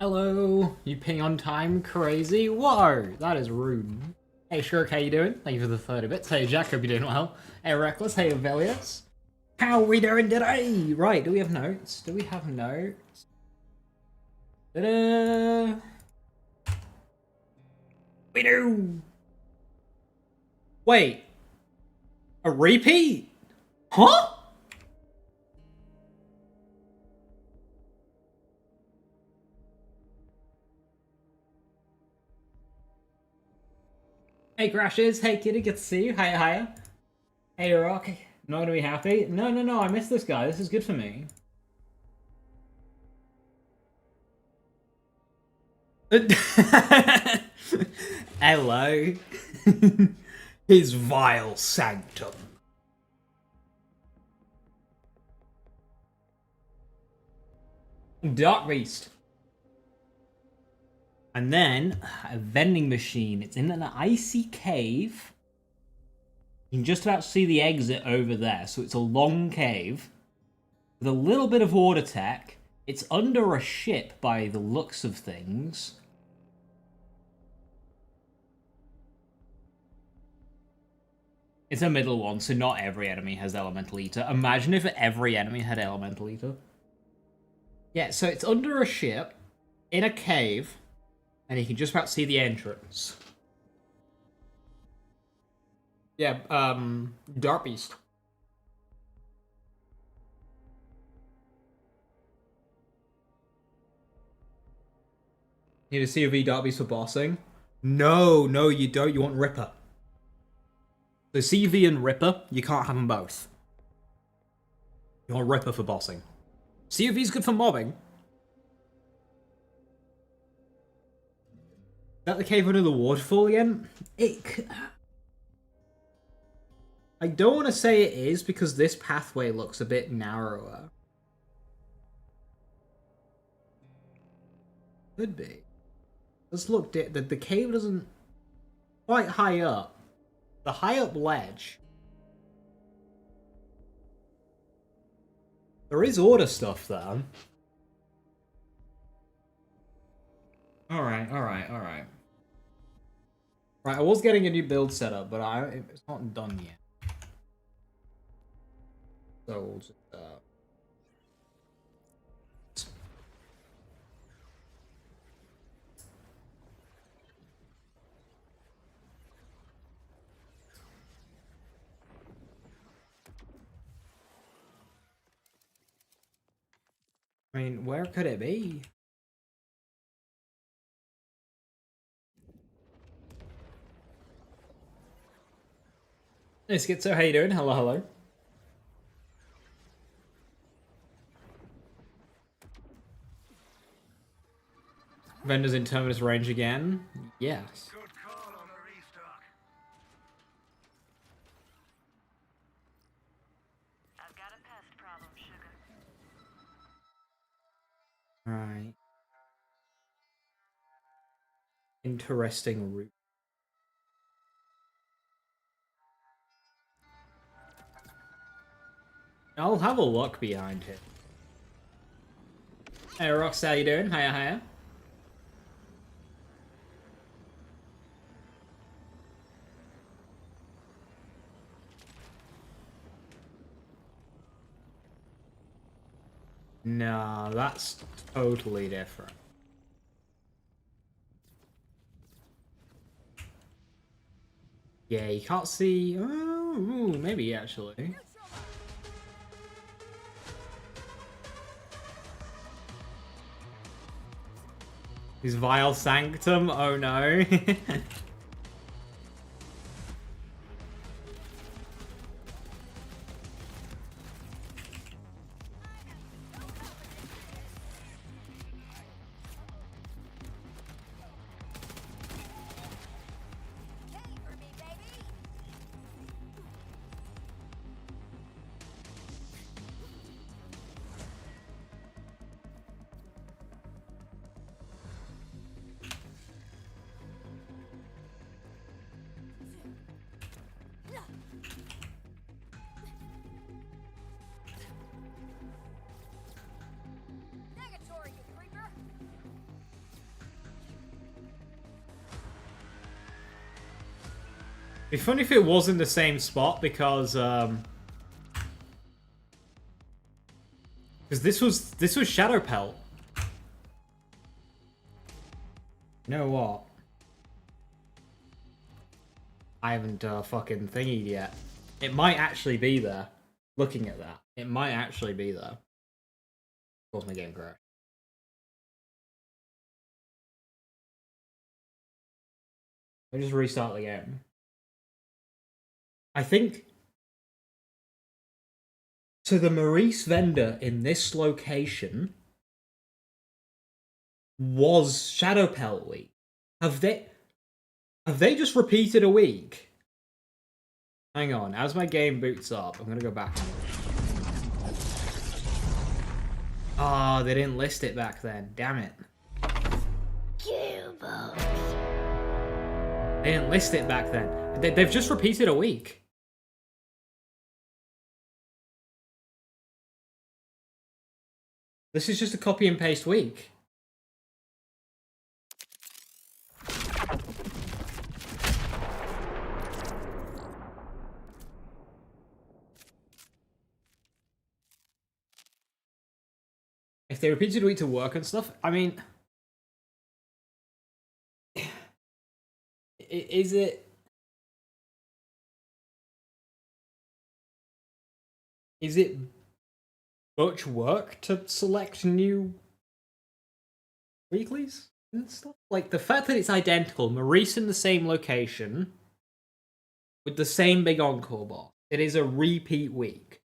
Hello, you ping on time crazy? Whoa, that is rude. Hey Shirk, how you doing? Thank you for the 30 bits. Hey Jack, hope you're doing well. Hey Reckless, hey Velius. How are we doing today? Right, do we have notes? Do we have notes? Ta-da! We do! Wait. A repeat? Huh? Hey Crashes, hey Kitty, good to see you. Hiya, hiya. Hey Rock, not gonna be happy? No, I missed this guy. This is good for me. Hello. His vile sanctum. Dark Beast. And then a vending machine. It's in an icy cave. You can just about see the exit over there. So it's a long cave with a little bit of order tech. It's under a ship by the looks of things. It's a middle one, so not every enemy has Elemental Eater. Imagine if every enemy had Elemental Eater. Yeah, so it's under a ship, in a cave, and you can just about see the entrance. Yeah, Dark Beast. Need a COV Dark Beast for bossing? No, you don't. You want Ripper. So CV and Ripper, you can't have them both. You want Ripper for bossing. COV's good for mobbing. Is that the cave under the waterfall again? I don't want to say it is because this pathway looks a bit narrower. Could be. Let's look. The cave doesn't quite high up. The high up ledge. There is order stuff there. Alright. Right, I was getting a new build set up, but it's not done yet. So we'll just, I mean, where could it be? Hey Schizo, how you doing? Hello. Vendors in Terminus range again? Yes. Good call on the restock. I've got a pest problem, sugar. Right. Interesting route. I'll have a look behind him. Hey Rox, how you doing? Hiya. No, that's totally different. Yeah, you can't see. Oh, maybe actually. His vile sanctum. Oh no. It'd be funny if it was in the same spot because this was Shadow Pelt. You know what? I haven't fucking thingied yet. It might actually be there. Looking at that, it might actually be there. Of course, my game crashed. Let me just restart the game. I think. So the Maurice vendor in this location was Shadow Pelt Week. Have they just repeated a week? Hang on, as my game boots up, I'm gonna go back. Oh, they didn't list it back then. Damn it. They didn't list it back then. They've just repeated a week. This is just a copy and paste week. If they repeated a week to work and stuff, I mean, is it much work to select new weeklies and stuff? Like the fact that it's identical, Maurice in the same location with the same big encore box. It is a repeat week.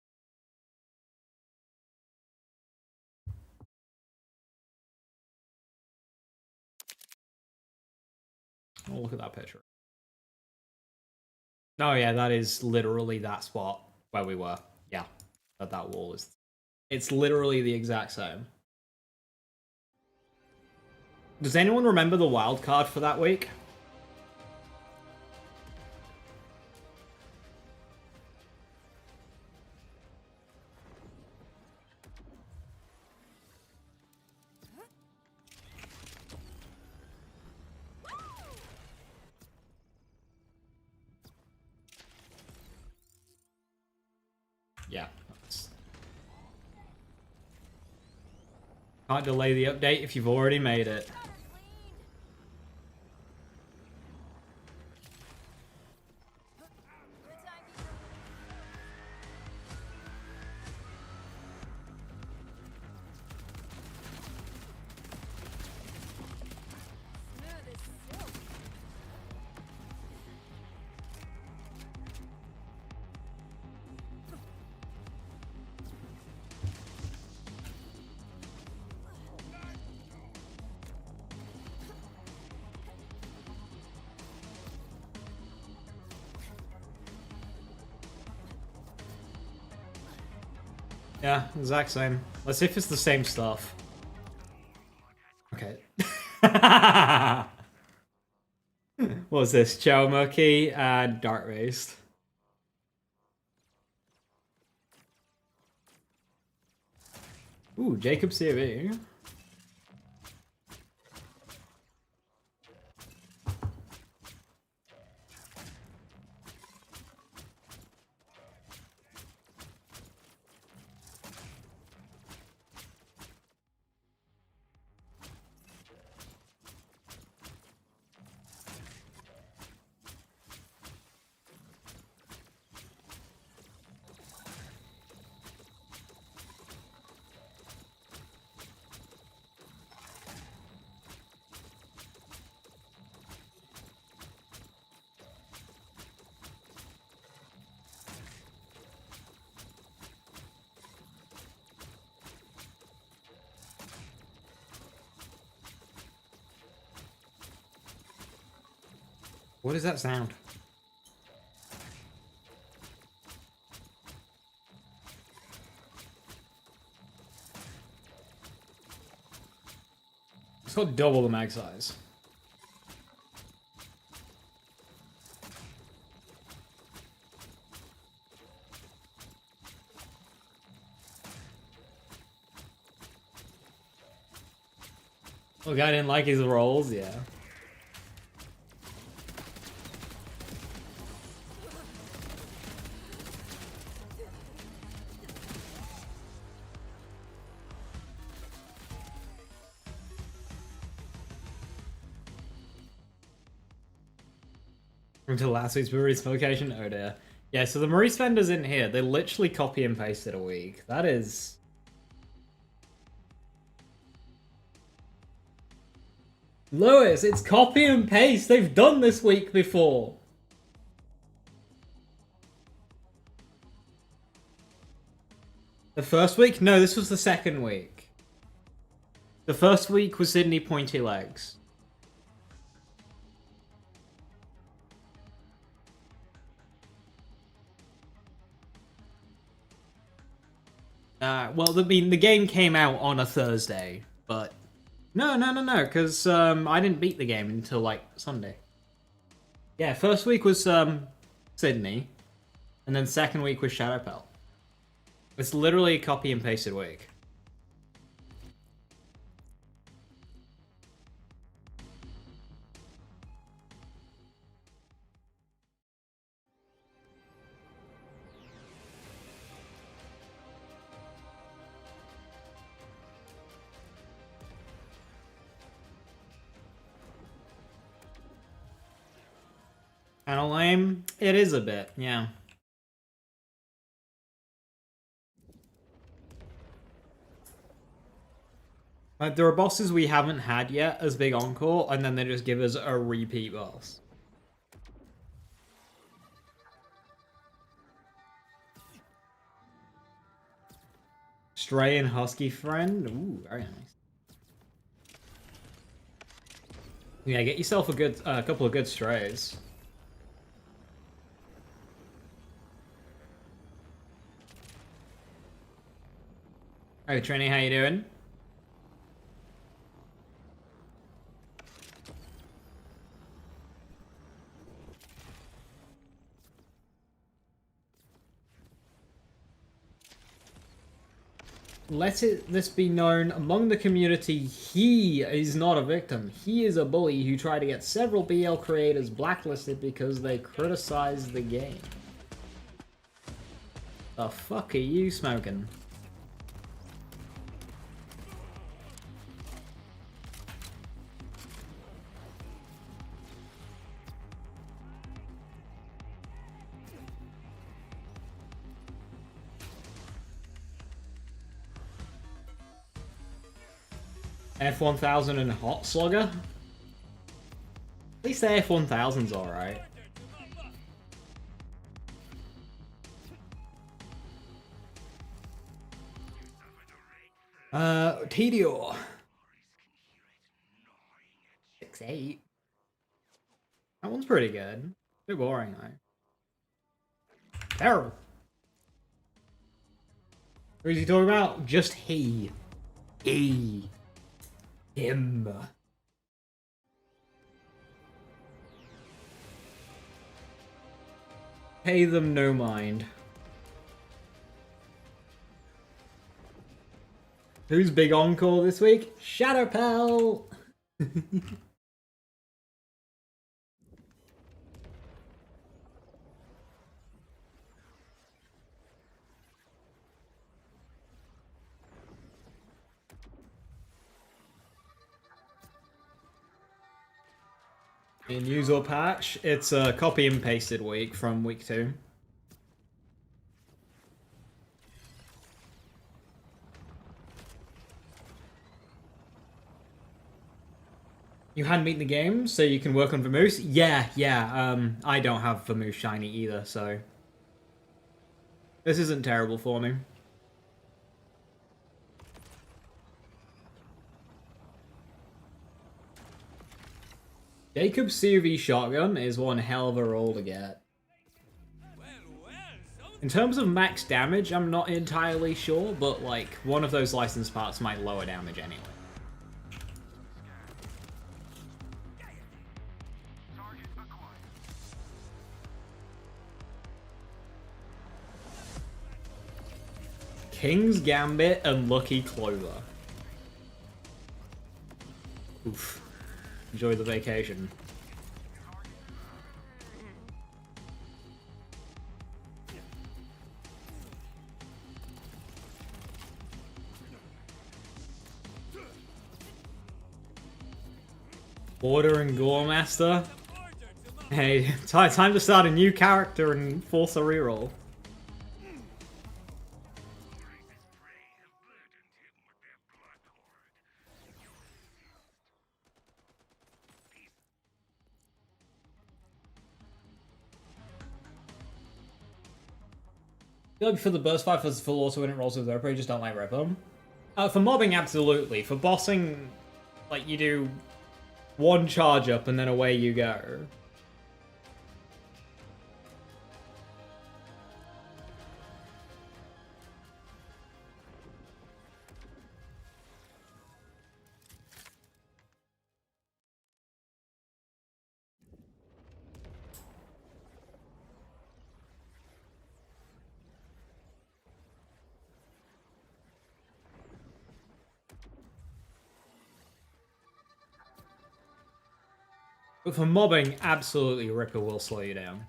Oh, look at that picture. Oh yeah, that is literally that spot where we were. Yeah, that wall is. It's literally the exact same. Does anyone remember the wild card for that week? Yeah. Can't delay the update if you've already made it. Yeah, exact same. Let's see if it's the same stuff. Okay. What was this? Chow Murky and Dart Raised. Ooh, Jacob CV. What is that sound? It's got double the mag size. Look, I didn't like his rolls, yeah. Until last week's Maurice location? Oh dear. Yeah, so the Maurice vendors in here, they literally copy and pasted a week. That is... Lewis, it's copy and paste. They've done this week before. The first week? No, this was the second week. The first week was Sydney Pointy Legs. Well, I mean, the game came out on a Thursday, but... No, because I didn't beat the game until, like, Sunday. Yeah, first week was Sydney, and then second week was Shadowpell. It's literally a copy and pasted week. Kinda lame? It is a bit, yeah. Like, there are bosses we haven't had yet as Big Encore, and then they just give us a repeat boss. Stray and Husky Friend? Ooh, very nice. Yeah, get yourself a couple of good strays. Hey Trini, how you doing? Let this be known among the community, he is not a victim. He is a bully who tried to get several BL creators blacklisted because they criticized the game. The fuck are you smoking? F1000 and Hot Slugger? At least the F1000's alright. Tedior. 6-8. That one's pretty good. A bit boring though. Terrible. Who is he talking about? Just he. He. Him. Pay them no mind. Who's big encore this week? Shadowpell! In news or patch, it's a copy and pasted week from week 2. You hadn't beaten the game, so you can work on Vamoose? Yeah, I don't have Vamoose shiny either, so... This isn't terrible for me. Jacob's CUV shotgun is one hell of a roll to get. In terms of max damage, I'm not entirely sure, but like, one of those license parts might lower damage anyway. King's Gambit and Lucky Clover. Oof. Enjoy the vacation. Order and Goremaster. Hey, time to start a new character and force a reroll. I feel like for the burst fight for full auto when it rolls with Repo, you just don't like Repo. For mobbing, absolutely. For bossing, like, you do one charge up and then away you go. But for mobbing, absolutely Ripper will slow you down.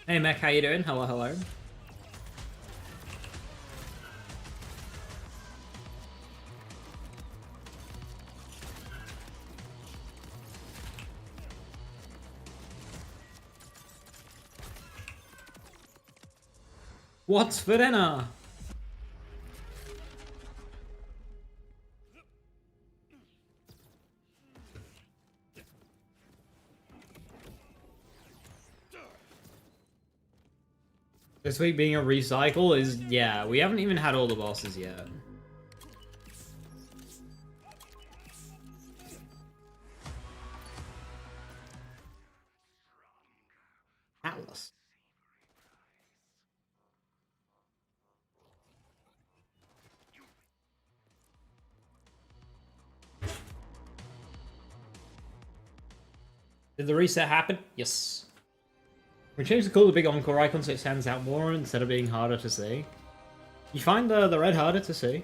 Hey Mech, how you doing? Hello, hello. What's for dinner? This week being a recycle is, yeah, we haven't even had all the bosses yet. Atlas. Did the reset happen? Yes. We changed the color of the big encore icon so it stands out more instead of being harder to see. You find the red harder to see?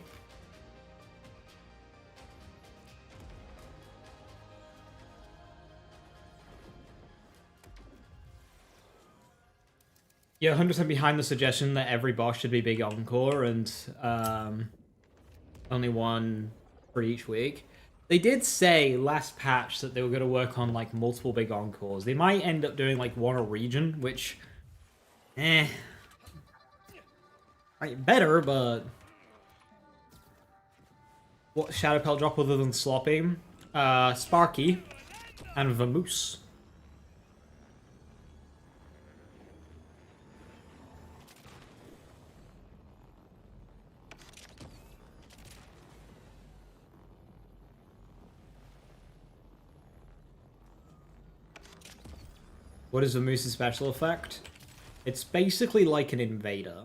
Yeah, 100% behind the suggestion that every boss should be big encore and only one for each week. They did say last patch that they were going to work on like multiple big encores. They might end up doing like one a region, which, like, better, but what Shadow Pelt drop other than Sloppy? Sparky and Vamoose. What is Vamoose's special effect? It's basically like an invader.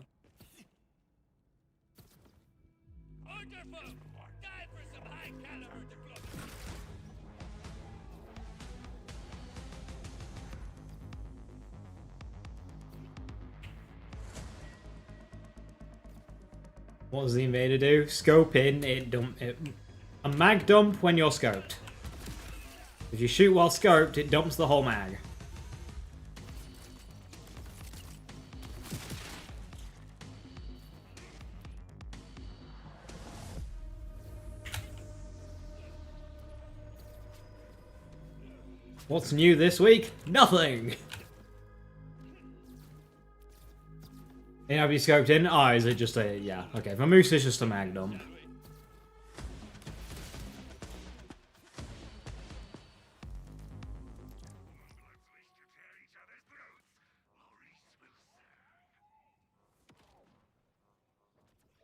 What does the invader do? Scope in, a mag dump when you're scoped. If you shoot while scoped, it dumps the whole mag. What's new this week? Nothing! Have you scoped in? Oh, is it just a... yeah, okay. Vamoose is just a mag dump.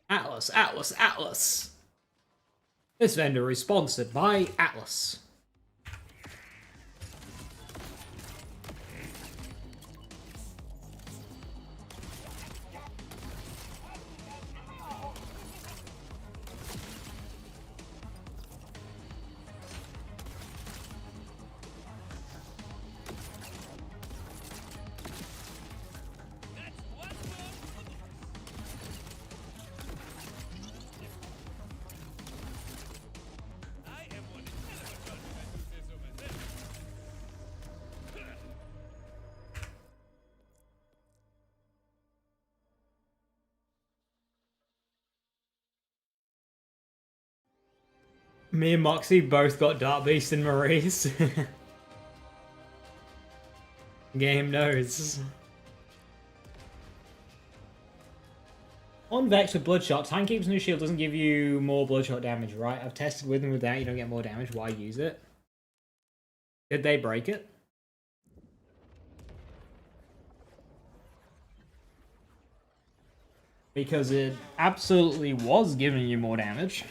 Atlas, Atlas, Atlas! This vendor is sponsored by Atlas. Me and Moxie both got Dark Beast and Maurice. Game knows. On Vex with Bloodshot, Timekeeper's new shield doesn't give you more Bloodshot damage, right? I've tested with and without, you don't get more damage. Why use it? Did they break it? Because it absolutely was giving you more damage.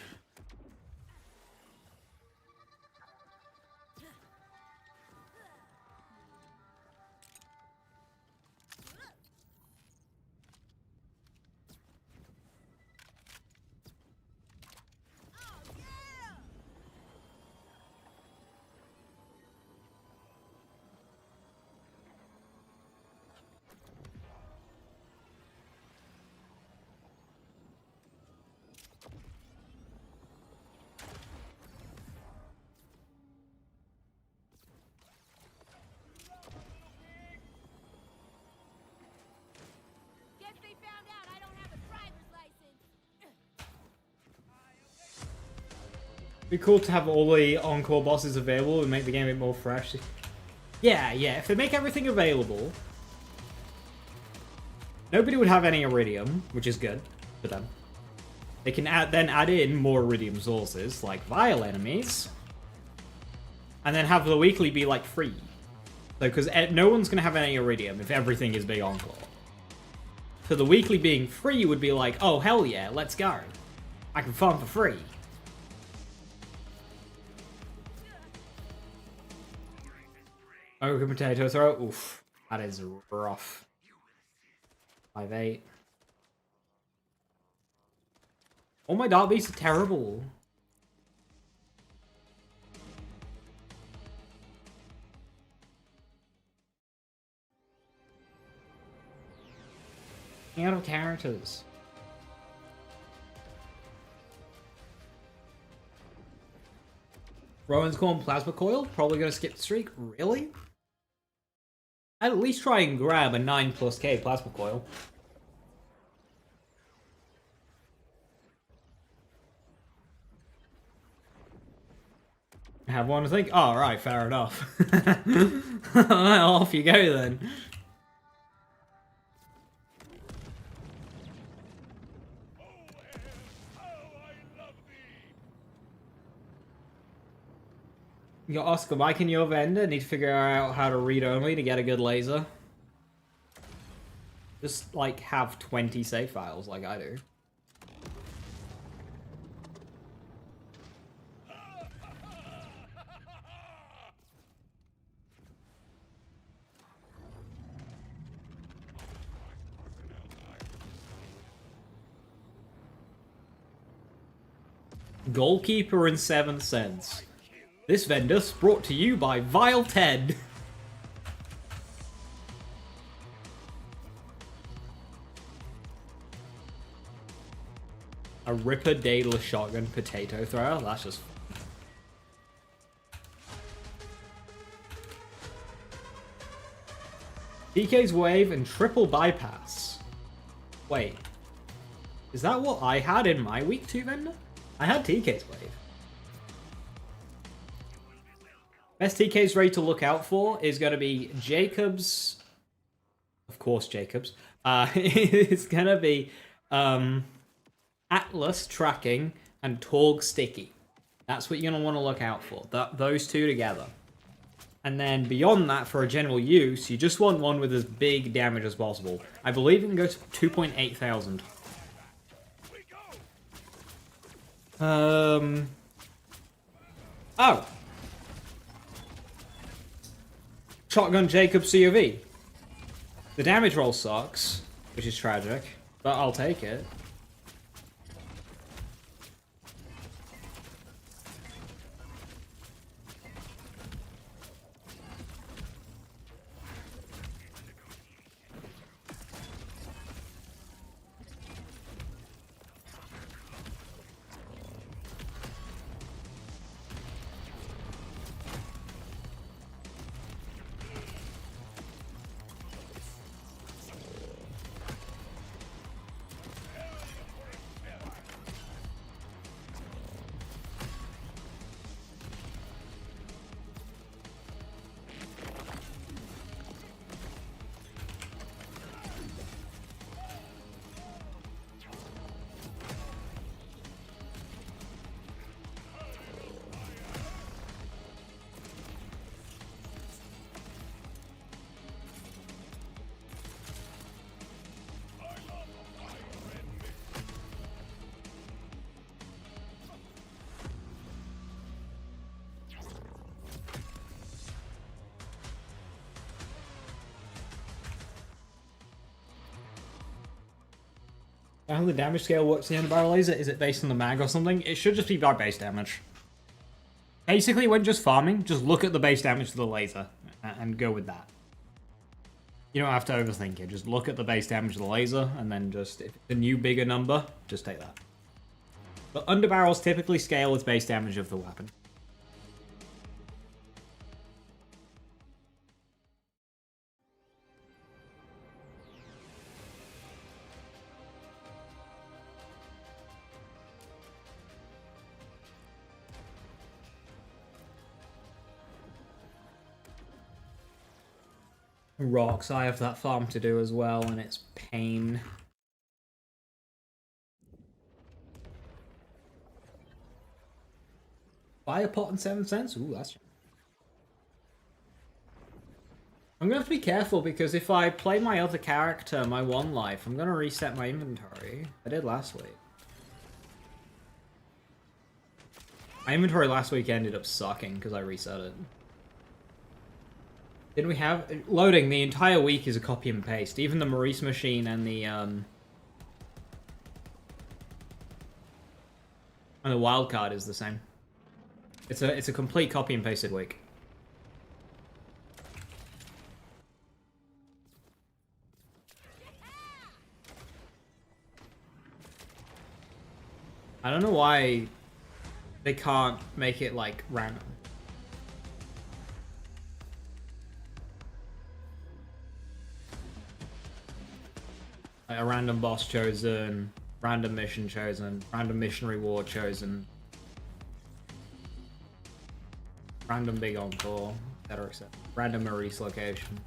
Be cool to have all the encore bosses available and make the game a bit more fresh. Yeah, if they make everything available, nobody would have any Iridium, which is good for them. They can then add in more Iridium sources, like Vile enemies, and then have the weekly be like free. So, because no one's going to have any Iridium if everything is big encore. So the weekly being free would be like, oh hell yeah, let's go. I can farm for free. Ogre potato throw. Oof. That is rough. 5-8. Oh, my Dark Beasts are terrible. Out of characters. Rowan's calling Plasma Coil. Probably gonna skip the streak. Really? I'd at least try and grab a 9+K Plasma Coil. I have one to think. Oh, right, fair enough. Off you go then. You got Oscar Mike in your vendor. Need to figure out how to read only to get a good laser. Just, like, have 20 save files like I do. Goalkeeper in 7th Sense. This vendor's brought to you by Vile Ted. A Ripper Daedalus shotgun potato thrower? That's just... DK's wave and triple bypass. Wait. Is that what I had in my week 2 vendor? I had TK's wave. Best TK's raid to look out for is going to be Jacobs. Of course, Jacobs. It's going to be Atlas tracking and Torg sticky. That's what you're going to want to look out for. Those two together. And then beyond that, for a general use, you just want one with as big damage as possible. I believe it can go to 2.8 thousand. Oh. Shotgun Jacob COV. The damage roll sucks, which is tragic, but I'll take it. How the damage scale works in the barrel laser? Is it based on the mag or something? It should just be by base damage. Basically, when just farming, just look at the base damage of the laser and go with that. You don't have to overthink it. Just look at the base damage of the laser, and then just, if it's a new bigger number, just take that. But underbarrels typically scale with base damage of the weapon. Rocks, I have that farm to do as well, and it's pain. Buy a pot and 7 cents? Ooh, that's... I'm gonna have to be careful, because if I play my other character, my 1 life, I'm gonna reset my inventory. I did last week. My inventory last week ended up sucking, because I reset it. Didn't we have... Loading, the entire week is a copy and paste. Even the Maurice machine and the wildcard is the same. It's a complete copy and pasted week. I don't know why they can't make it, like, random. Like a random boss chosen, random mission chosen, random mission reward chosen, random big encore, etc, etc. Random Maurice location.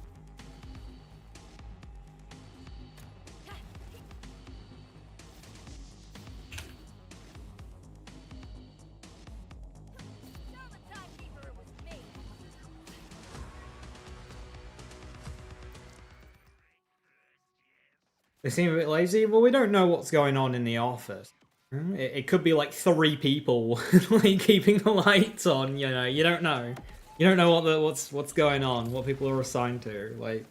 They seem a bit lazy. Well, we don't know what's going on in the office. It could be like 3 people like keeping the lights on. You know, you don't know. You don't know what's going on, what people are assigned to. Like,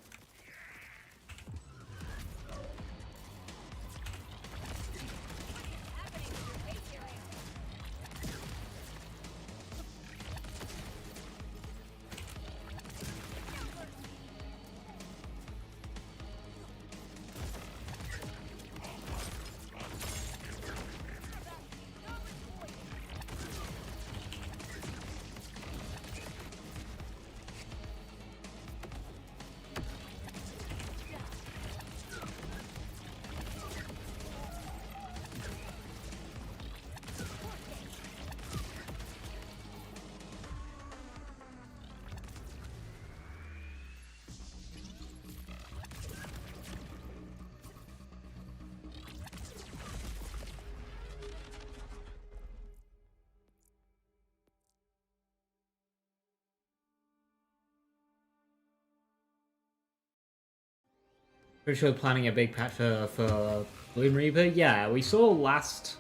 pretty sure planning a big patch for Bloom Reaper. Yeah, we saw last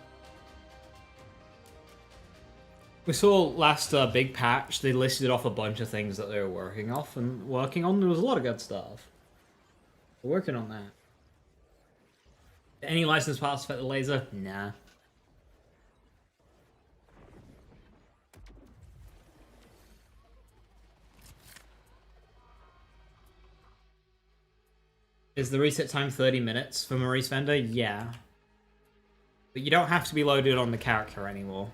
big patch. They listed off a bunch of things that they were working on. There was a lot of good stuff. We're working on that. Any license parts affect the laser? Nah. Is the reset time 30 minutes for Maurice Vendor? Yeah. But you don't have to be loaded on the character anymore.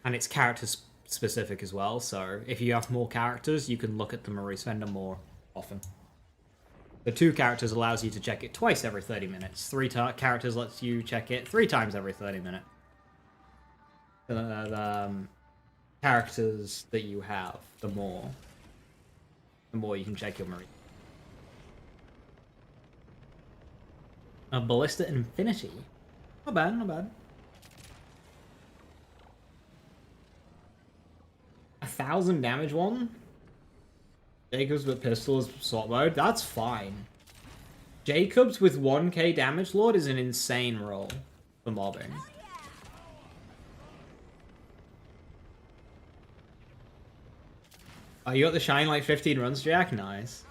And it's character specific as well, so if you have more characters, you can look at the Maurice Vendor more often. The 2 characters allows you to check it twice every 30 minutes. 3 characters lets you check it 3 times every 30 minutes. The characters that you have, the more you can check your Maurice. A Ballista Infinity. Not bad, not bad. 1,000 damage one? Jacobs with pistols swap mode? That's fine. Jacobs with 1k damage lord is an insane roll for mobbing. Oh, you got the shine like 15 runs, Jack? Nice.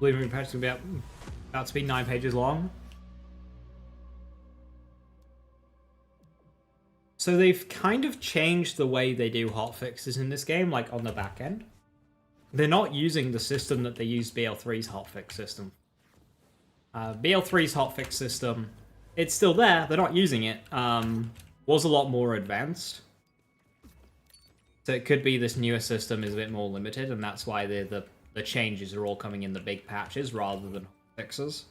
Blueberry patch is gonna be about to be 9 pages long. So they've kind of changed the way they do hotfixes in this game, like on the back end. They're not using the system that they used BL3's hotfix system. BL3's hotfix system, it's still there, they're not using it, was a lot more advanced. So it could be this newer system is a bit more limited, and that's why the changes are all coming in the big patches rather than fixes.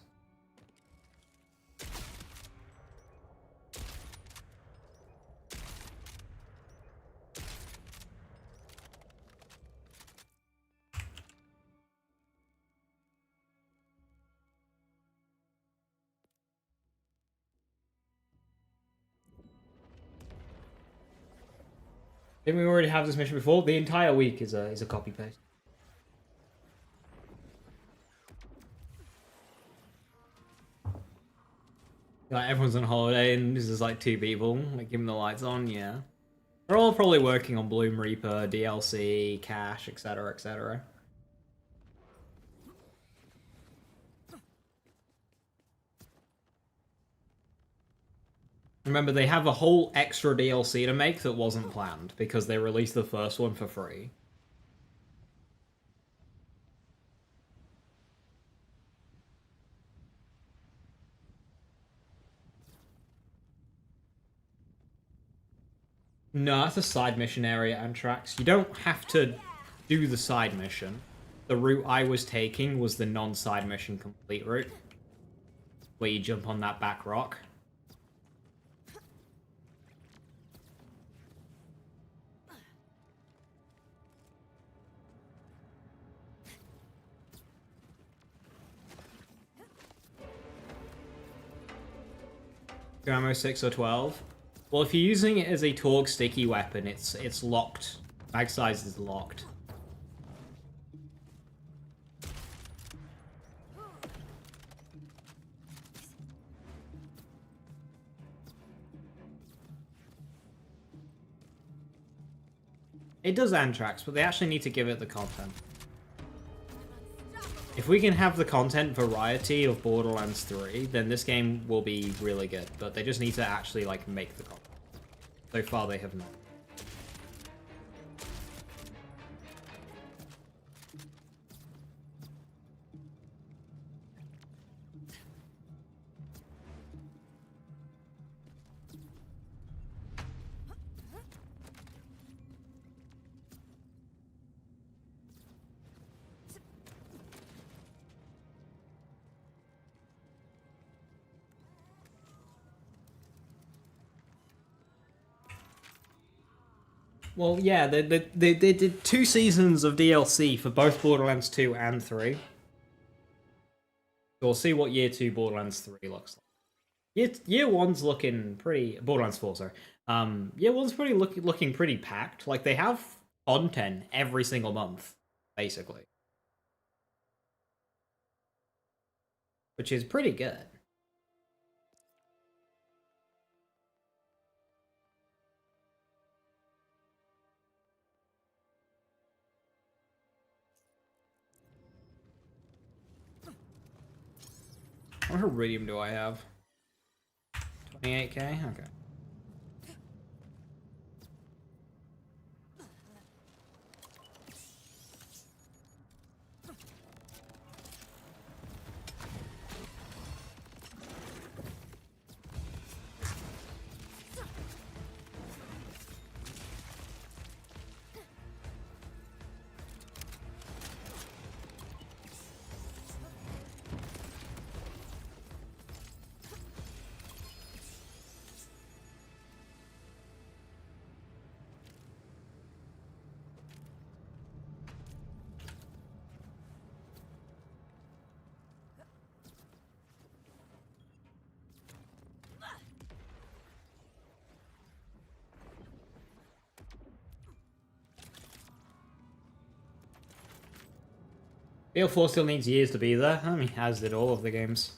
Didn't we already have this mission before? The entire week is a copy paste. Like everyone's on holiday and this is like 2 people, like giving the lights on, yeah. They're all probably working on Bloom Reaper, DLC, cash, etc, etc. Remember, they have a whole extra DLC to make that wasn't planned because they released the first one for free. No, that's a side mission area and tracks. You don't have to do the side mission. The route I was taking was the non-side mission complete route, where you jump on that back rock. Ammo 6 or 12. Well, if you're using it as a Torgue sticky weapon, it's locked. Mag size is locked. It does Anthrax, but they actually need to give it the content. If we can have the content variety of Borderlands 3, then this game will be really good. But they just need to actually, like, make the content. So far, they have not. Well, yeah, they did 2 seasons of DLC for both Borderlands 2 and 3. So we'll see what Year 2 Borderlands 3 looks like. Year 1's looking pretty... Borderlands 4, sorry. Year 1's pretty looking pretty packed. Like, they have content every single month, basically. Which is pretty good. What iridium do I have? 28k? Okay. BL4 still needs years to be there. I mean, as did all of the games.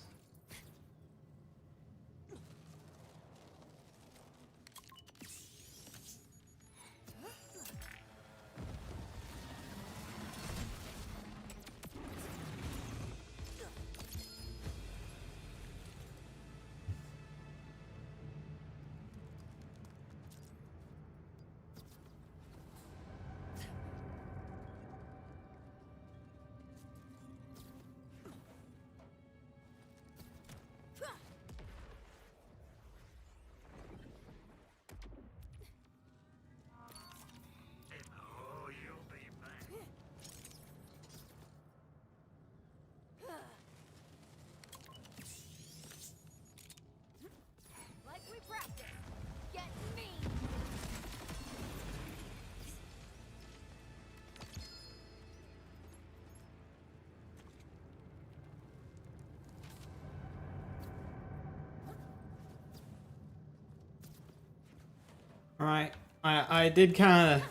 Alright, I did kind of...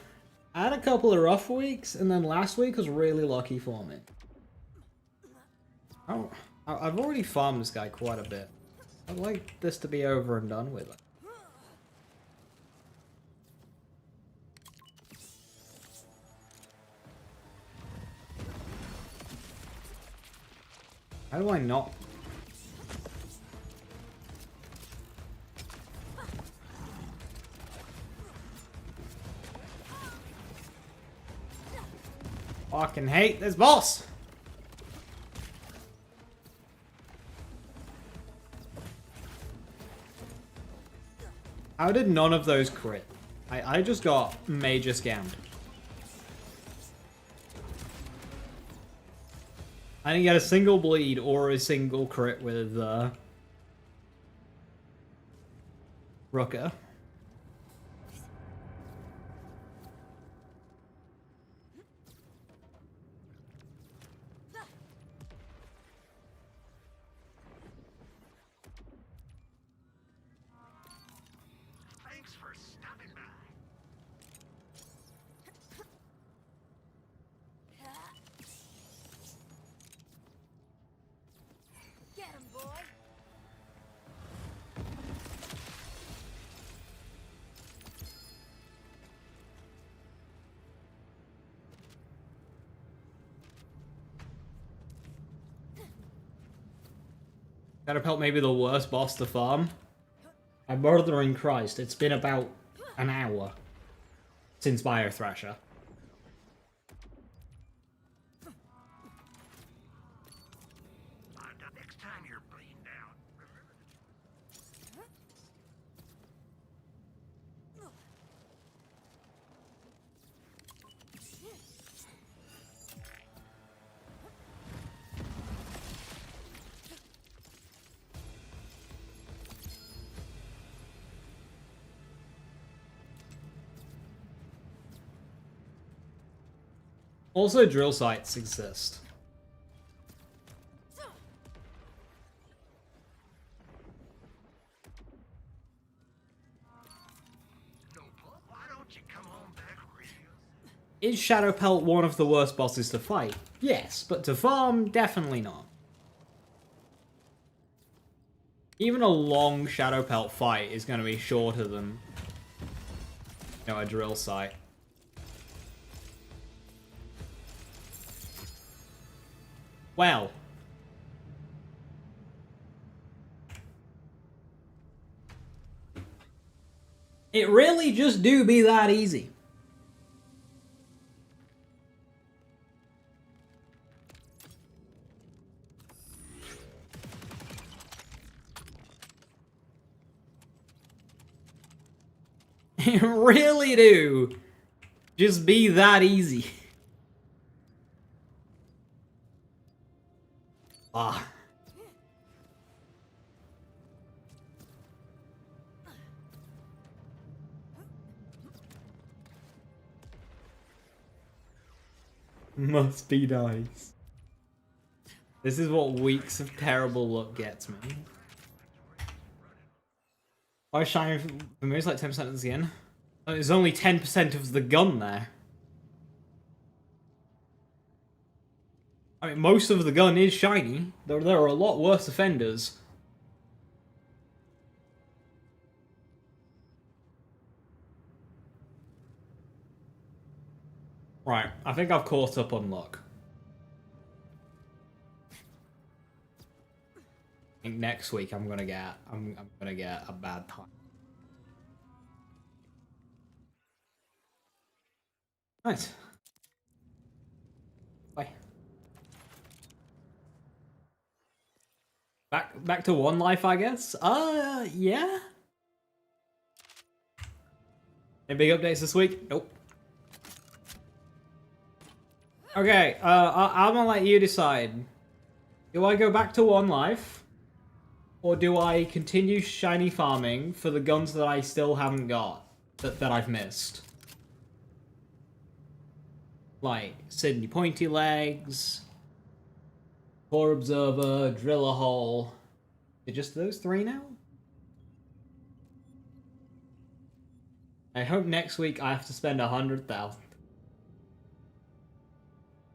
I had a couple of rough weeks, and then last week was really lucky for me. Oh, I've already farmed this guy quite a bit. I'd like this to be over and done with. How do I not? Fucking hate this boss! How did none of those crit? I just got major scammed. I didn't get a single bleed or a single crit with Rucker. Thanks for stopping by. Get him, boy. Catapult may be the worst boss to farm. I'm murdering Christ. It's been about an hour since Bio Thrasher. Next time you're bleeding down, remember Also, drill sites exist. why don't you come on back real? Is Shadowpelt one of the worst bosses to fight? Yes, but to farm, definitely not. Even a long Shadowpelt fight is going to be shorter than, you know, a drill site. Well. It really just do be that easy. It really do just be that easy. Ah. Must be nice. This is what weeks of terrible luck gets me. Why shine for me? It's like 10% of the skin. There's only 10% of the gun there. I mean, most of the gun is shiny. There are a lot worse offenders. Right, I think I've caught up on luck. I think next week I'm gonna get a bad time. Nice. Bye. Back to one life, I guess. Yeah. Any big updates this week? Nope. Okay, I'm gonna let you decide. Do I go back to one life? Or do I continue shiny farming for the guns that I still haven't got? That I've missed? Like, Sydney Pointy Legs, Core Observer, Drill a Hole. Are just those three now? I hope next week I have to spend 100,000.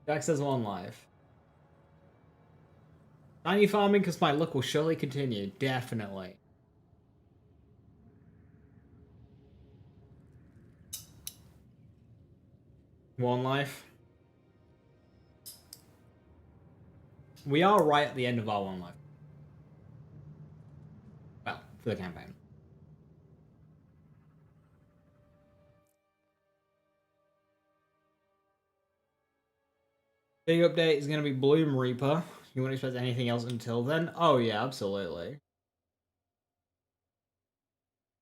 Jack says one life. Shiny farming because my luck will surely continue. Definitely. One life. We are right at the end of our one life. Well, for the campaign. Big update is going to be Bloom Reaper. You wouldn't expect anything else until then? Oh yeah, absolutely.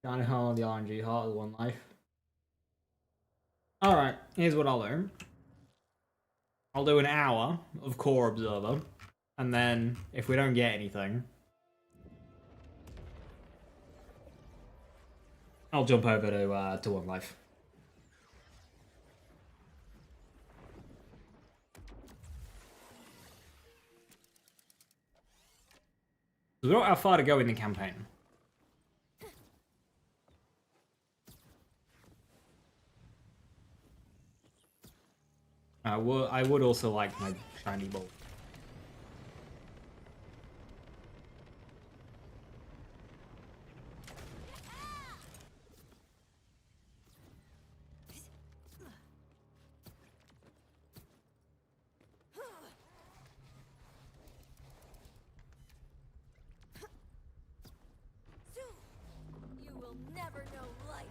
Shiny Heart, the RNG Heart, the one life. Alright, here's what I'll do. I'll do an hour of Core Observer, and then if we don't get anything, I'll jump over to one life. We don't have far to go in the campaign. I would also like my shiny ball. You will never know life.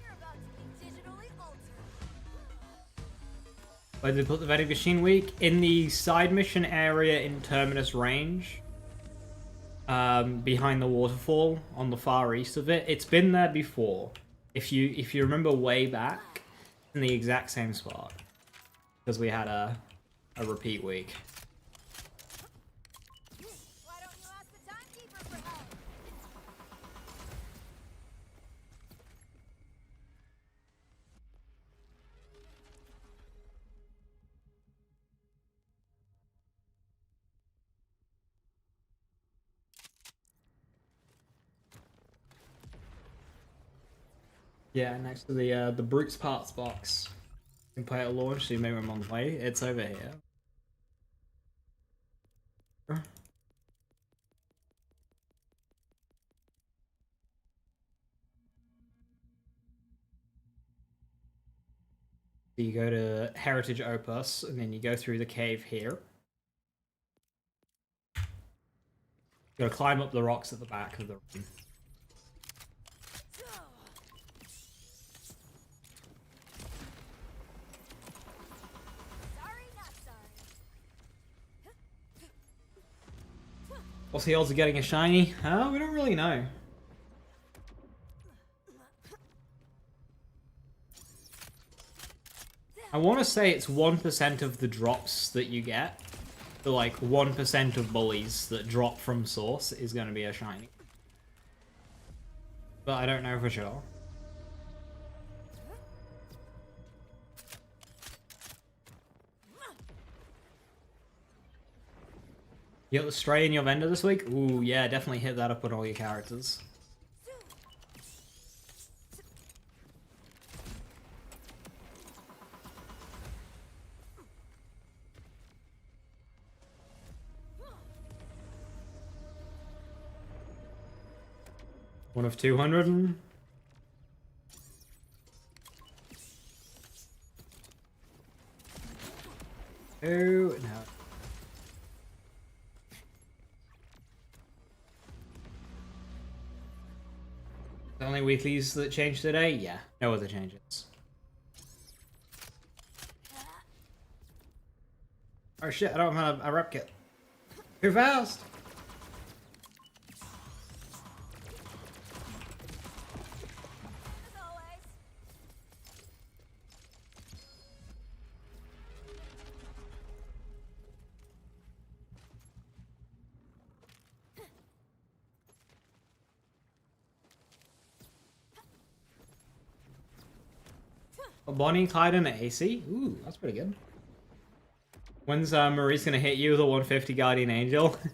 You're about to be digitally altered. Where did they put the vending machine week? In the side mission area in Terminus Range. Behind the waterfall on the far east of it. It's been there before. If you remember way back, in the exact same spot. Because we had a repeat week. Why don't you ask the timekeeper for help? Yeah, next to the Brute's Parts box. You can play at launch, so you may remember on the way. It's over here. So you go to Heritage Opus, and then you go through the cave here. You gotta climb up the rocks at the back of the room. Sorry, not sorry. What's the odds of getting a shiny? We don't really know. I want to say it's 1% of the drops that you get. So like 1% of bullies that drop from source is going to be a shiny. But I don't know for sure. You got the Stray in your vendor this week? Ooh, yeah, definitely hit that up on all your characters. One of 200. Oh, no. The only weeklies that changed today? Yeah, no other changes. Oh shit, I don't have a rep kit. Too fast! As always. Bonnie and Clyde and AC? Ooh, that's pretty good. When's Maurice gonna hit you with a 150 Guardian Angel? Think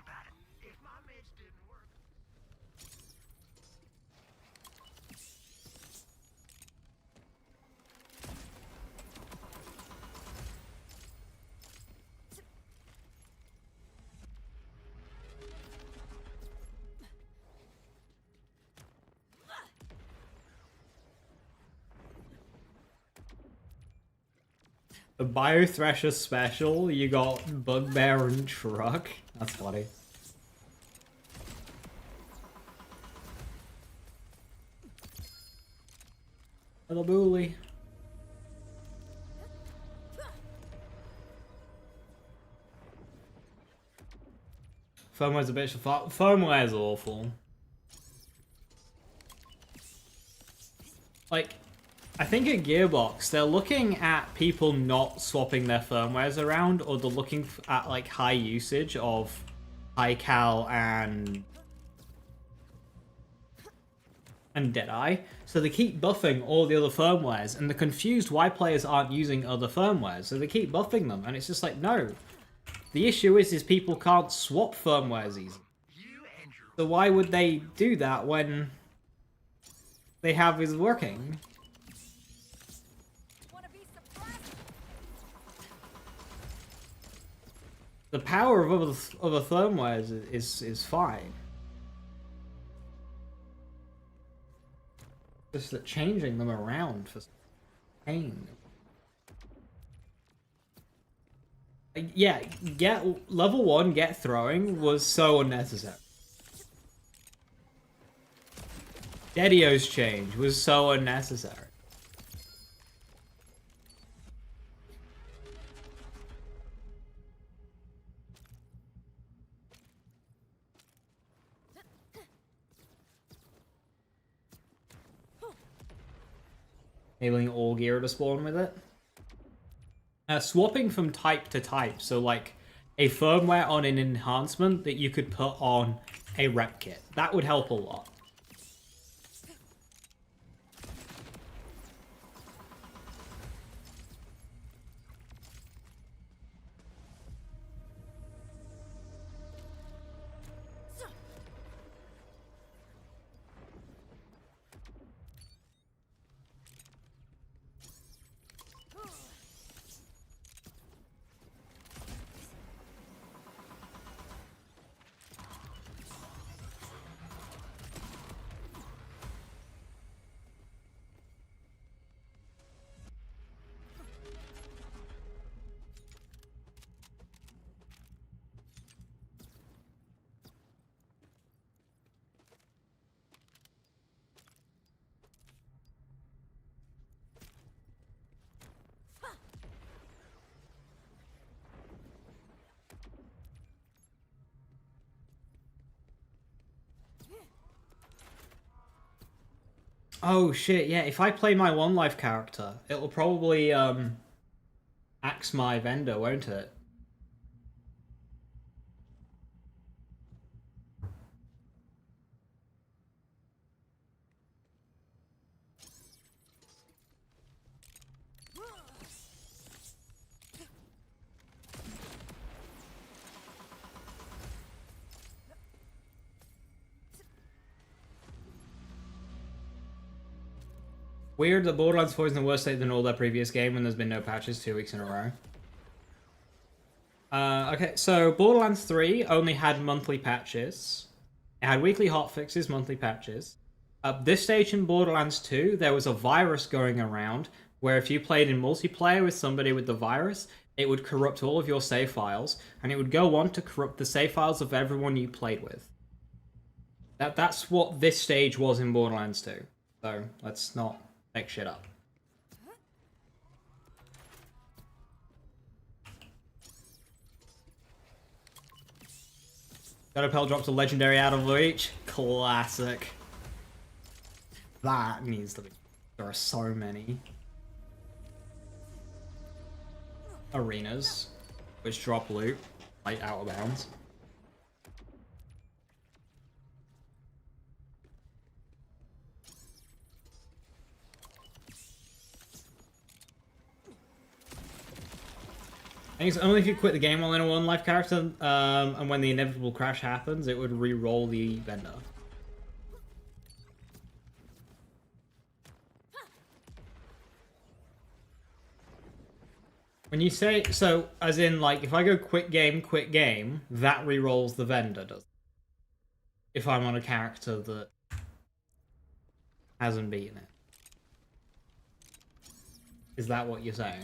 about it. If my meds didn't work, The Bio Thresher special, you got Bugbear and Truck. That's funny. Little bully. Firmware's a bitch of fuck. Firmware's awful. Like, I think at Gearbox, they're looking at people not swapping their firmwares around, or they're looking at, like, high usage of high cal and Deadeye. So they keep buffing all the other firmwares, and they're confused why players aren't using other firmwares. So they keep buffing them, and it's just like, no. The issue is people can't swap firmwares easily. you and your So why would they do that when they have is working? Wanna be surprised? The power of other firmwares is fine. Just that changing them around for pain. Yeah, level 1 get throwing was so unnecessary. Dedio's change was so unnecessary. Enabling all gear to spawn with it. Swapping from type to type, so like a firmware on an enhancement that you could put on a rep kit. That would help a lot. Oh shit, yeah, if I play my one life character, it'll probably axe my vendor, won't it? Weird that Borderlands 4 is in a worse state than all their previous game when there's been no patches 2 weeks in a row. Okay, so Borderlands 3 only had monthly patches. It had weekly hotfixes, monthly patches. This stage in Borderlands 2, there was a virus going around where if you played in multiplayer with somebody with the virus, it would corrupt all of your save files, and it would go on to corrupt the save files of everyone you played with. That's what this stage was in Borderlands 2. So let's not make shit up. Shadow Pearl drops a legendary out of reach. Classic. That needs to be. There are so many arenas which drop loot like out of bounds. I think it's only if you quit the game while in a one life character, and when the inevitable crash happens, it would re-roll the vendor. When you say, so, as in, like, if I go quit game, that re-rolls the vendor, does it? If I'm on a character that hasn't beaten it. Is that what you're saying?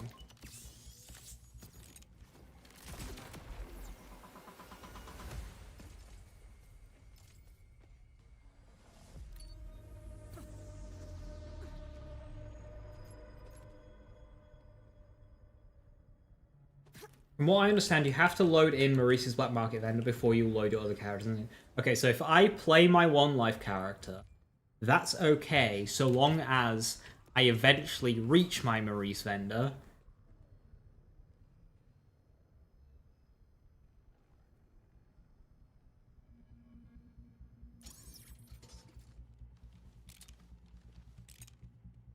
From what I understand, you have to load in Maurice's Black Market vendor before you load your other characters. Okay, so if I play my one life character, that's okay, so long as I eventually reach my Maurice vendor.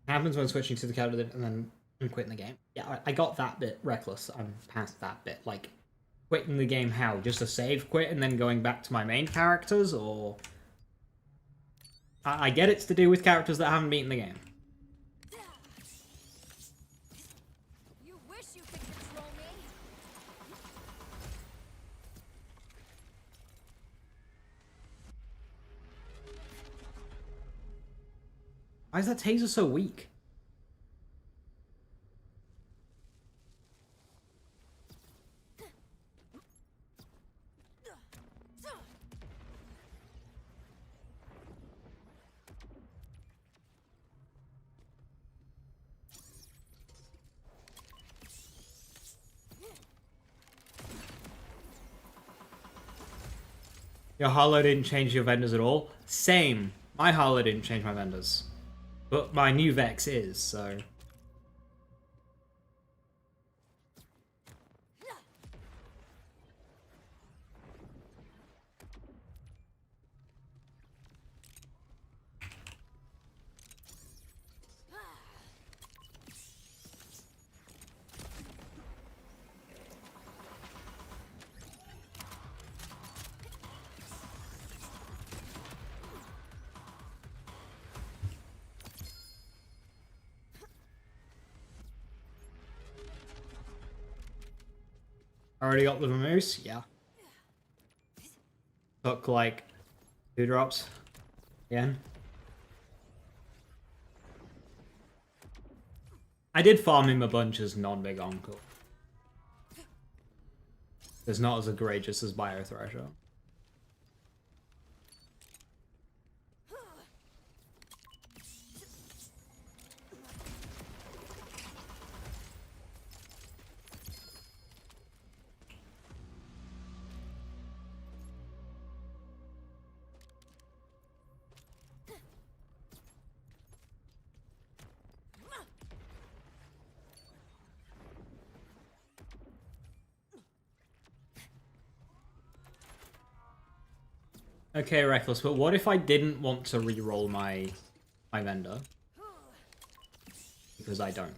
It happens when switching to the character and then quitting the game. Yeah, I got that bit. Reckless. I'm past that bit. Like, quitting the game how? Just a save quit and then going back to my main characters, or... I get it's to do with characters that haven't beaten the game. You wish you could control me. Why is that taser so weak? Your Harlow didn't change your vendors at all? Same. My Harlow didn't change my vendors. But my new Vex is, so... Already got the Vamoose? Yeah. Took like 2 drops. Again. I did farm him a bunch as non-big uncle. It's not as egregious as Bio Thresher. Okay, Reckless, but what if I didn't want to re-roll my vendor? Because I don't.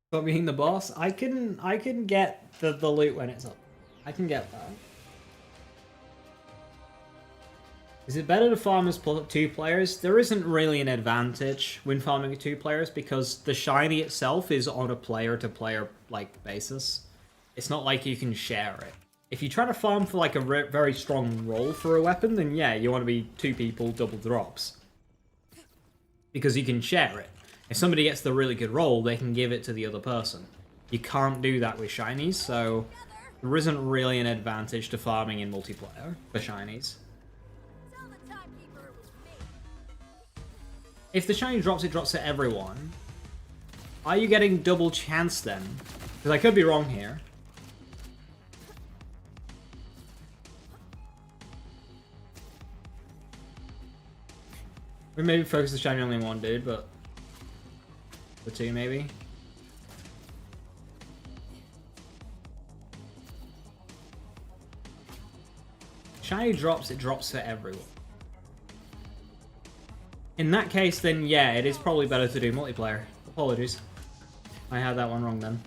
Stop being the boss. I can get the loot when it's up. I can get that. Is it better to farm as 2 players? There isn't really an advantage when farming with 2 players because the shiny itself is on a player-to-player like basis. It's not like you can share it. If you try to farm for like a very strong roll for a weapon, then yeah, you want to be 2 people, double drops. Because you can share it. If somebody gets the really good roll, they can give it to the other person. You can't do that with shinies, so there isn't really an advantage to farming in multiplayer for shinies. Tell the timekeeper it was me. If the shiny drops, it drops to everyone. Are you getting double chance then? Because I could be wrong here. We maybe focus the shiny only on 1 dude, but the 2 maybe. Shiny drops, it drops for everyone. In that case, then yeah, it is probably better to do multiplayer. Apologies. I had that one wrong then.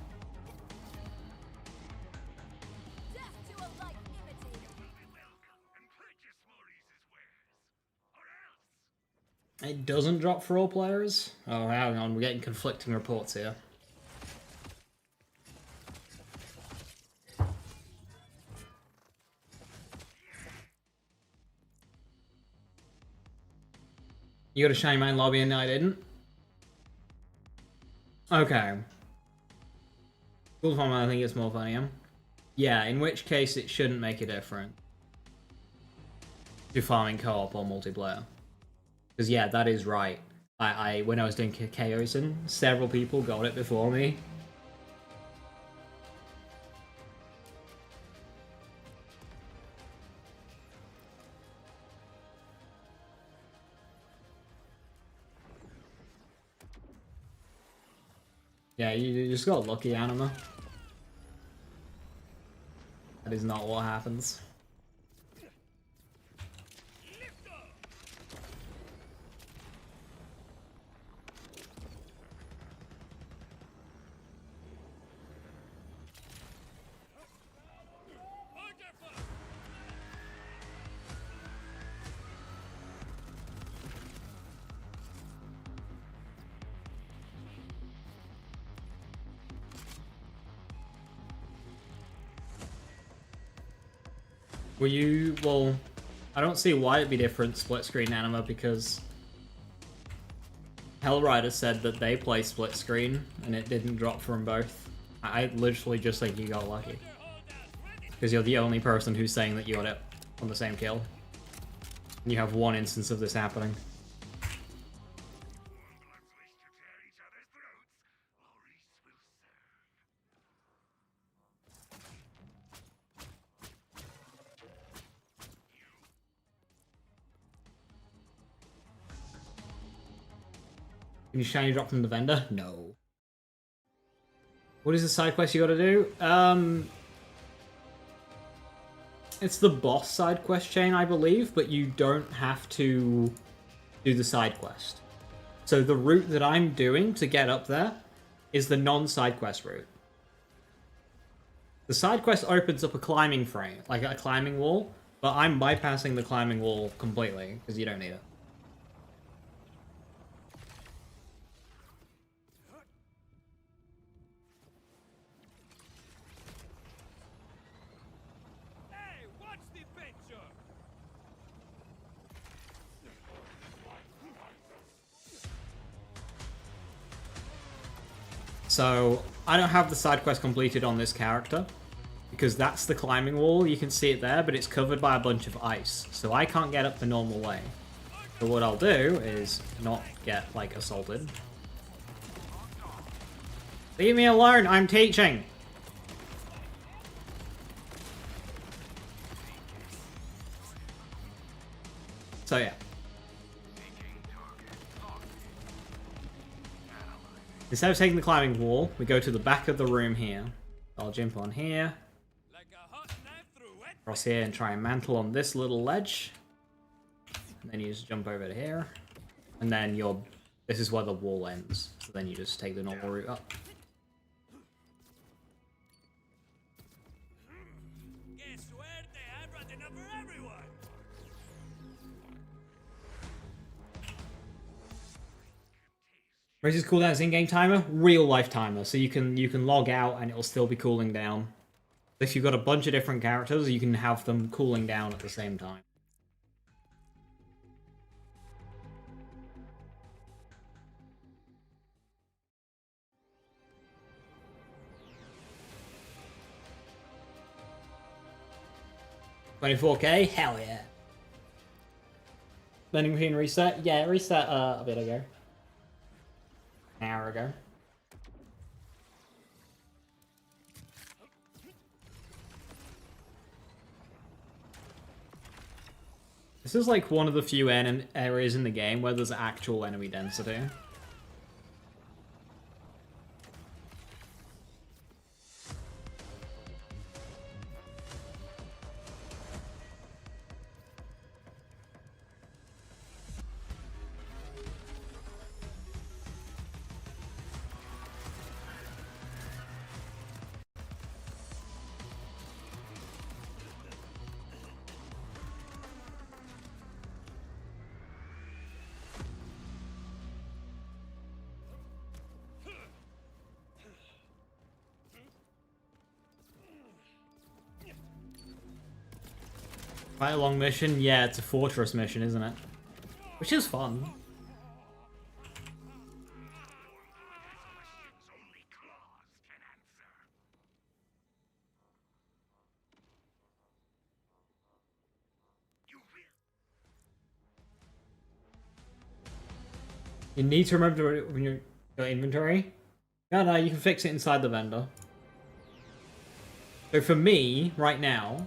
Death to a light imitator. It doesn't drop for all players? Oh, hang on, we're getting conflicting reports here. You got a shiny mine lobby and I didn't? Okay. Cool farm, I think it's more funnier. Yeah, in which case it shouldn't make a difference to farming co-op or multiplayer. Because yeah, that is right. I when I was doing Chaosin, several people got it before me. Yeah, you just got lucky, Anima. That is not what happens. Well, I don't see why it'd be different split screen Anima because Hellrider said that they play split screen and it didn't drop from both. I literally just think you got lucky. Because you're the only person who's saying that you got it on the same kill. And you have 1 instance of this happening. Can you shiny drop from the vendor? No. What is the side quest you gotta do? It's the boss side quest chain, I believe, but you don't have to do the side quest. So the route that I'm doing to get up there is the non-side quest route. The side quest opens up a climbing frame, like a climbing wall, but I'm bypassing the climbing wall completely, because you don't need it. So, I don't have the side quest completed on this character, because that's the climbing wall, you can see it there, but it's covered by a bunch of ice, so I can't get up the normal way. So what I'll do is not get, like, assaulted. Leave me alone, I'm teaching! So yeah. Instead of taking the climbing wall, we go to the back of the room here. I'll jump on here. Cross here and try and mantle on this little ledge. And then you just jump over to here. And then this is where the wall ends. So then you just take the normal route up. Raises cooldown's in-game timer, real life timer. So you can log out and it'll still be cooling down. If you've got a bunch of different characters, you can have them cooling down at the same time. $24K? Hell yeah. Vending machine reset? Yeah, it reset a bit ago. An hour ago. This is like one of the few areas in the game where there's actual enemy density. Quite a long mission? Yeah, it's a fortress mission, isn't it? Which is fun. Only claws can answer. You will. You need to remember when your inventory. No, you can fix it inside the vendor. So for me, right now,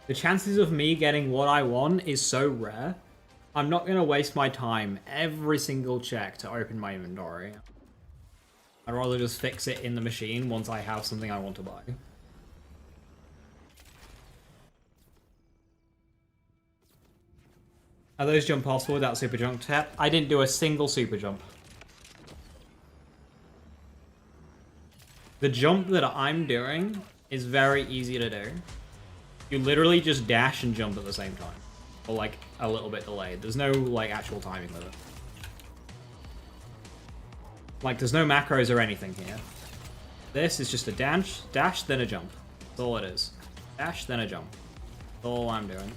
the chances of me getting what I want is so rare. I'm not going to waste my time every single check to open my inventory. I'd rather just fix it in the machine once I have something I want to buy. Are those jump possible without super jump tap? I didn't do a single super jump. The jump that I'm doing is very easy to do. You literally just dash and jump at the same time. Or like a little bit delayed. There's no like actual timing with it. Like there's no macros or anything here. This is just a dash, then a jump. That's all it is. Dash, then a jump. That's all I'm doing.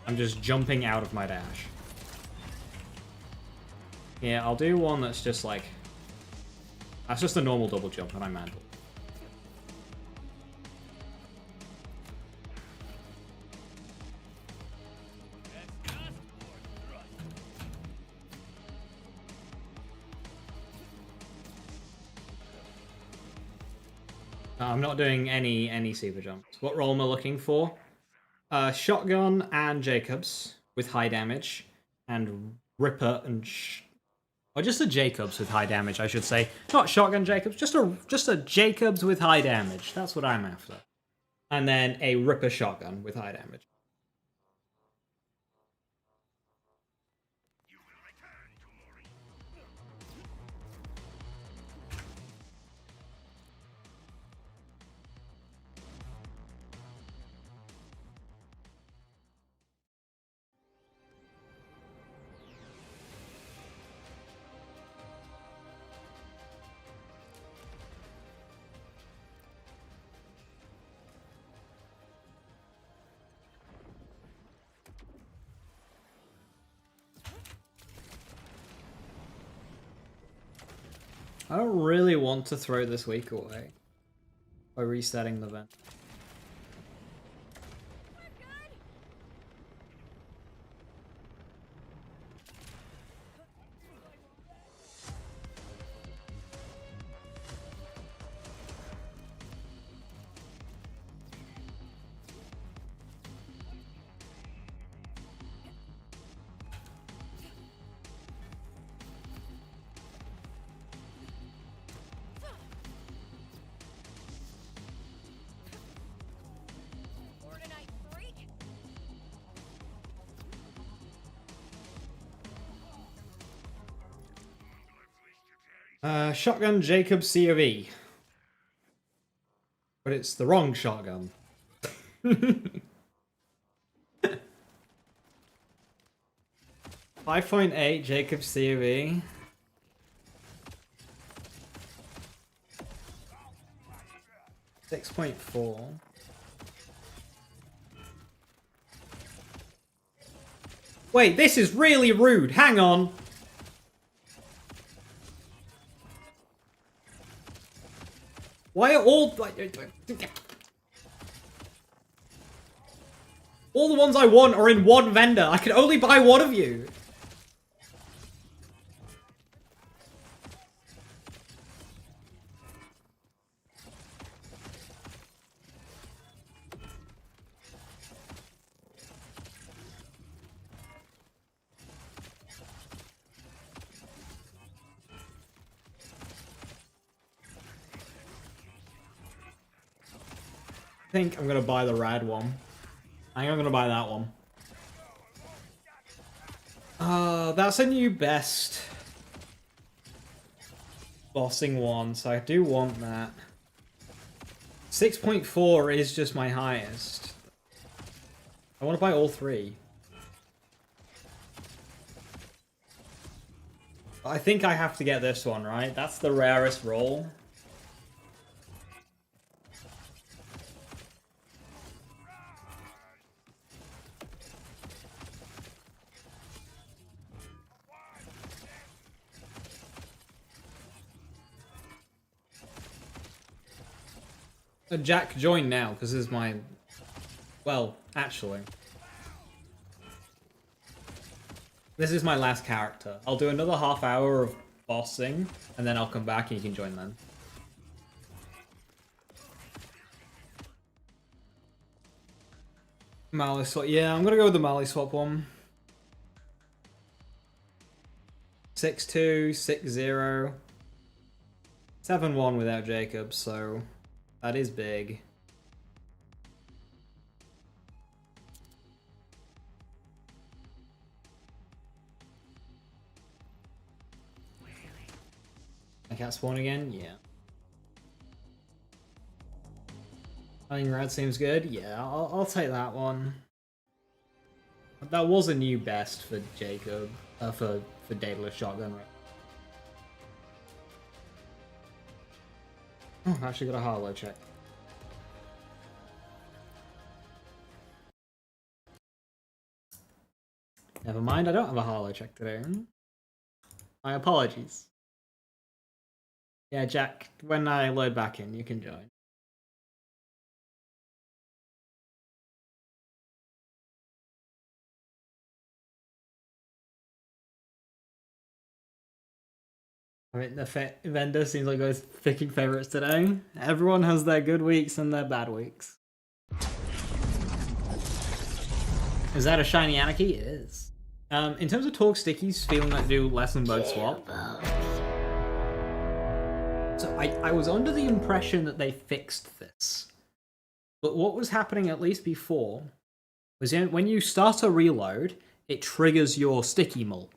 I'm just jumping out of my dash. Yeah, I'll do one that's just like... That's just a normal double jump and I mantle. I'm not doing any super jumps. What role am I looking for? Shotgun and Jacobs with high damage, and Ripper and or just a Jacobs with high damage, I should say. Not Shotgun Jacobs, just a Jacobs with high damage. That's what I'm after. And then a Ripper Shotgun with high damage. I don't really want to throw this week away by resetting the event. Shotgun Jacob C of E. But it's the wrong shotgun. 5.8 Jacob CV. $6.4. Wait, this is really rude. Hang on. Why are all the ones I want are in one vendor? I can only buy one of you. I think I'm gonna buy the rad one. I think I'm gonna buy that one. That's a new best. Bossing one, so I do want that. 6.4 is just my highest. I want to buy all three. I think I have to get this one, right? That's the rarest roll. Jack, join now, because this is my... Well, actually. This is my last character. I'll do another half hour of bossing, and then I'll come back and you can join then. Mali swap. Yeah, I'm gonna go with the Mali swap one. 6-2, 6-0. 7-1 without Jacob, so... That is big. I can't spawn again? Yeah. I think red seems good. Yeah, I'll take that one. That was a new best for Jacob. For Daedalus Shotgun, right? Oh, I actually got a holo check. Never mind, I don't have a holo check today. My apologies. Yeah, Jack, when I load back in, you can join. I mean, the vendor seems like those picking favorites today. Everyone has their good weeks and their bad weeks. Is that a shiny Anarchy? It is. In terms of Torque Stickies, feeling like they do less than Bug Swap. So I was under the impression that they fixed this. But what was happening, at least before, was when you start a reload, it triggers your sticky molt.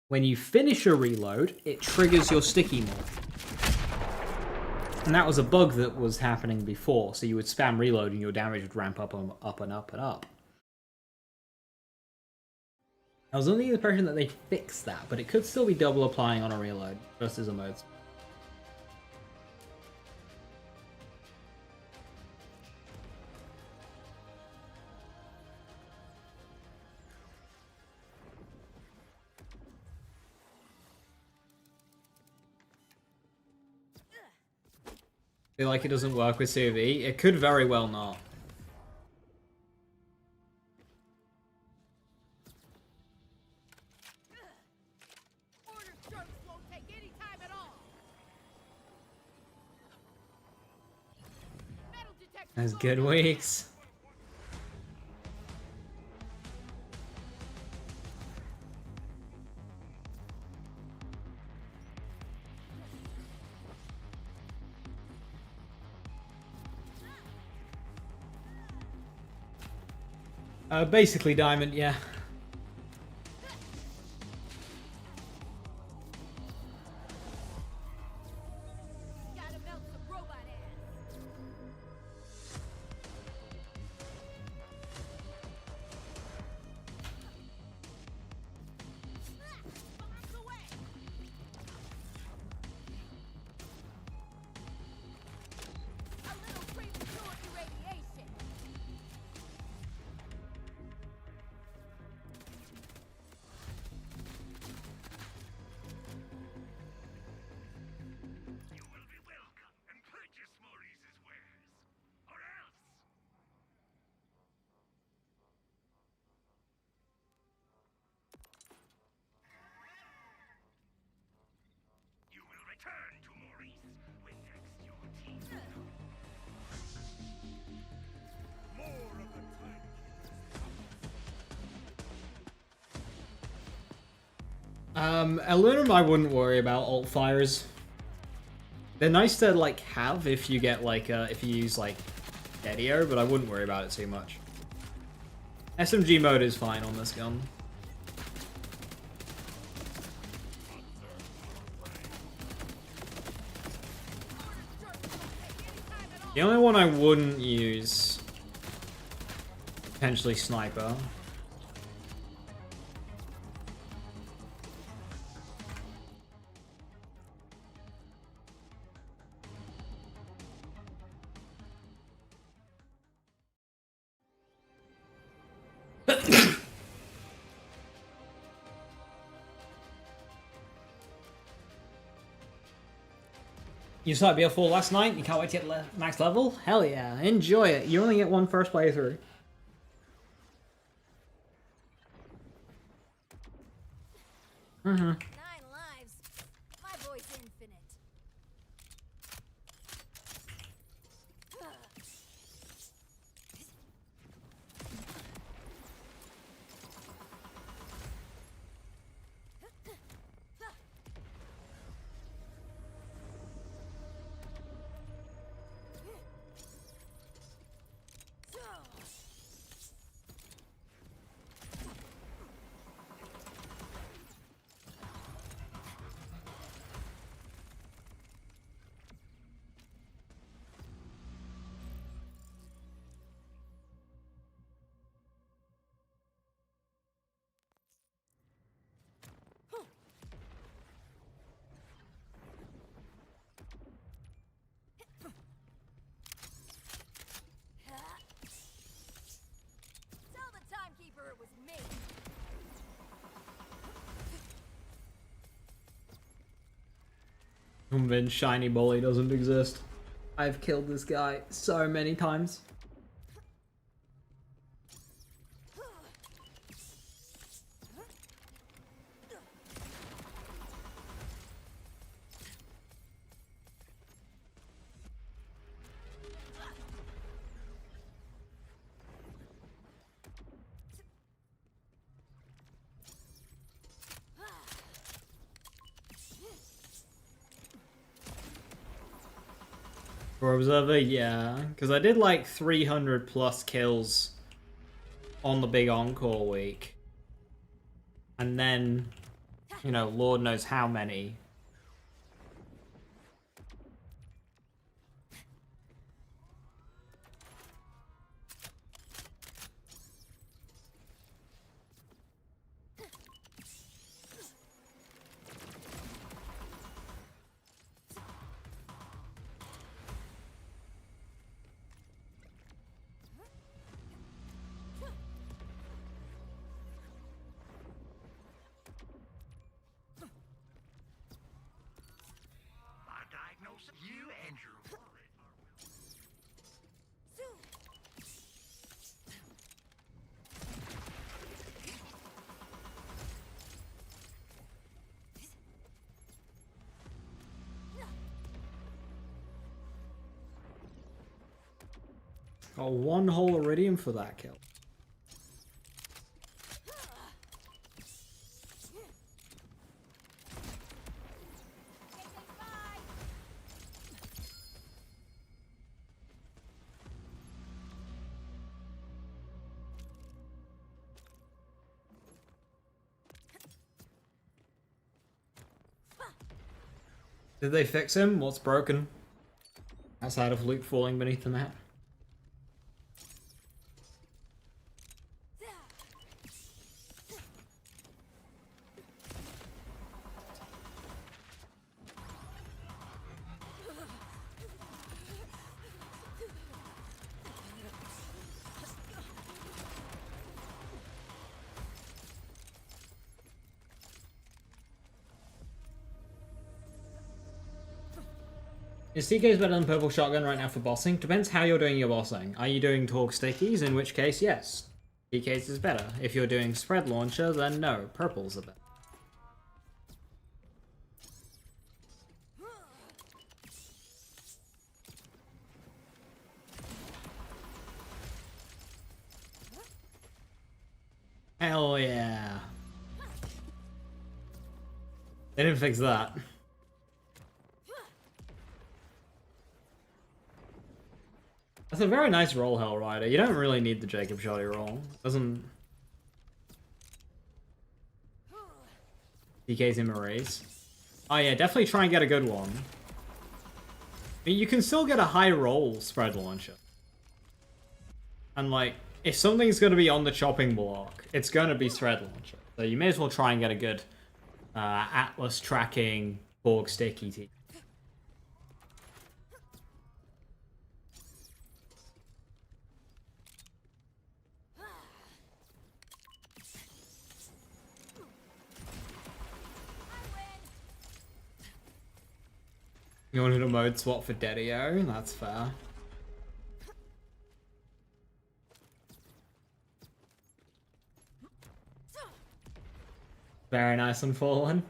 When you finish a reload, it triggers your sticky molt. And that was a bug that was happening before, so you would spam reload and your damage would ramp up and up and up and up. I was under the impression that they fixed that, but it could still be double applying on a reload, just as a mode. Feel like it doesn't work with COV. It could very well not. That's good weeks. Basically diamond, yeah. Aluminum I wouldn't worry about alt fires. They're nice to like have if you get like if you use like Dedio, but I wouldn't worry about it too much. SMG mode is fine on this gun. The only one I wouldn't use, potentially sniper. You started BL4 last night? You can't wait to get max level? Hell yeah, enjoy it. You only get one first playthrough. Mm-hmm. 9 lives. My boy's infinite. Tell the timekeeper it was me. Convinced Shiny Bully doesn't exist. I've killed this guy so many times. For Observer, yeah. Because I did like 300 plus kills on the big Encore week. And then, you know, Lord knows how many. My diagnosis, you and your wallet. Got one whole Iridium for that kill. Did they fix him? What's broken? Outside of Luke falling beneath the map. Is TK's better than Purple Shotgun right now for bossing? Depends how you're doing your bossing. Are you doing Torque Stickies? In which case, yes. TK's is better. If you're doing Spread Launcher, then no. Purple's are better. Hell yeah. They didn't fix that. That's a very nice roll, Hell Rider. You don't really need the Jacob Shoddy roll. Doesn't... DK's in Maurice. Oh yeah, definitely try and get a good one. I mean, you can still get a high roll spread launcher. And like, if something's going to be on the chopping block, it's going to be thread launcher. So you may as well try and get a good Atlas tracking Borg sticky team. You wanted a mode swap for Dedio? That's fair. Very nice and fallen.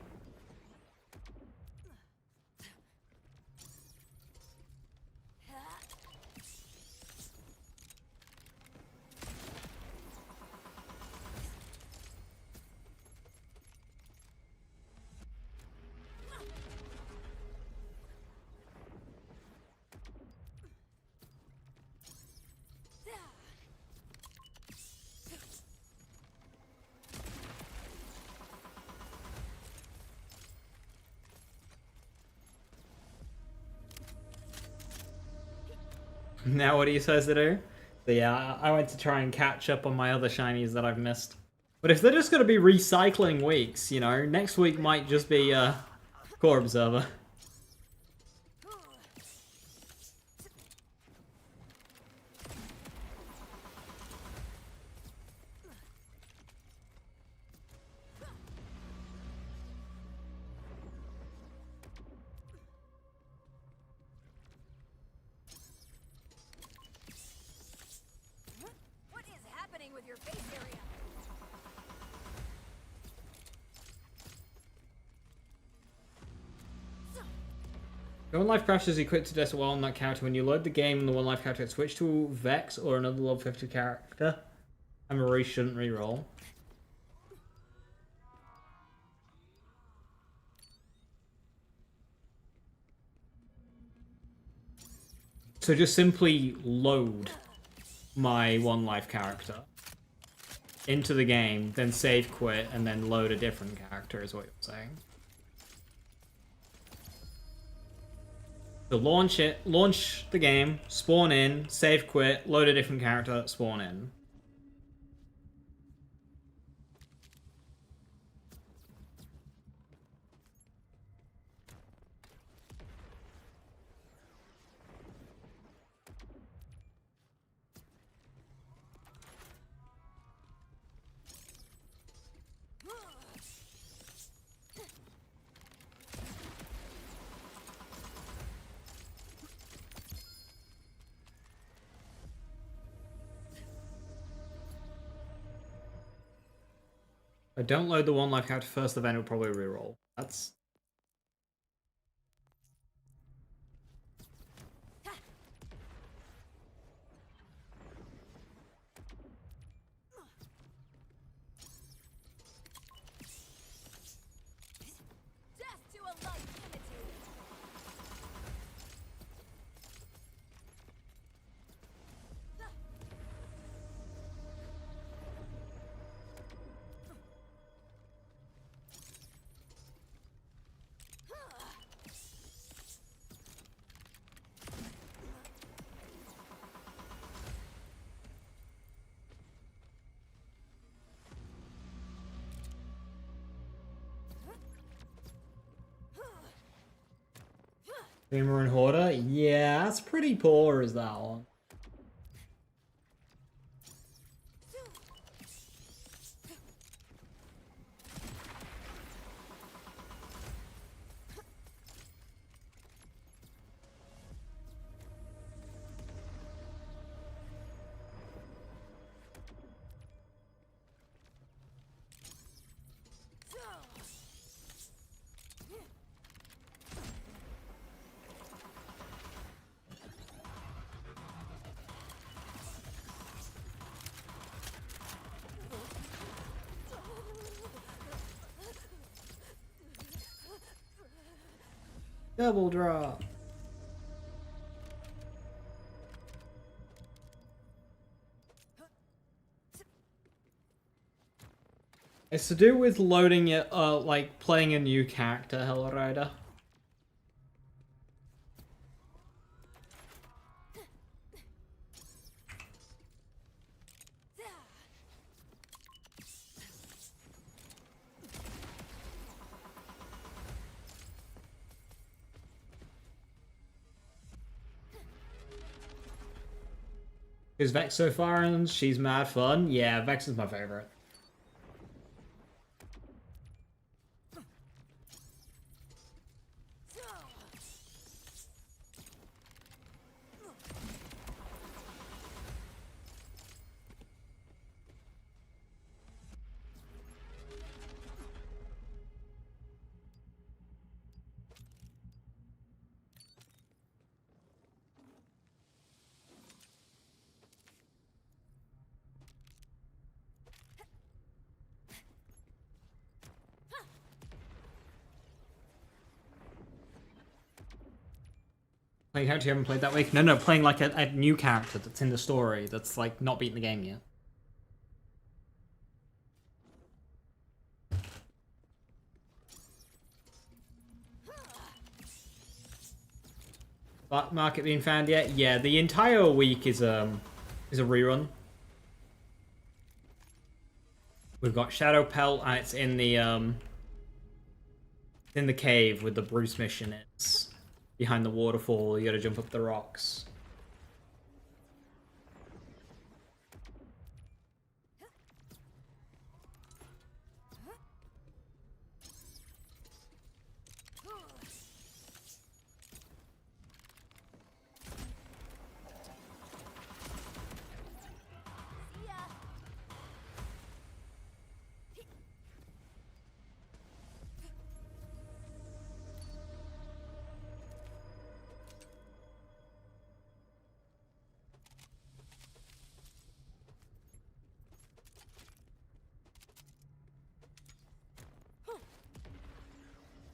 Now what are you supposed to do? So yeah, I went to try and catch up on my other shinies that I've missed. But if they're just going to be recycling weeks, you know, next week might just be Core Observer. What is happening with your face area? The one life crashes equipped to death while on that character. When you load the game and the one life character, switch to Vex or another level 50 character. And Maurice shouldn't reroll. So just simply load my one life character into the game, then save quit, and then load a different character is what you're saying. So launch it, launch the game, spawn in, save quit, load a different character, spawn in. If I don't load the one life character first, then it'll probably reroll. That's... Death to a life imitated. Boomer and Hoarder? Yeah, that's pretty poor, is that one. Double drop. It's to do with loading it, like playing a new character, Hellrider. Is Vex so far and she's mad fun? Yeah, Vex is my favorite. Playing character you haven't played that week? No, playing like a new character that's in the story that's like not beaten the game yet. Black market being found yet? Yeah, the entire week is a rerun. We've got Shadow Pelt and it's in the cave with the Bruce mission. It's behind the waterfall. You gotta jump up the rocks.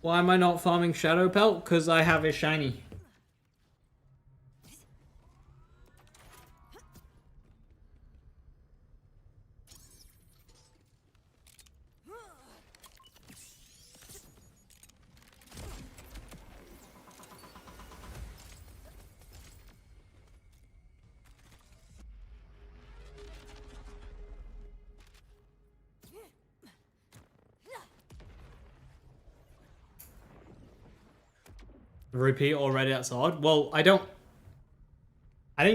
Why am I not farming Shadow Pelt? Because I have a shiny. Repeat already, that's odd. Well, I didn't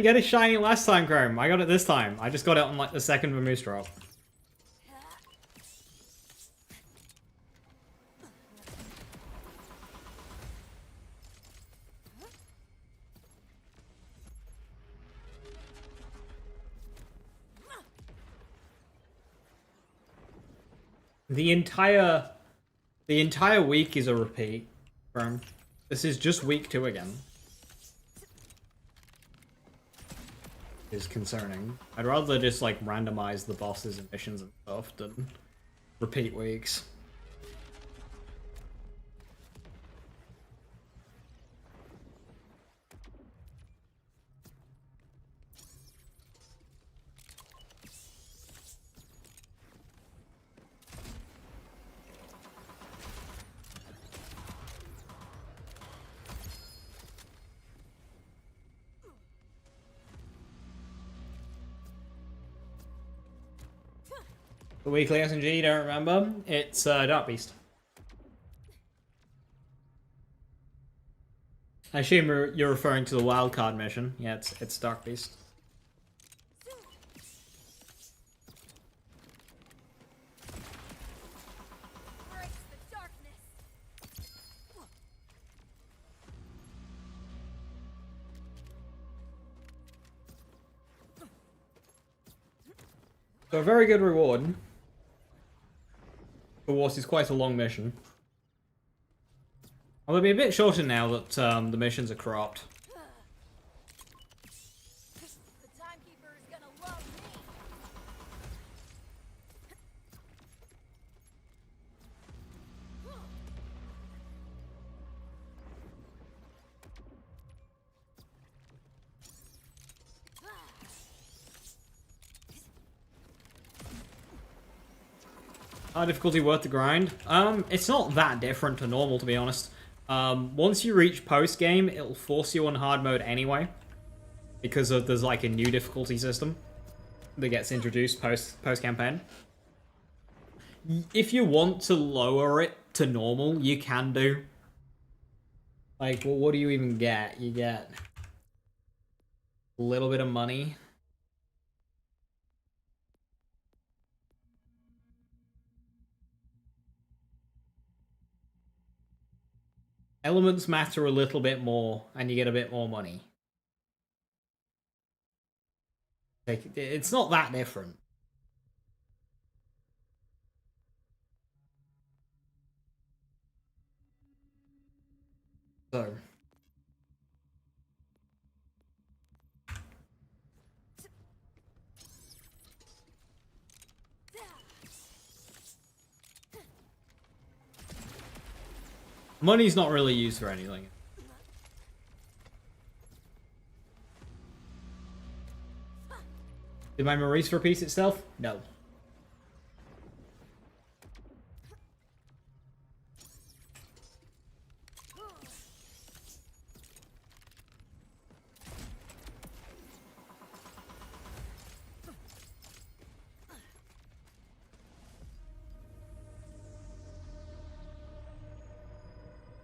get a shiny last time, Chrome. I got it this time. I just got it on like the second Vamoose drop. The entire week is a repeat, Chrome. This is just week 2 again. Is concerning. I'd rather just like randomize the bosses and missions and stuff than repeat weeks. The weekly SNG, don't remember? It's Dark Beast. I assume you're referring to the wildcard mission. Yeah, it's Dark Beast. Embrace the darkness. So a very good reward. For what is quite a long mission. Well, it'll be a bit shorter now that the missions are cropped. The timekeeper is gonna love me. Hard difficulty worth the grind? It's not that different to normal, to be honest. Once you reach post-game, it'll force you on hard mode anyway. Because there's like a new difficulty system that gets introduced post-campaign. If you want to lower it to normal, you can do. Like, well, what do you even get? You get a little bit of money. Elements matter a little bit more, and you get a bit more money. Like, it's not that different. So. Money's not really used for anything. Did my Maurice repeat itself? No.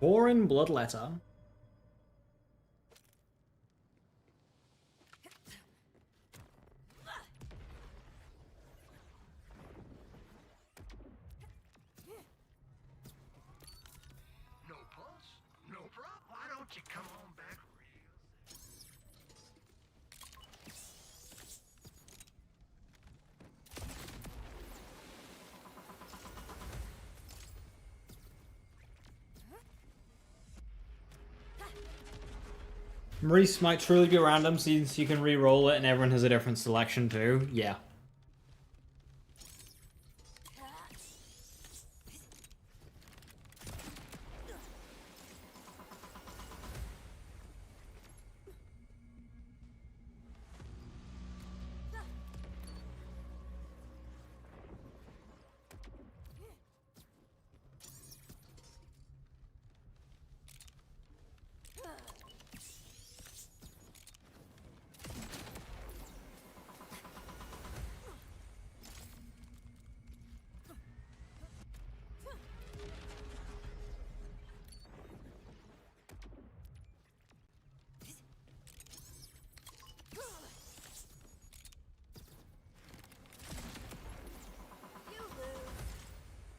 Foreign Bloodletter. No pulse? No problem. Why don't you come on back Maurice might truly be random since you can re-roll it and everyone has a different selection too. Yeah.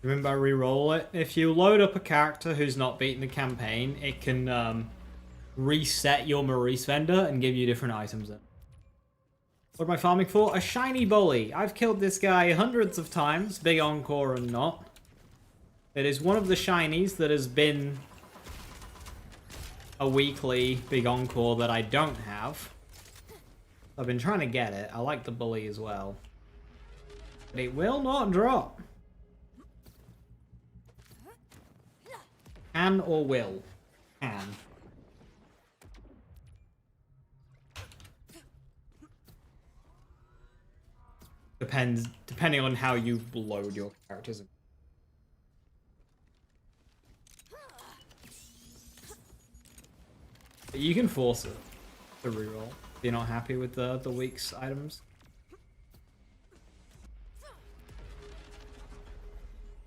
Remember, re-roll it. If you load up a character who's not beaten the campaign, it can reset your Maurice vendor and give you different items then. What am I farming for? A shiny bully. I've killed this guy hundreds of times, big encore and not. It is one of the shinies that has been a weekly big encore that I don't have. I've been trying to get it. I like the bully as well. But it will not drop. Can or will? Can. Depending on how you load your characters. But you can force it to reroll if you're not happy with the week's items.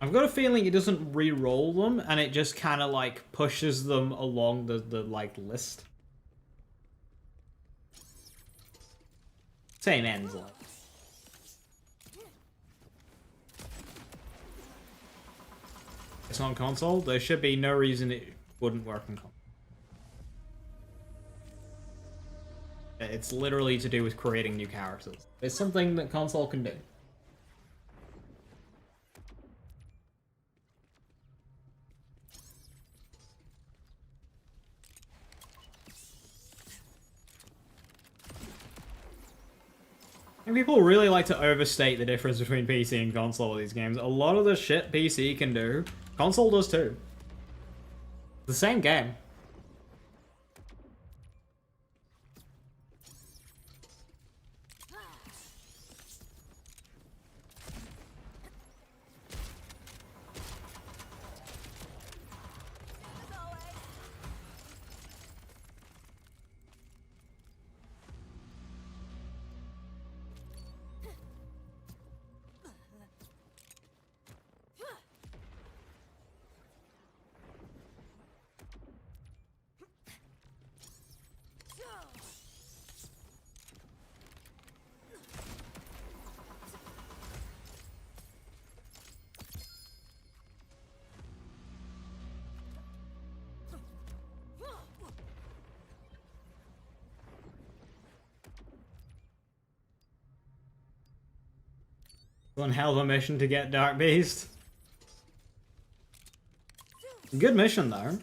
I've got a feeling it doesn't re-roll them, and it just kind of like pushes them along the like list. Same ends like. It's on console. There should be no reason it wouldn't work on console. It's literally to do with creating new characters. It's something that console can do. And people really like to overstate the difference between PC and console with these games. A lot of the shit PC can do, console does too. The same game. One hell of a mission to get Dark Beast. Good mission though.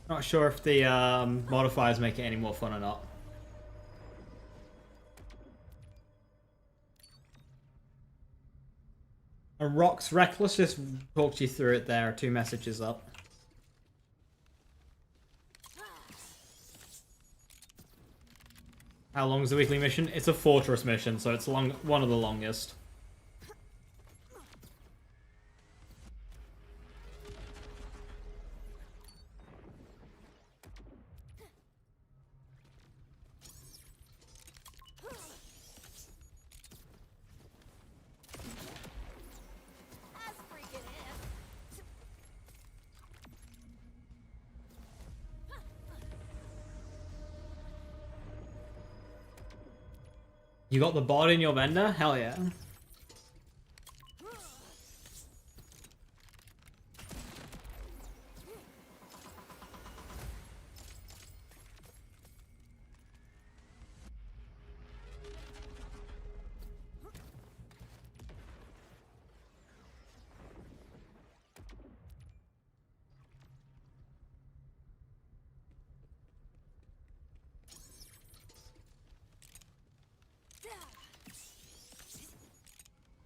Not sure if the modifiers make it any more fun or not. And Rock's Reckless just talked you through it there, 2 messages up. How long is the weekly mission? It's a fortress mission, so it's one of the longest. That's freaking it. You got the bot in your vendor? Hell yeah.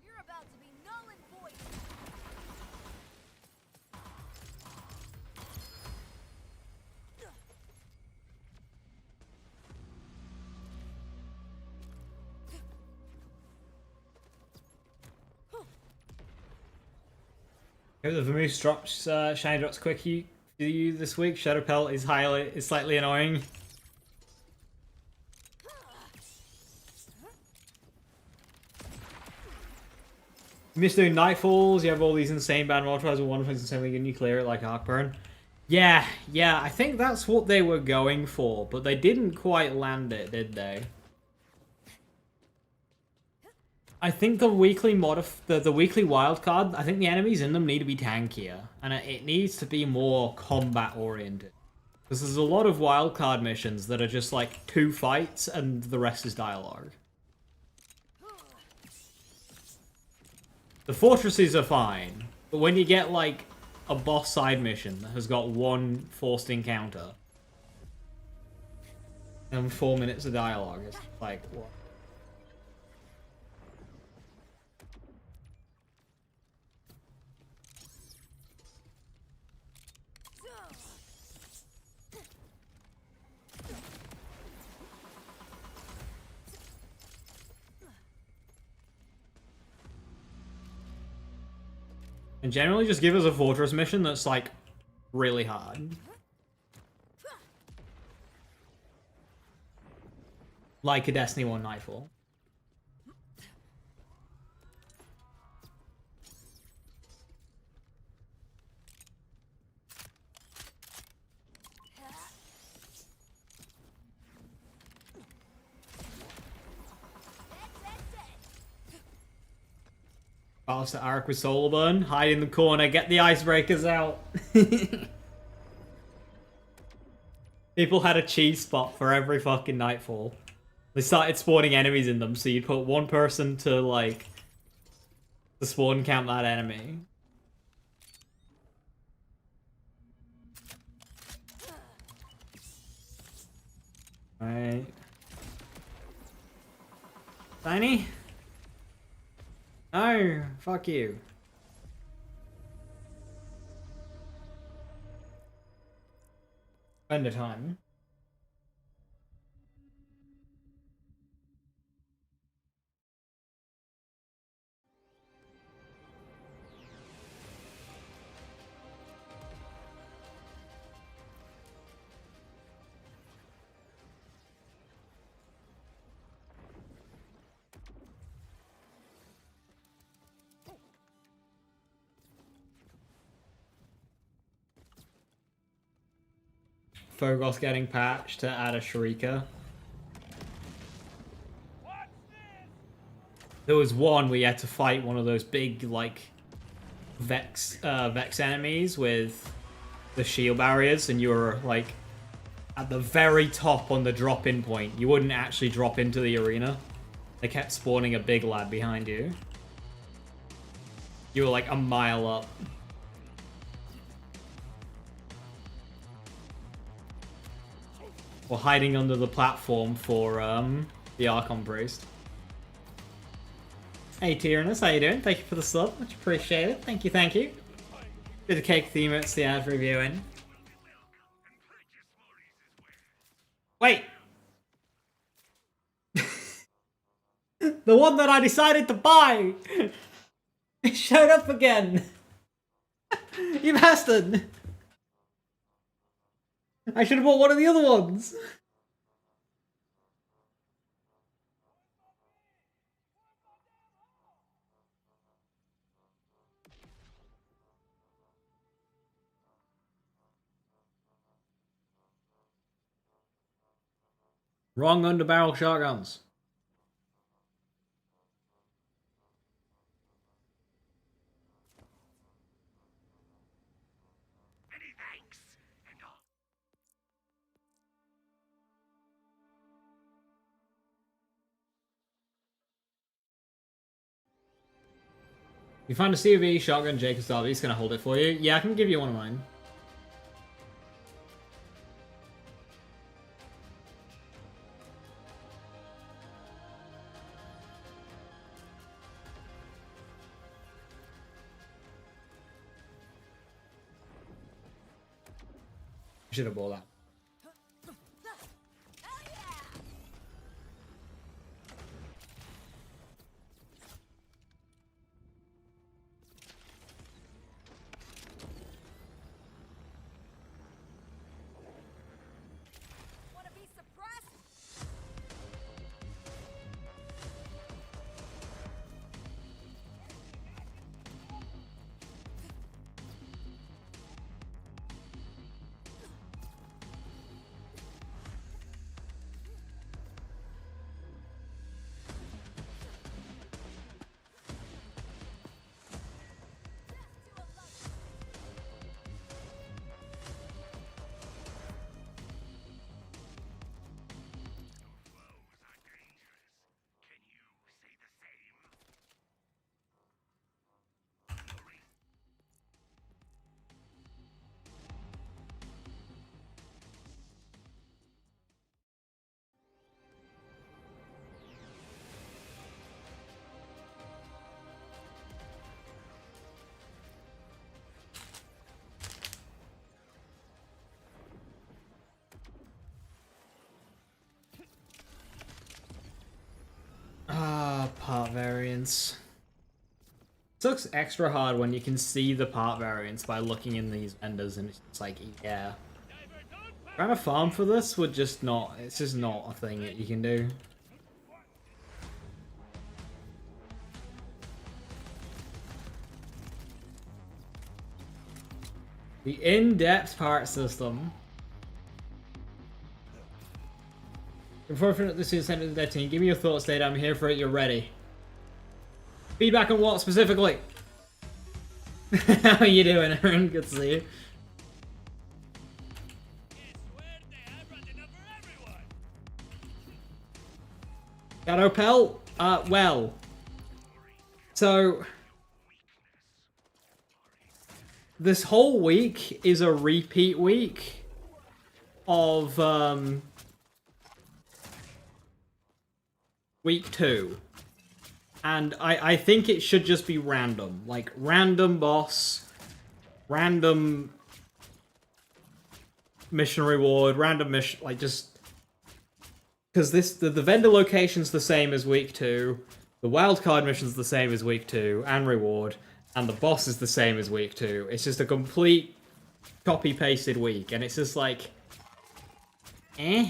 You're about to be null and void. Hope the Vamoose drops shiny drops quick to you this week. Shadow Pelt is slightly annoying. You miss doing Nightfalls, you have all these insane bad modifiers with one of things insanely and you clear it like Arcburn. Yeah, I think that's what they were going for, but they didn't quite land it, did they? I think the weekly the weekly wildcard, I think the enemies in them need to be tankier, and it needs to be more combat oriented. Because there's a lot of wildcard missions that are just like 2 fights and the rest is dialogue. The fortresses are fine, but when you get like a boss side mission that has got 1 forced encounter and 4 minutes of dialogue, it's like, what? And generally just give us a fortress mission that's like really hard. Like a Destiny 1 Nightfall. Alistair Ark with Solar Burn. Hide in the corner. Get the icebreakers out. People had a cheese spot for every fucking Nightfall. They started spawning enemies in them, so you'd put 1 person to, like, to spawn camp that enemy. Right. Tiny? No, fuck you. Spend the time. Phogos getting patched to add a Shrieker. There was one where you had to fight one of those big, like, Vex enemies with the shield barriers, and you were, like, at the very top on the drop-in point. You wouldn't actually drop into the arena. They kept spawning a big lad behind you. You were like a mile up. Or hiding under the platform for the Archon Priest. Hey Tyrannus, how you doing? Thank you for the sub, much appreciated. Thank you, thank you. Bit of cake theme, it's the ad reviewing. Wait! The one that I decided to buy! It showed up again! You bastard! I should have bought one of the other ones! Wrong underbarrel shotguns. Many thanks. And all. You find a COV shotgun, Jacob's Derby, he's gonna hold it for you. Yeah, I can give you one of mine. Should have bought that. Wanna be suppressed? Foes are dangerous. Can you say the same? Ah, part variants. Sucks extra hard when you can see the part variants by looking in these vendors and it's just like, yeah. Trying to farm for this would just not, it's just not a thing that you can do. The in-depth part system. Before I finish this is sent to the team, give me your thoughts, Data. I'm here for it. You're ready. Feedback on what specifically? How are you doing, Aaron? Good to see you. Shadow Pell? Well. So... this whole week is a repeat week of, week 2. And I think it should just be random. Like, random boss, random mission reward, random mission, like, just... because the vendor location's the same as week 2, the wildcard mission's the same as week 2, and reward, and the boss is the same as week 2. It's just a complete copy-pasted week, and it's just like... eh?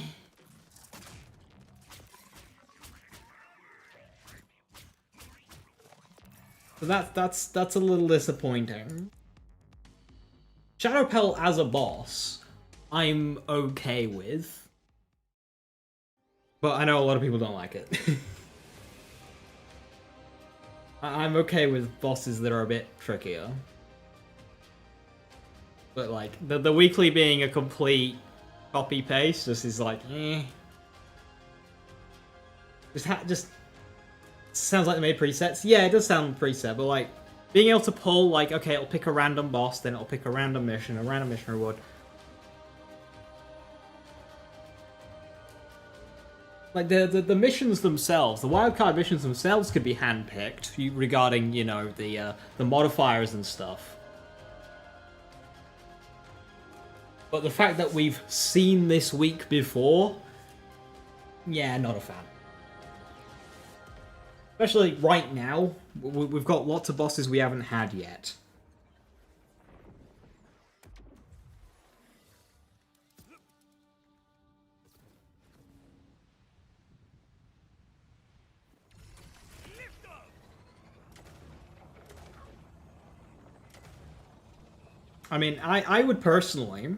So that's a little disappointing. Shadowpell as a boss, I'm okay with. But I know a lot of people don't like it. I'm okay with bosses that are a bit trickier. But like, the weekly being a complete copy paste just is like, eh. Just sounds like they made presets. Yeah, it does sound preset, but like being able to pull like, okay, it'll pick a random boss, then it'll pick a random mission reward. Like the missions themselves, the wildcard missions themselves could be handpicked regarding, you know, the modifiers and stuff. But the fact that we've seen this week before, yeah, not a fan. Especially right now, we've got lots of bosses we haven't had yet. I mean, I would personally,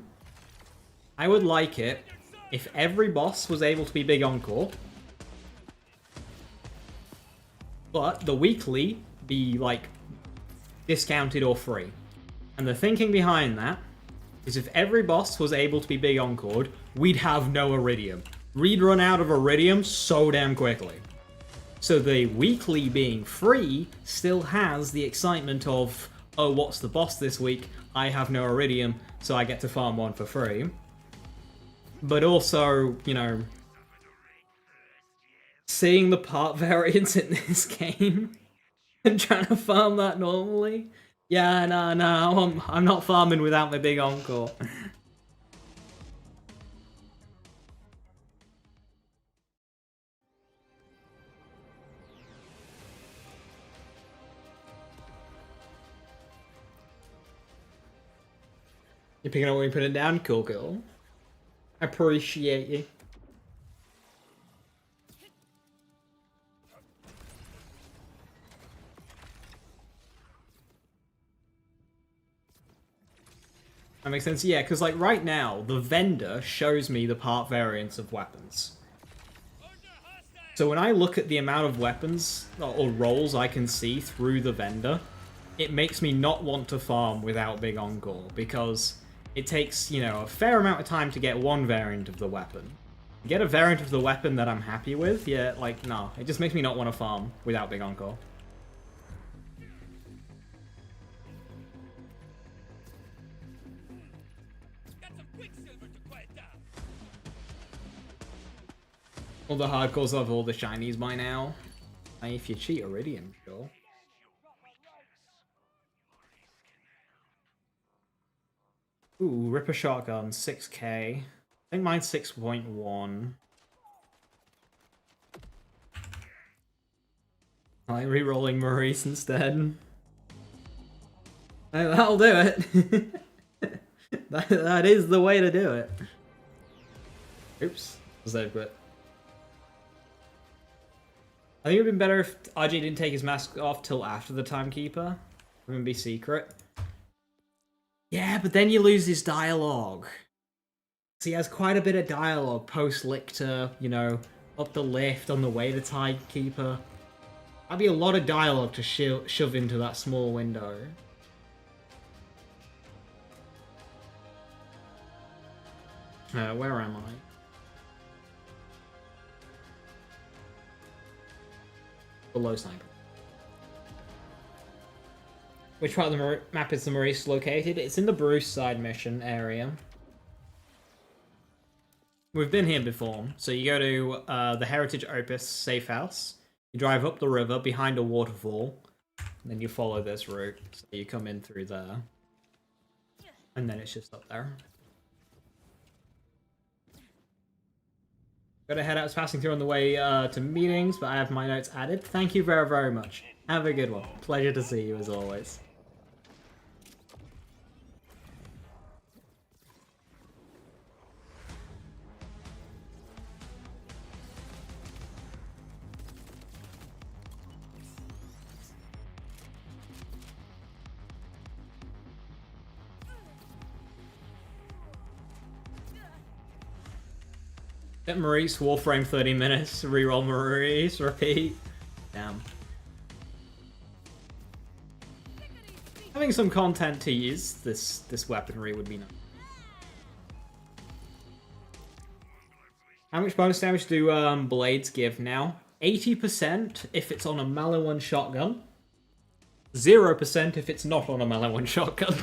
I would like it if every boss was able to be Big Encore, but the weekly be, like, discounted or free. And the thinking behind that is if every boss was able to be Big Encored, we'd have no Iridium. We'd run out of Iridium so damn quickly. So the weekly being free still has the excitement of, oh, what's the boss this week? I have no Iridium, so I get to farm one for free. But also, you know, seeing the part variance in this game and trying to farm that normally. Yeah, no, I'm not farming without my Big Encore. You're picking up when you put it down? Cool, cool. I appreciate you. That makes sense. Yeah, because like right now, the vendor shows me the part variants of weapons. So when I look at the amount of weapons or rolls I can see through the vendor, it makes me not want to farm without Big Encore, because it takes, you know, a fair amount of time to get one variant of the weapon. Get a variant of the weapon that I'm happy with, yeah, like, no. It just makes me not want to farm without Big Encore. All the hardcores have all the shinies by now. If you cheat Iridium, sure. Ooh, Ripper Shotgun, 6k. I think mine's 6.1. I like re-rolling Maurice instead. That'll do it. that is the way to do it. Oops. Save quit. I think it would have been better if RJ didn't take his mask off till after the Timekeeper. It would be secret. Yeah, but then you lose his dialogue. So he has quite a bit of dialogue post-Lictor, you know, up the lift on the way to Timekeeper. That'd be a lot of dialogue to shove into that small window. Where am I? Below Sniper. Which part of the map is the Maurice located? It's in the Bruce side mission area. We've been here before. So you go to the Heritage Opus safe house. You drive up the river behind a waterfall. And then you follow this route. So you come in through there. And then it's just up there. Gotta head out. It's passing through on the way to meetings, but I have my notes added. Thank you very, very much. Have a good one. Pleasure to see you as always. Get Maurice, Warframe 30 minutes, reroll Maurice, repeat. Damn. Having some content to use this weaponry would be nice. How much bonus damage do blades give now? 80% if it's on a melee one shotgun. 0% if it's not on a melee one shotgun.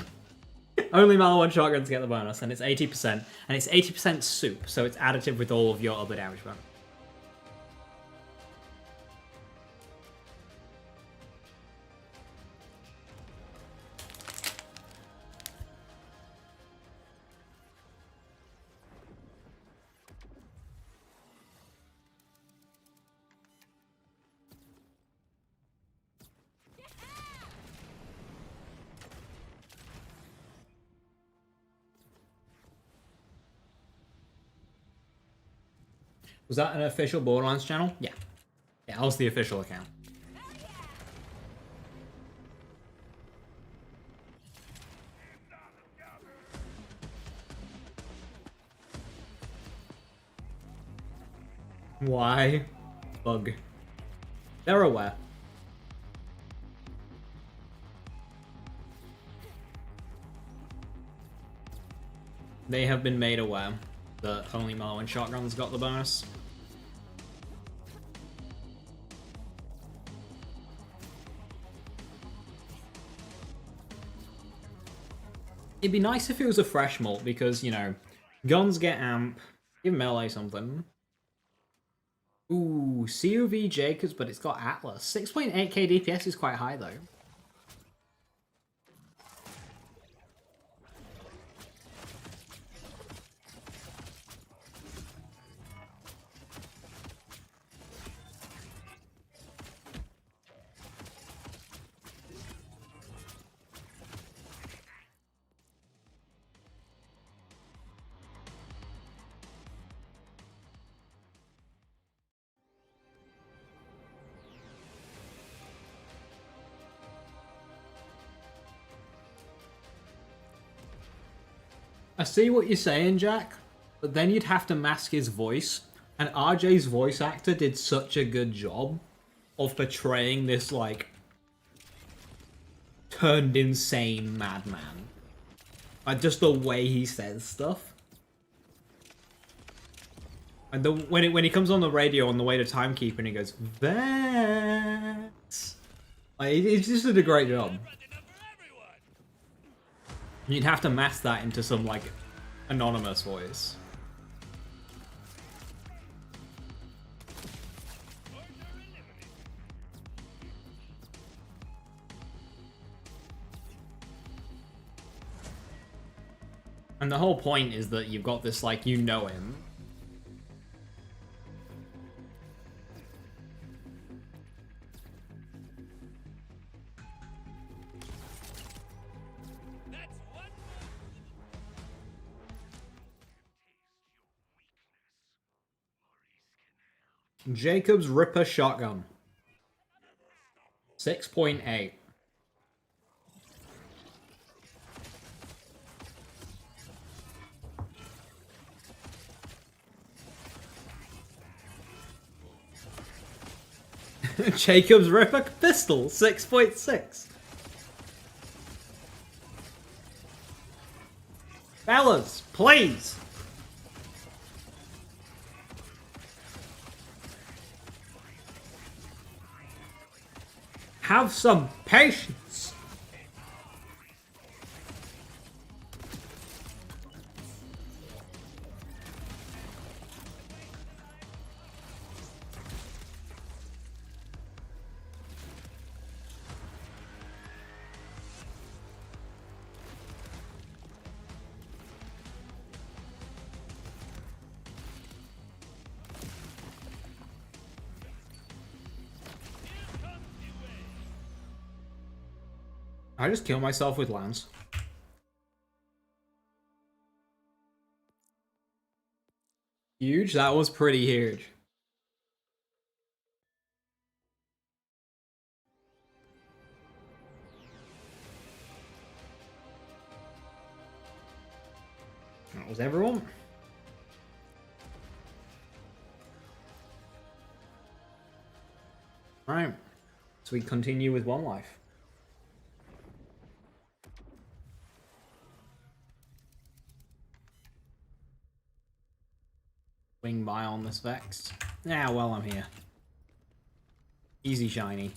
Only melee one shotguns get the bonus, and it's 80%. And it's 80% soup, so it's additive with all of your other damage bonus. Was that an official Borderlands channel? Yeah. Yeah, that was the official account. Why? Bug. They're aware. They have been made aware that only melee and shotguns got the bonus. It'd be nice if it was a fresh mult because, you know, guns get amp, give melee something. Ooh, COV Jacobs, but it's got Atlas. 6.8k DPS is quite high though. I see what you're saying, Jack, but then you'd have to mask his voice, and RJ's voice actor did such a good job of portraying this, like, turned insane madman. Like, just the way he says stuff. And when he comes on the radio on the way to Timekeeping, he goes, Vex! Like, he just did a great job. You'd have to mask that into some, like, anonymous voice. And the whole point is that you've got this, like, you know him. Jacob's Ripper Shotgun. 6.8. Jacob's Ripper Pistol. 6.6. Fellas, please. Have some patience. I just kill myself with Lance. Huge? That was pretty huge. That was everyone. Right. So we continue with one life. swing by on this Vex. Yeah, well, I'm here. Easy shiny.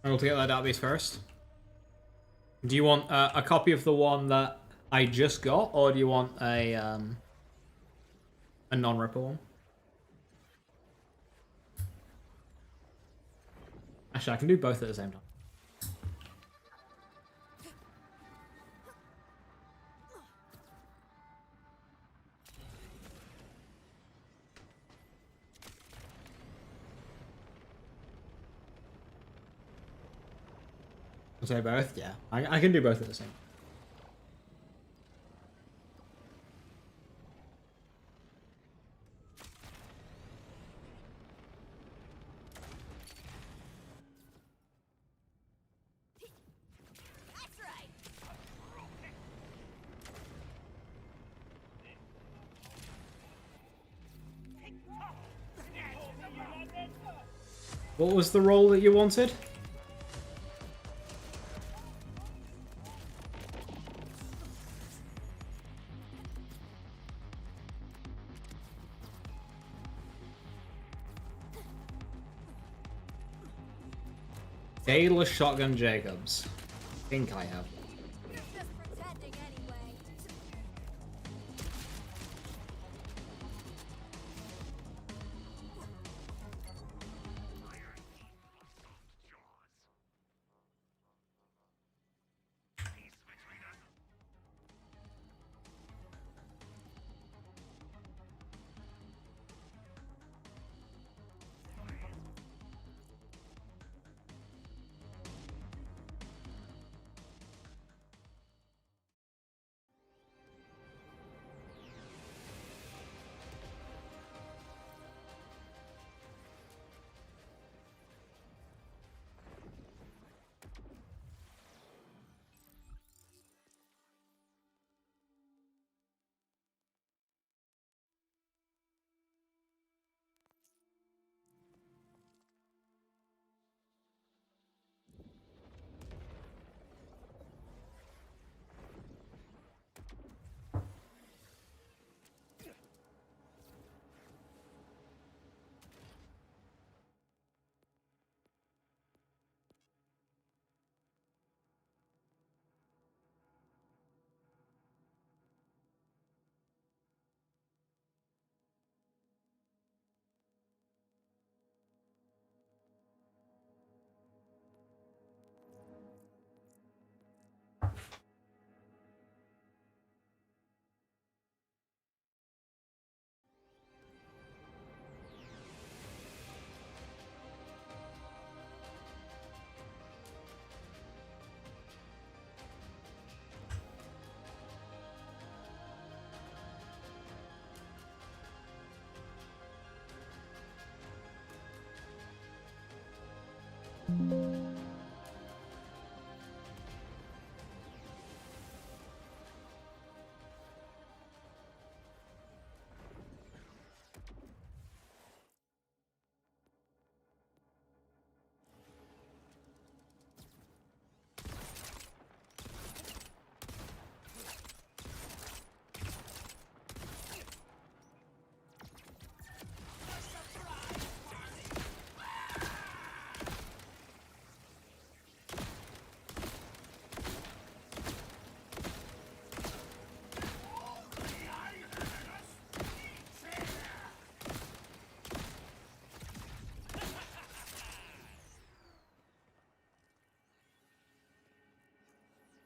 I'll get that database first. Do you want a copy of the one that I just got, or do you want a non-ripper one? Actually, I can do both at the same time. I'll say both? Yeah. I can do both at the same time. That's right. What was the role that you wanted? Daedalus Shotgun Jacobs. I think I have. You're just pretending anyway.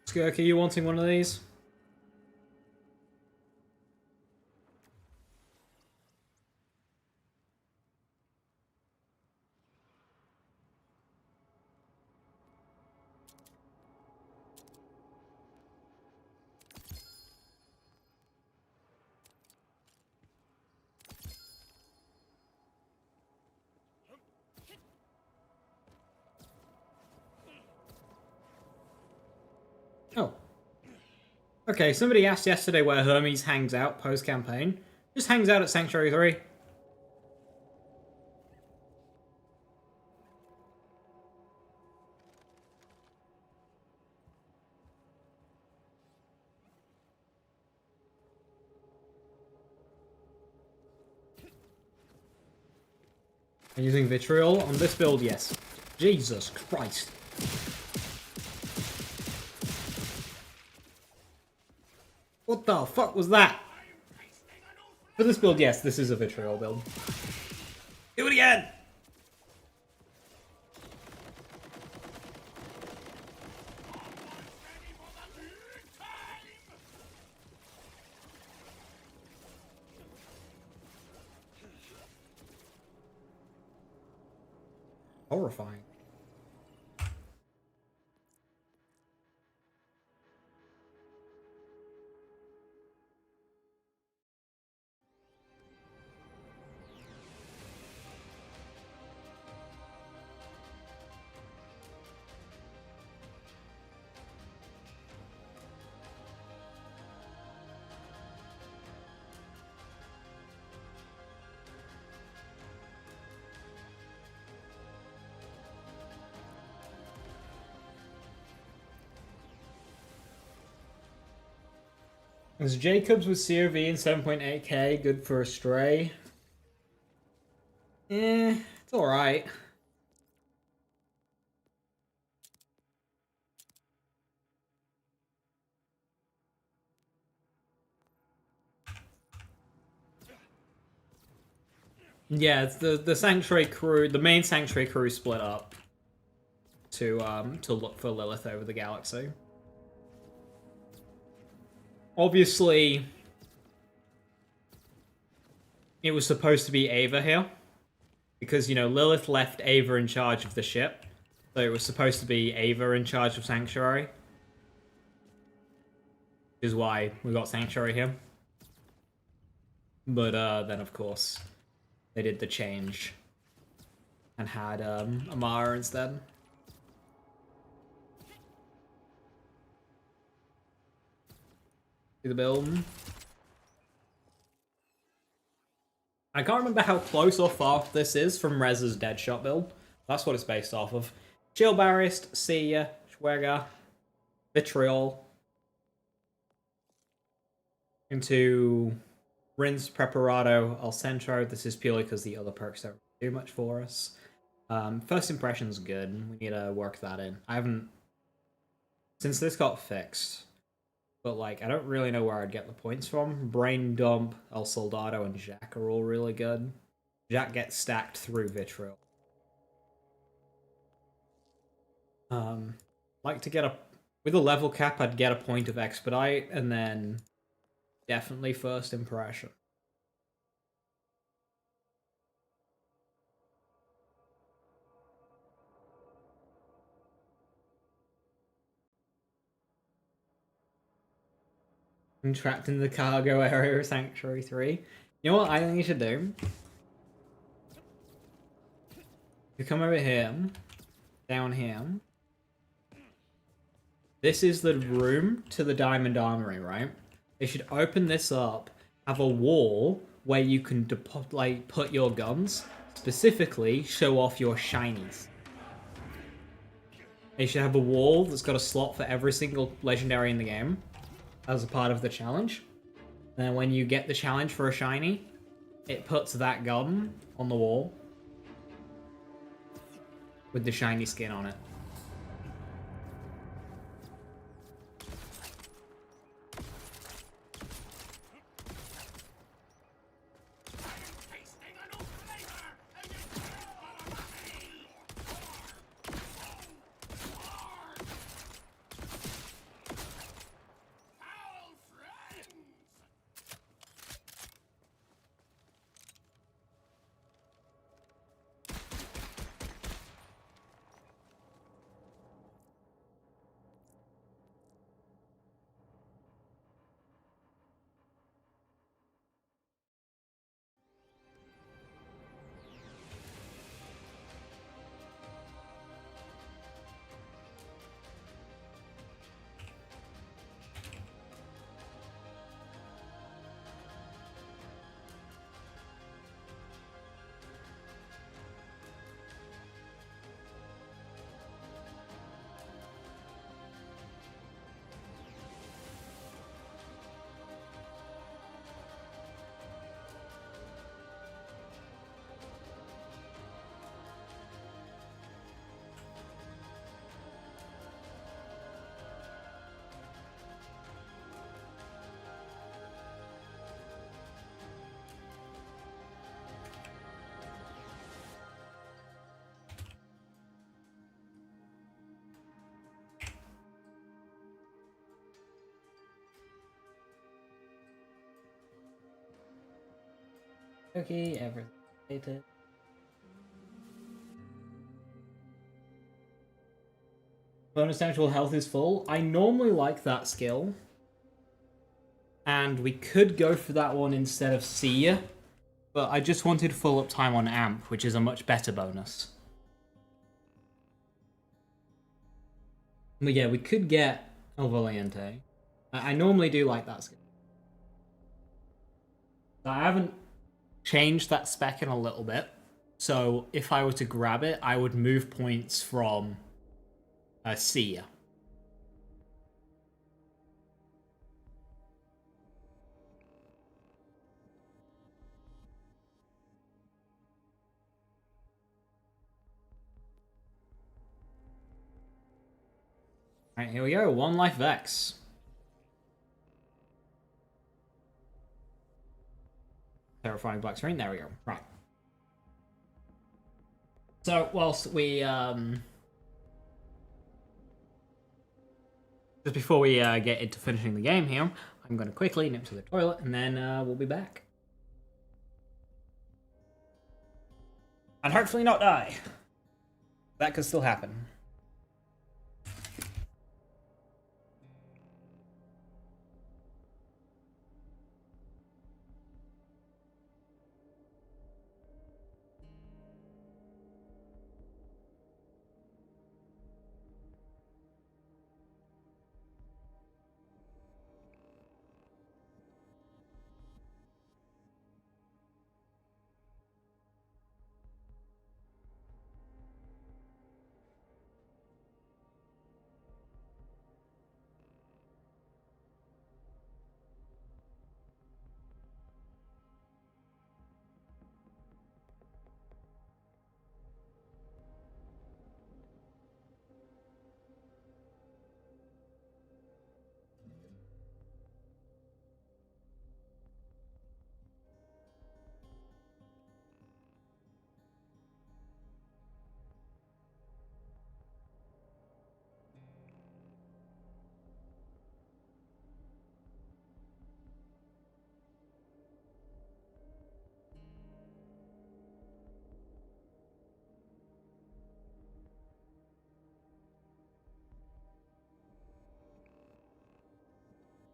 Skirk, are you wanting one of these? Oh. Okay, somebody asked yesterday where Hermes hangs out post-campaign. Just hangs out at Sanctuary 3. I'm using Vitriol on this build, yes. Jesus Christ. What the fuck was that? For this build, yes, this is a Vitriol build. Do it again! Horrifying. Is Jacobs with CRV and 7.8k good for a stray? It's alright. Yeah, it's the Sanctuary crew, the main Sanctuary crew split up to look for Lilith over the galaxy. Obviously, it was supposed to be Ava here. Because, you know, Lilith left Ava in charge of the ship. So it was supposed to be Ava in charge of Sanctuary. Which is why we got Sanctuary here. But then, of course, they did the change. And had Amara instead. Do the build. I can't remember how close or far this is from Rez's Deadshot build. That's what it's based off of. Chill Barrist, Sia, Schweger, Vitriol. Into Rinse, Preparado, El Centro. This is purely because the other perks don't do much for us. First impression's good. We need to work that in. I haven't... Since this got fixed... But, like, I don't really know where I'd get the points from. Brain Dump, El Soldado, and Jack are all really good. Jack gets stacked through Vitriol. Like to get a... With a level cap, I'd get a point of Expedite, and then definitely First Impression. I'm trapped in the cargo area of Sanctuary 3. You know what I think you should do? You come over here, down here. This is the room to the Diamond Armory, right? They should open this up, have a wall where you can put your guns, specifically show off your shinies. They should have a wall that's got a slot for every single legendary in the game as a part of the challenge. And then when you get the challenge for a shiny, it puts that gun on the wall with the shiny skin on it. Okay, everything. Bonus damage while health is full. I normally like that skill. And we could go for that one instead of Seer. But I just wanted full uptime on Amp, which is a much better bonus. But yeah, we could get El Valiente. I normally do like that skill. I haven't changed that spec in a little bit. So if I were to grab it, I would move points from Seer. Alright, here we go. 1 life Vex. Terrifying black screen. There we go. Right. So, whilst we, just before we get into finishing the game here, I'm going to quickly nip to the toilet, and then we'll be back. And hopefully not die. That could still happen.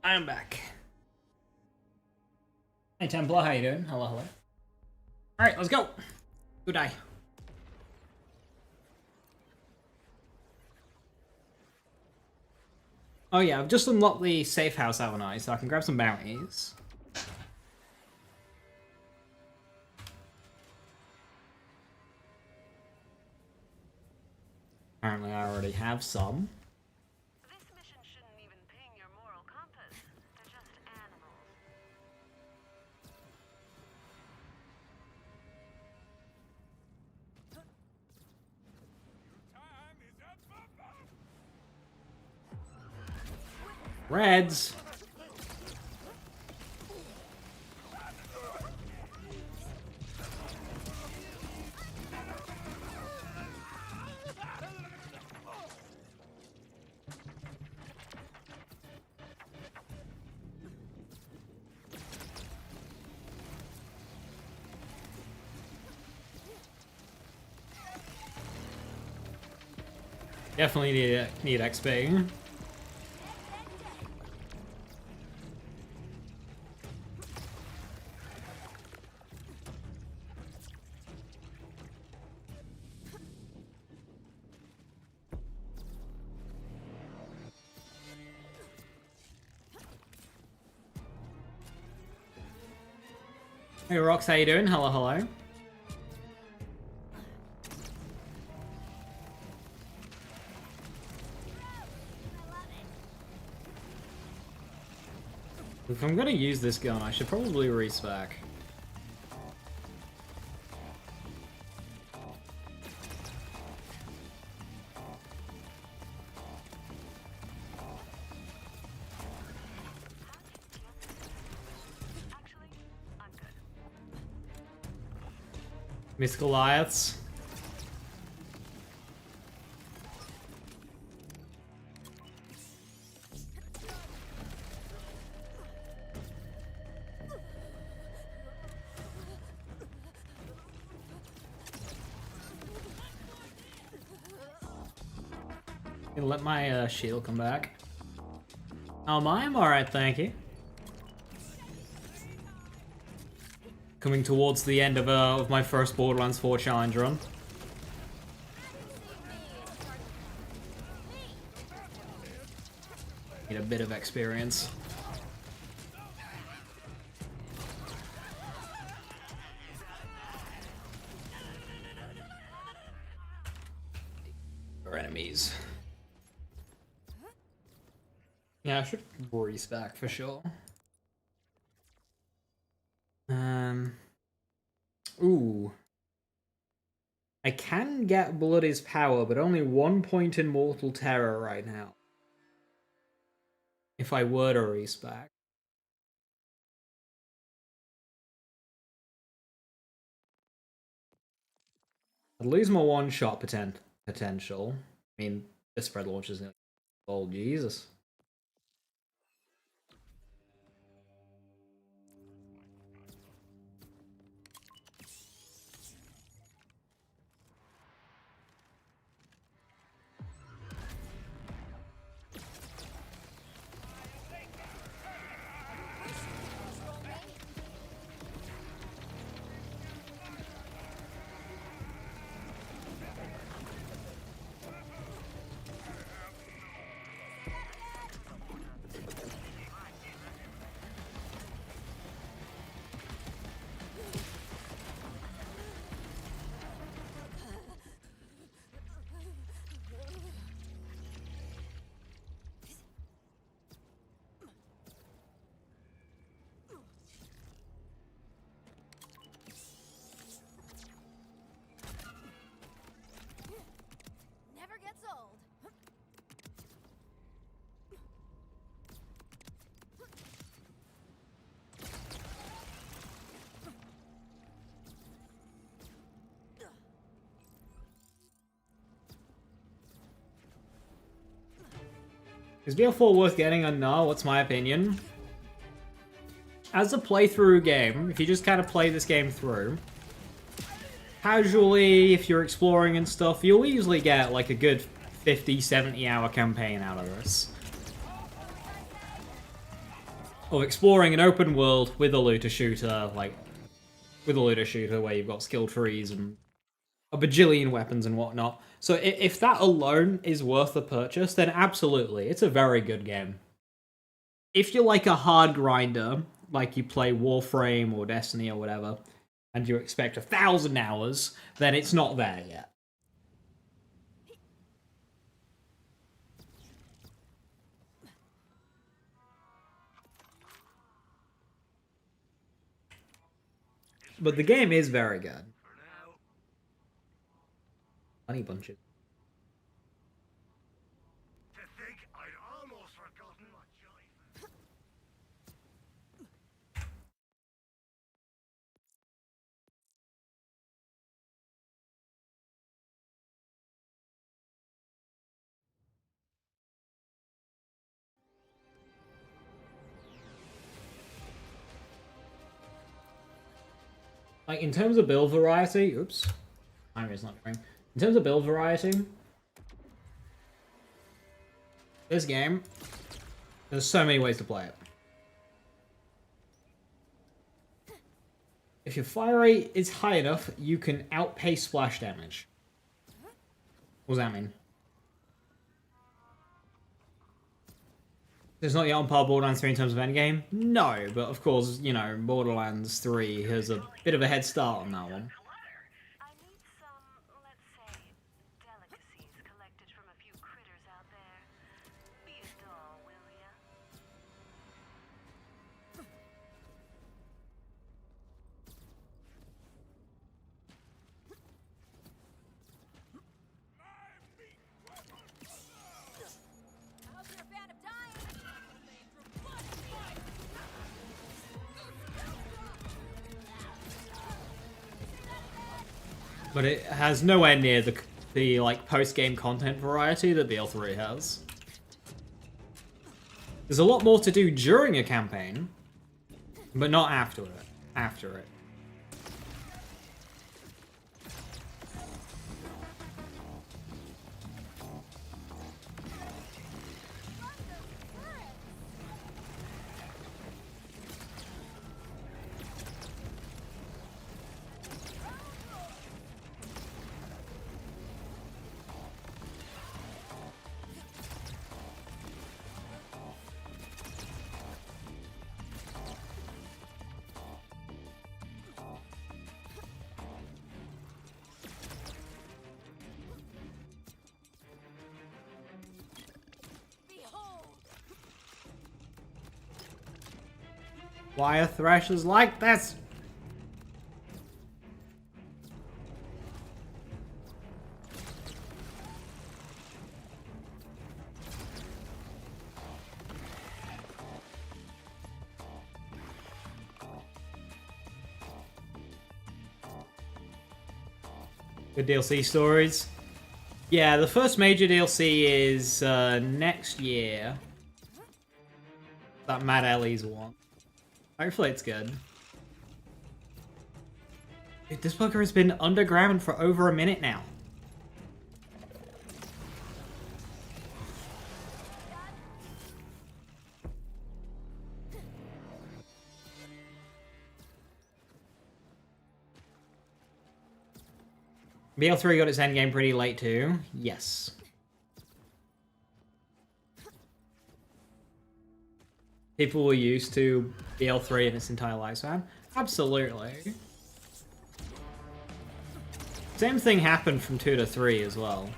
I'm back. Hey Templar, how you doing? Hello, hello. Alright, let's go. Good day. Oh yeah, I've just unlocked the safe house, haven't I? So I can grab some bounties. Apparently I already have some. This mission shouldn't even ping your moral compass. They're just animals. Reds! Definitely need XP. Hey Rox, how you doing? Hello, hello. If I'm gonna use this gun, I should probably respec. Actually, I'm good. Miss Goliaths. Let my shield come back. Oh, I'm alright, thank you. Coming towards the end of my first Borderlands 4 challenge run. Need a bit of experience. Or enemies. Yeah, I should Boris back for sure. Ooh. I can get Bloody's power, but only 1 point in Mortal Terror right now. If I were to respec. I'd lose my one-shot potential. I mean, this spread launch is gonna... Oh, Jesus. Never gets old. Is BL4 worth getting or no? What's my opinion? As a playthrough game, if you just kind of play this game through, casually, if you're exploring and stuff, you'll easily get like a good 50, 70 hour campaign out of this. Of exploring an open world with a looter shooter, where you've got skill trees and a bajillion weapons and whatnot. So if that alone is worth the purchase, then absolutely, it's a very good game. If you're like a hard grinder, like you play Warframe or Destiny or whatever, and you expect 1,000 hours, then it's not there yet. But the game is very good. Honey bunches. To think I'd almost forgotten my jive. Like, in terms of build variety... Oops. Timer's not going. In terms of build variety... This game... There's so many ways to play it. If your fire rate is high enough, you can outpace splash damage. What does that mean? It's not yet on par Borderlands 3 in terms of endgame? No, but of course, you know, Borderlands 3 has a bit of a head start on that one. I need some, let's say, delicacies collected from a few critters out there. Be a doll, will ya? I hope you're a fan of dying. But it has nowhere near the like post-game content variety that BL3 has. There's a lot more to do during a campaign, but not after it. After it. Why are threshers like this? Good DLC stories. Yeah, the first major DLC is next year. That Mad Ellie's one. Hopefully it's good. Dude, this fucker has been underground for over a minute now. BL3 got its endgame pretty late too. Yes. People were used to BL3 in its entire lifespan. Absolutely. Same thing happened from 2 to 3 as well.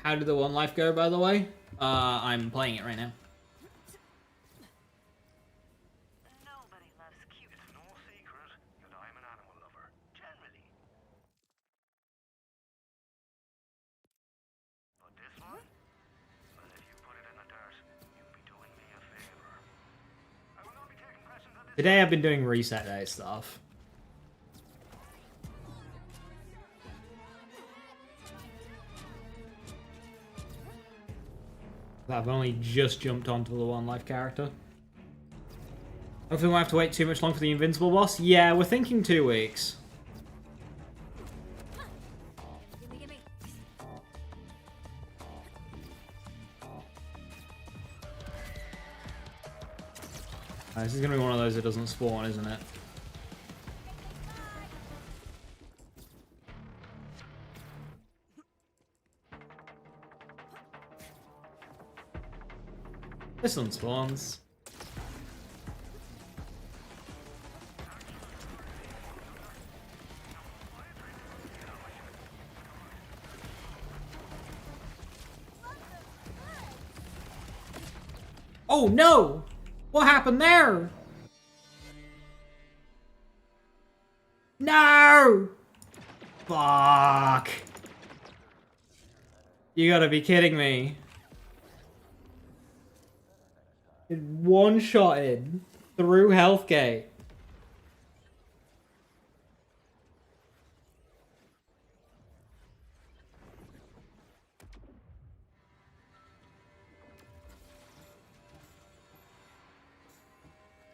How did the one life go, by the way? I'm playing it right now. Nobody loves cute. It's no secret that I'm an animal lover, generally. But this one? Well, if you put it in the dirt, you'd be doing me a favor. I will not be taking questions on this. Today I've been doing reset day stuff. I've only just jumped onto the one life character. Hopefully we won't have to wait too much long for the invincible boss. Yeah, we're thinking 2 weeks. Gimme, gimme. This is gonna be one of those that doesn't spawn, isn't it? This one spawns. Oh no! What happened there? No! Fuck. You gotta be kidding me. It one-shotted through Healthgate.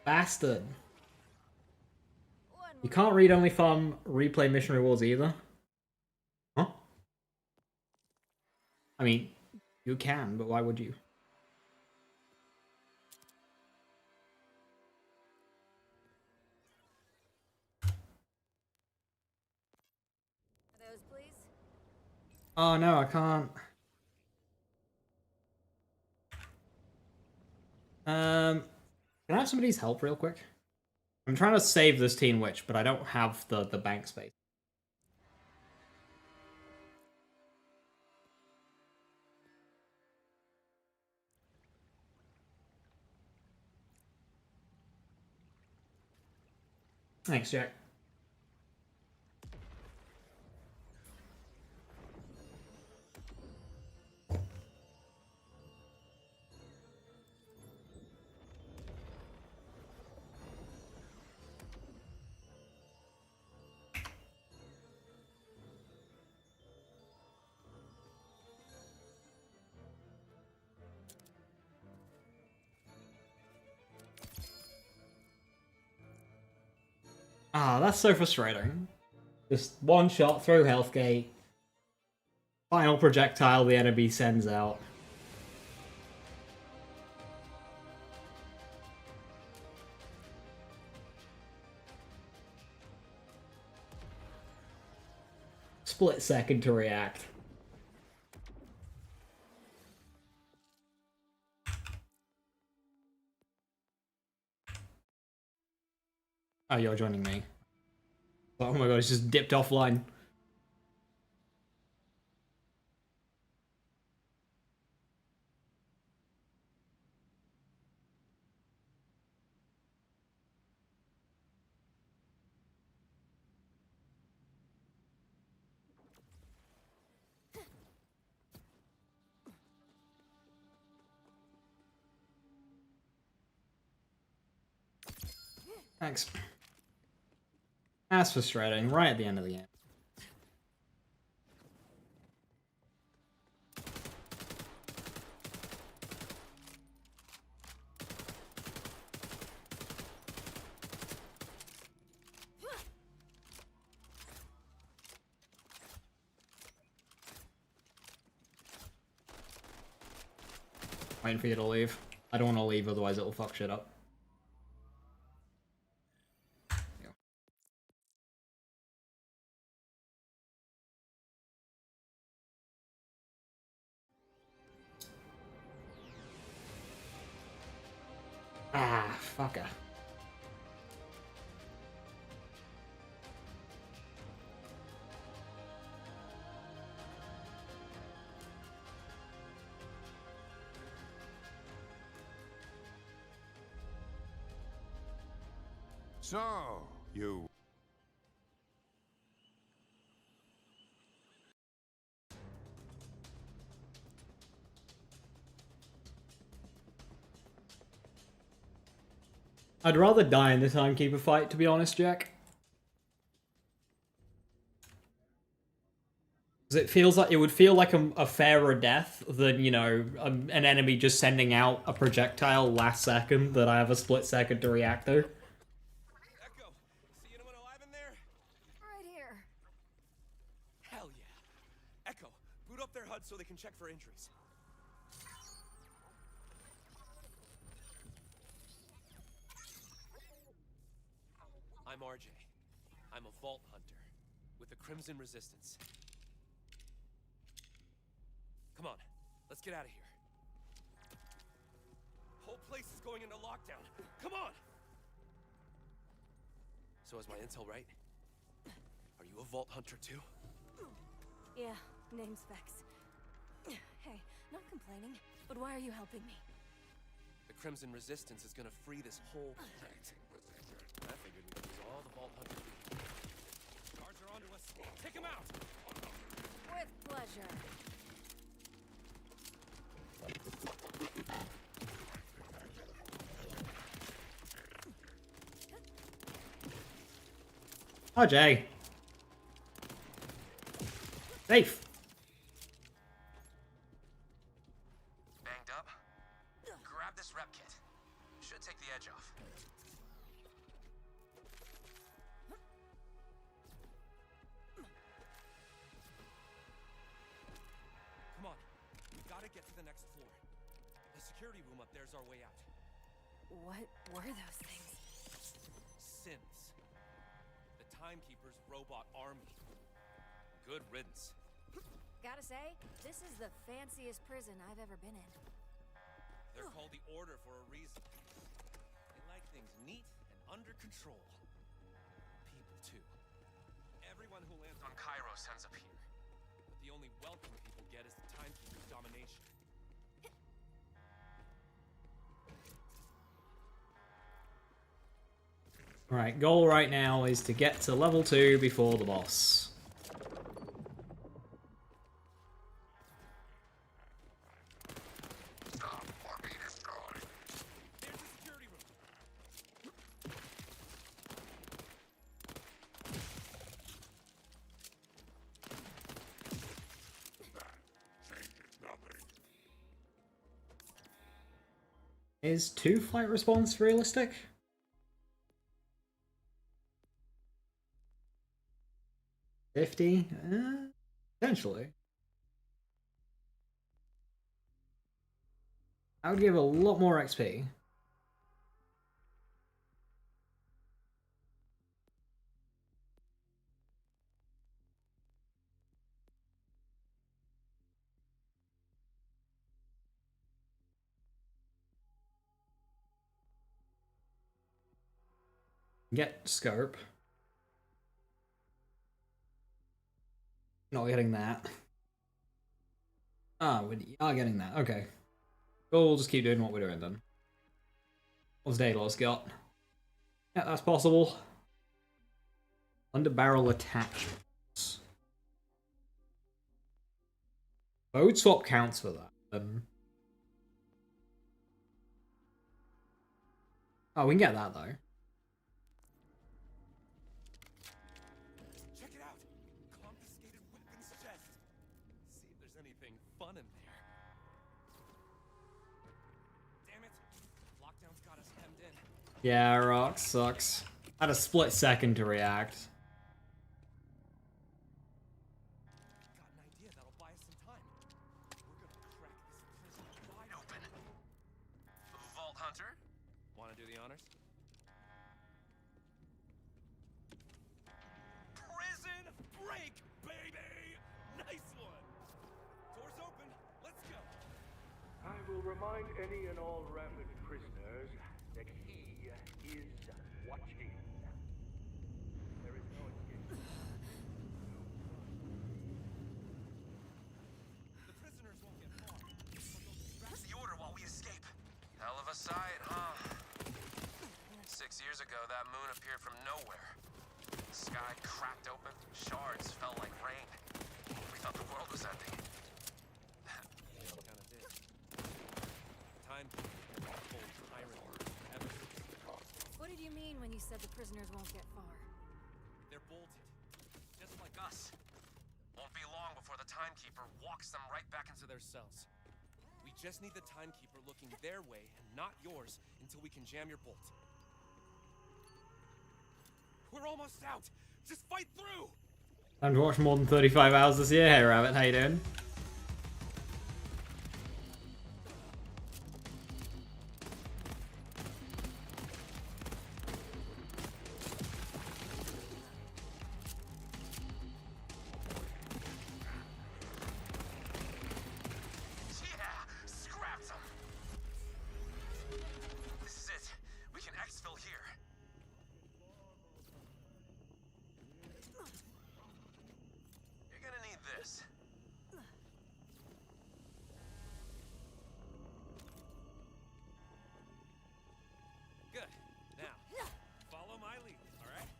Bastard. You can't read only farm replay mission rewards either. Huh? I mean, you can, but why would you? Those, please. Oh no, I can't. Can I have somebody's help real quick? I'm trying to save this Teen Witch, but I don't have the bank space. Thanks, Jack. Ah, that's so frustrating. Just one shot through health gate. Final projectile the enemy sends out. Split second to react. Oh, you're joining me. Oh my god, it's just dipped offline. Thanks. That's frustrating, right at the end of the game. Waiting for you to leave. I don't want to leave, otherwise it'll fuck shit up. Ah, fucker. So, you... I'd rather die in the timekeeper fight, to be honest, Jack. Because it feels like it would feel like a fairer death than, you know, an enemy just sending out a projectile last second that I have a split second to react to. Echo, see anyone alive in there? Right here. Hell yeah. Echo, boot up their HUD so they can check for injuries. I'm RJ. I'm a Vault Hunter with the Crimson Resistance. Come on, let's get out of here. Whole place is going into lockdown. Come on! So is my intel right? Are you a Vault Hunter too? Yeah, name's Vex. Hey, not complaining, but why are you helping me? The Crimson Resistance is gonna free this whole planet. I figured we could use all the Vault Hunters we can. Guards are onto us. Take them out! With pleasure. Oh, Jay. Safe. Banged up? Grab this rep kit. Should take the edge off. Come on. We gotta get to the next floor. The security room up there's our way out. What were those things? Synths. The Timekeeper's robot army. Good riddance. Gotta say, this is the fanciest prison I've ever been in. They're called the Order for a reason. They like things neat and under control. People, too. Everyone who lands on Kairos ends up here. But the only welcome people get is the Timekeeper's domination. Right, goal right now is to get to level 2 before the boss. There's the security room. Is 2 flight response realistic? 50? Potentially. I would give a lot more XP. Get scope. Not getting that. Ah, we are getting that. Okay. We'll just keep doing what we're doing then. What's Daedalus got? Yeah, that's possible. Under barrel attachments. Mode swap counts for that. Oh, we can get that though. Check it out! Confiscated weapons chest. See if there's anything fun in there. Damn it! Lockdown's got us hemmed in. Yeah, rock sucks. Had a split second to react. Got an idea that'll buy us some time. We're gonna crack this prison wide open. Vault Hunter? Wanna do the honors? Prison break, baby! Nice one! Doors open, let's go! I will remind any and all rampant prisoners that he is watching. There is no escape. The prisoners won't get far. But they'll distract the order while we escape. Hell of a sight, huh? 6 years ago, that moon appeared from nowhere. The sky cracked open, shards fell like rain. We thought the world was ending. Kinda did. Time told tyrant heaven. What did you mean when you said the prisoners won't get far? They're bolted, just like us. Won't be long before the timekeeper walks them right back into their cells. We just need the timekeeper looking their way and not yours until we can jam your bolt. We're almost out! Just fight through! Time to watch more than 35 hours this year. Hey Rabbit, how you doing? Yeah! Scrapped them! This is it. We can exfil here. You're gonna need this. Good. Now, follow my lead, alright?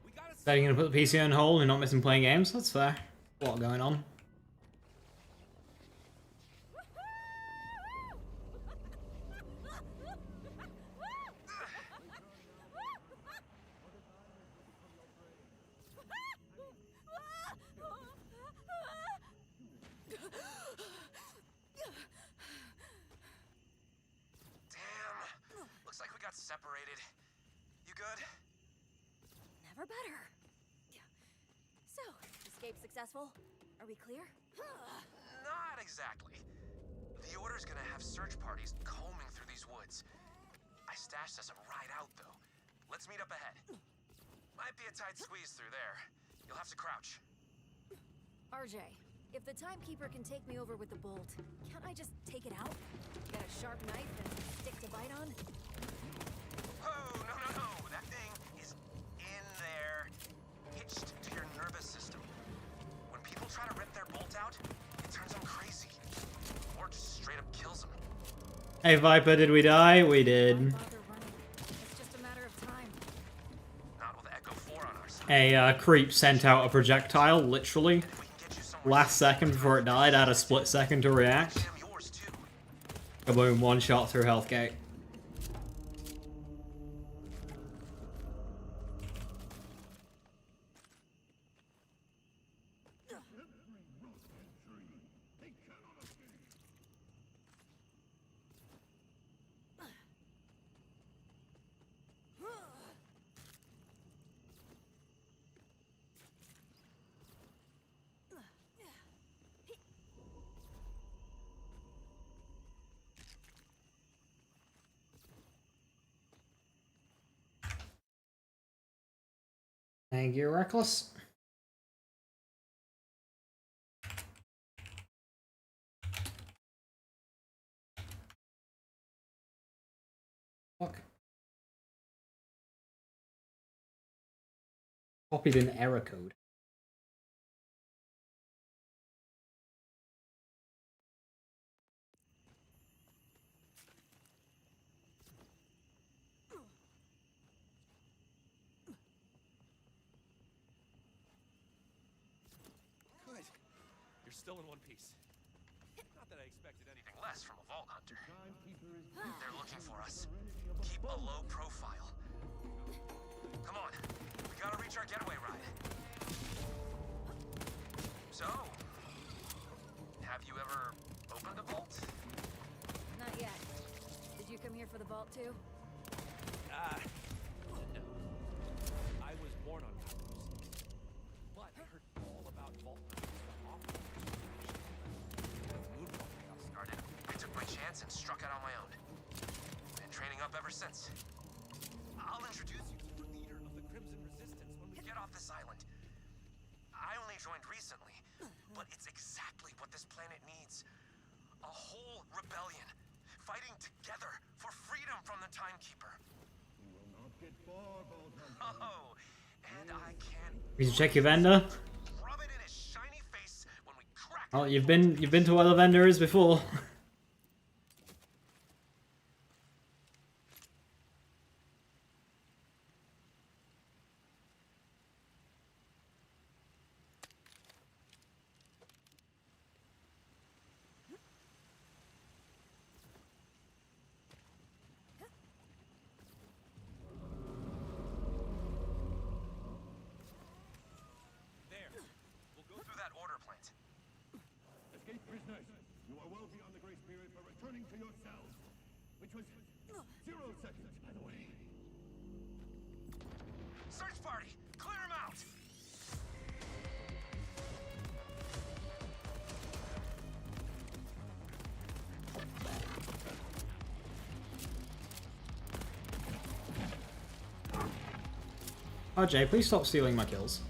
We gotta So you're gonna put the PC on hold and not missing playing games? That's fair. A lot going on. Damn! Looks like we got separated. You good? Never better. So, escape successful? Are we clear? Not exactly. The Order's gonna have search parties combing through these woods. I stashed us a ride out, though. Let's meet up ahead. Might be a tight squeeze through there. You'll have to crouch. RJ, if the timekeeper can take me over with the bolt, can't I just take it out? Get a sharp knife and stick to bite on? Oh, no. That thing is in there, hitched to your nervous system. When people try to rip their bolt out, it turns them crazy. Or just straight up kills them. Hey Viper, did we die? We did. Why bother running? It's just a matter of time. Not with Echo 4 on our side. A creep sent out a projectile, literally. We can get you somewhere Last second before it died, had a split second to react. jam yours, too. Kaboom, one shot through health gate. Thank you, Reckless. Fuck. Copied an error code. Good. You're still in one piece. Not that I expected anything less from a Vault Hunter. They're looking for us. Keep a low profile. Come on. We gotta reach our getaway ride. So, have you ever opened a vault? Not yet. Did you come here for the vault too? No. I was born on Kairos. But I heard all about Vault Hunters from off-world. Moonfall chaos started. I took my chance and struck out on my own. Been training up ever since. I'll introduce you to the leader of the Crimson Resistance when we get off this island. I only joined recently, but it's exactly what this planet needs. A whole rebellion, fighting together for freedom from the Timekeeper. Oh, and I can't You can check your vendor. rub it in his shiny face when we crack. Oh, you've been to where the vendor is before. There. We'll go through that order plant. Escape prisoners, you are well beyond the grace period for returning to your cells, which was 0 seconds, by the way. Search party, clear him out. RJ, please stop stealing my kills.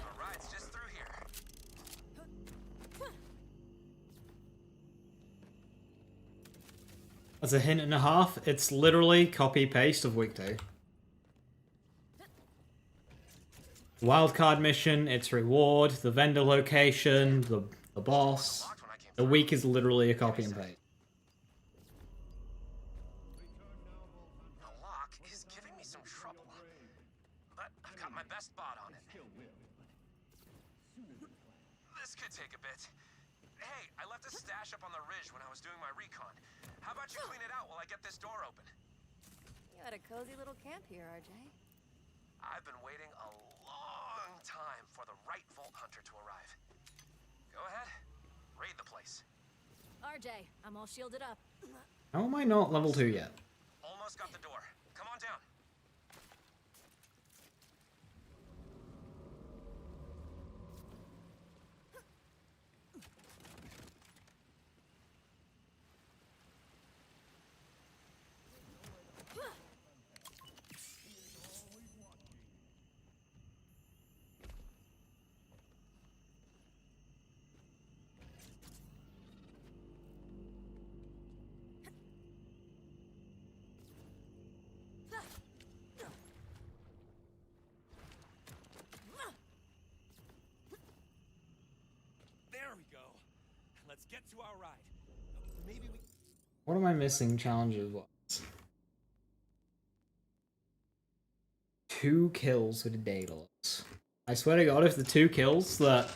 Our ride's just through here. As a hint and a half, it's literally copy-paste of week 2. Wildcard mission, its reward, the vendor location, the boss. Locked when I came The through. week is literally a copy and paste. The lock is giving me some trouble. But I've got my best bot on it. This could take a bit. Hey, I left a stash up on the ridge when I was doing my recon. How about you clean it out while I get this door open? You had a cozy little camp here, RJ. I've been waiting a long time for the right Vault Hunter to arrive. Go ahead, raid the place. RJ, I'm all shielded up. How am I not level 2 yet? Almost got the door. Come on down. There we go. Let's get to our ride. Maybe we... What am I missing? Challenges was 2 kills with a Daedalus. I swear to God, if the 2 kills that...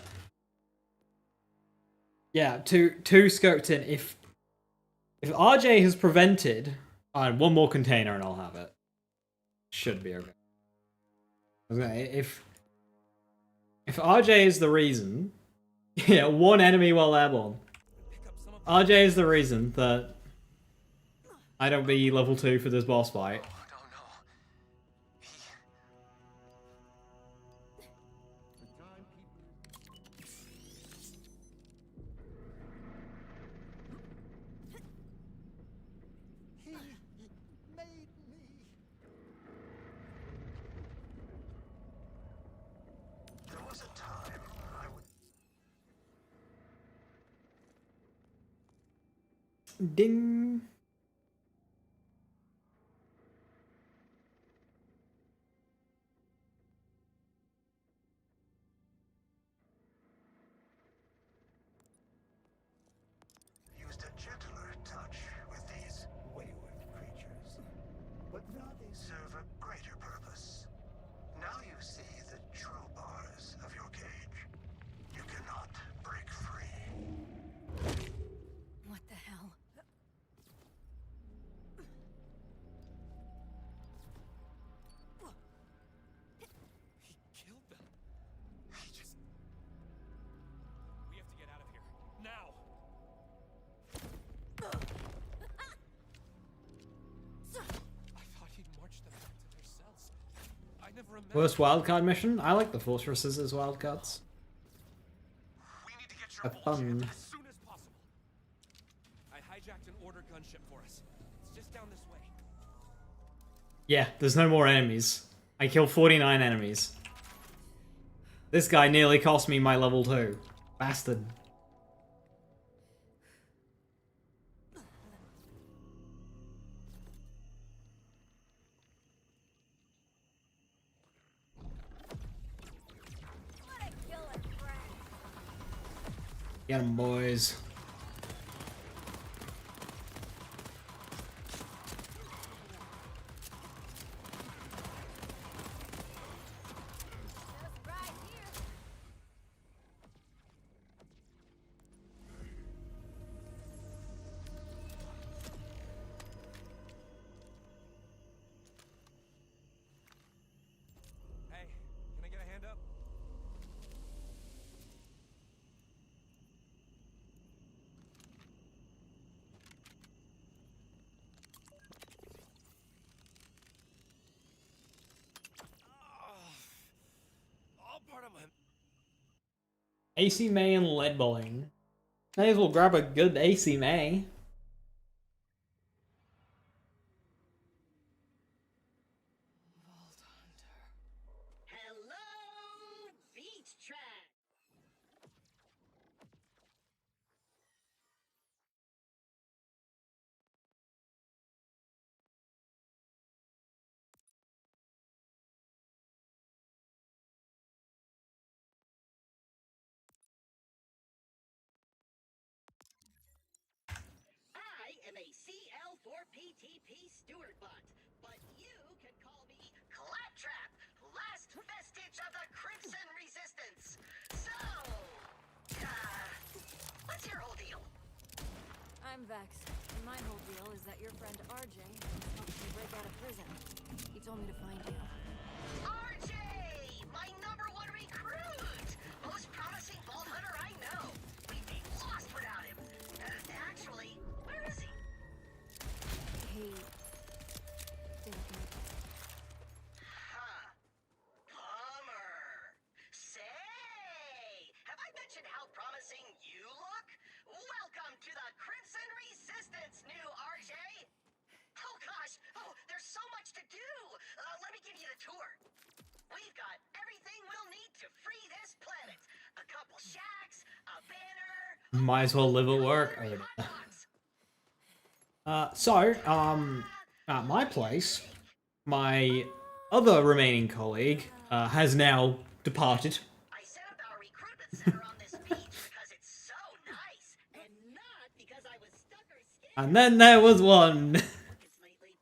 Yeah, two scoped in. If RJ has prevented... one more container and I'll have it. Should be okay. If RJ is the reason, yeah, one enemy while airborne. Pick up some of RJ is the reason that I don't be level 2 for this boss fight. Oh, no. He made me. There was a time I would. Ding. Used a gentler touch with these wayward creatures. But now they serve a greater purpose. Now you see the true bars of your cage. You cannot break free. What the hell? He killed them. He just... We have to get out of here. Now! I thought he'd marched them back to their cells. I never imagined... Worst wildcard mission? I like the fortresses as wildcards. We need to get your Have bullshit fun. as soon as possible. I hijacked an order gunship for us. It's just down this way. Yeah, there's no more enemies. I killed 49 enemies. This guy nearly cost me my level 2. Bastard. What a killer brat. Get 'em, boys. Just right here. Hey, can I get a hand up? All part of my... AC May and lead bowling. May as well grab a good AC May. Hello, Beach Track. I am a CL4PTP steward bot, but you can call me Claptrap, last vestige of the Crimson Resistance. So, what's your whole deal? I'm Vex, and my whole deal is that your friend RJ has helped me break out of prison. He told me to find you. RJ, my #1 recruit, most promising vault hunter I know. We'd be lost without him. Actually, where is he? He didn't make it. Huh. Bummer. Say, have I mentioned how promising you look? Welcome to the Crimson Resistance, new RJ. Oh gosh, there's so much to do. Let me give you the tour. We've got everything we'll need to free this planet. A couple shacks, a banner. Might as well live at work. At my place, my other remaining colleague has now departed. I set up our recruitment center on this beach because it's so nice, and not because I was stuck or scared And then there was one. lately,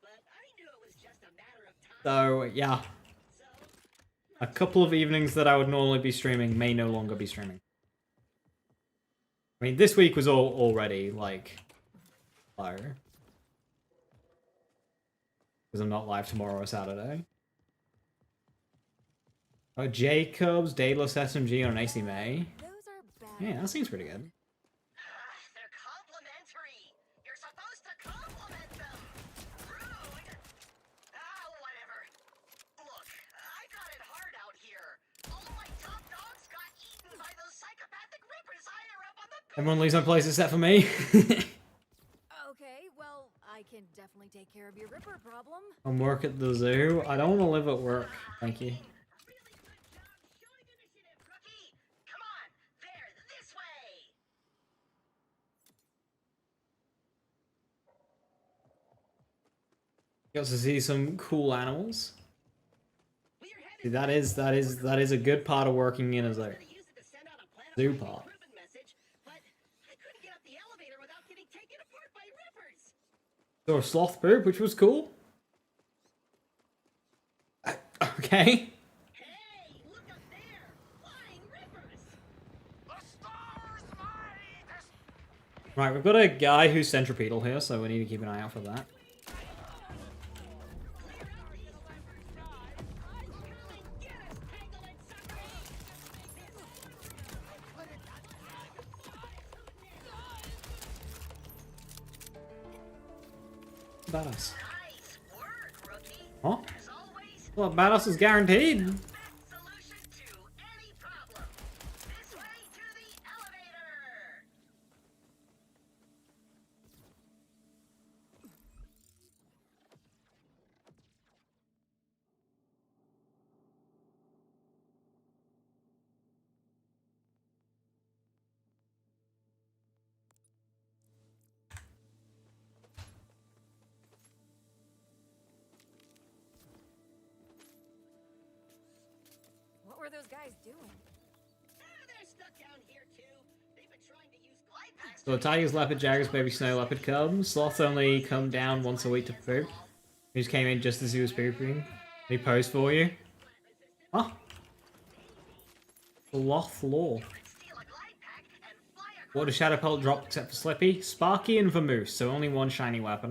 but I knew it was just a matter of time. So, yeah. A couple of evenings that I would normally be streaming may no longer be streaming. I mean, this week was already, like, low. Because I'm not live tomorrow or Saturday. Oh, Jacobs, Daedalus SMG on AC May. Those are bad. Yeah, that seems pretty good. They're complimentary. You're supposed to compliment them. Rude. Whatever. Look, I got it hard out here. All of my top dogs got eaten by those psychopathic rippers higher up on the Everyone leaves my place except for me. Okay, well, I can definitely take care of your Ripper problem. I'm work at the zoo. I don't want to live at work. Thank you. Really good job showing initiative, rookie. Come on, there, this way. Got to see some cool animals. We're headed See, that is a good part of working in a zoo. to use it to send out a Zoo planet part. improvement message, but I couldn't get up the elevator without getting taken apart by rippers. Saw a sloth poop, which was cool. Okay. Hey, look up there, flying rippers. The stars might. Right, we've got a guy who's centripetal here, so we need to keep an eye out for that. Get us, Tanglein suckers. Badass. Nice work, rookie. Huh? As always, Well, badass is guaranteed. solution to any problem. This way to the elevator. What were those guys doing? They're stuck down here too. They've been trying to use glide packs. So tigers, leopard, jaggers, baby snow leopard cubs. Sloths only come down once a week to poop. He just came in just as he was pooping. He posed for you. Huh? Sloth law. Steal a glide pack and fly across. What does Shadow Pelt drop except for Slippy? Sparky and Vamoose, so only one shiny weapon.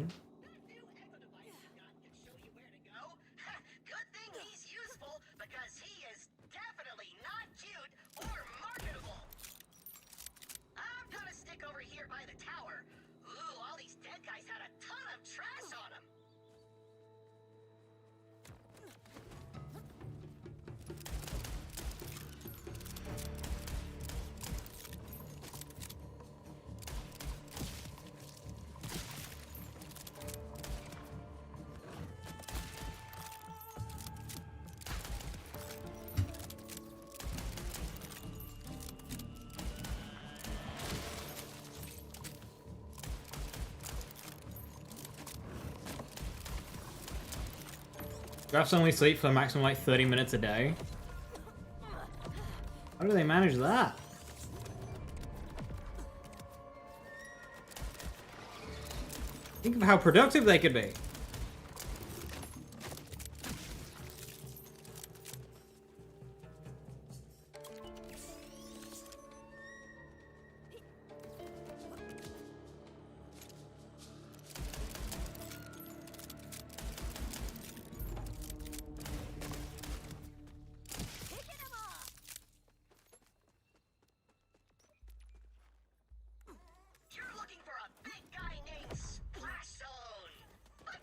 New echo device we got can show you where to go. Good thing he's useful because he is definitely not cute or marketable. I'm gonna stick over here by the tower. Ooh, all these dead guys had a ton of trash on them. Giraffes only sleep for a maximum like 30 minutes a day. How do they manage that? Think of how productive they could be. Picking him off! You're looking for a big guy named Splash Zone. But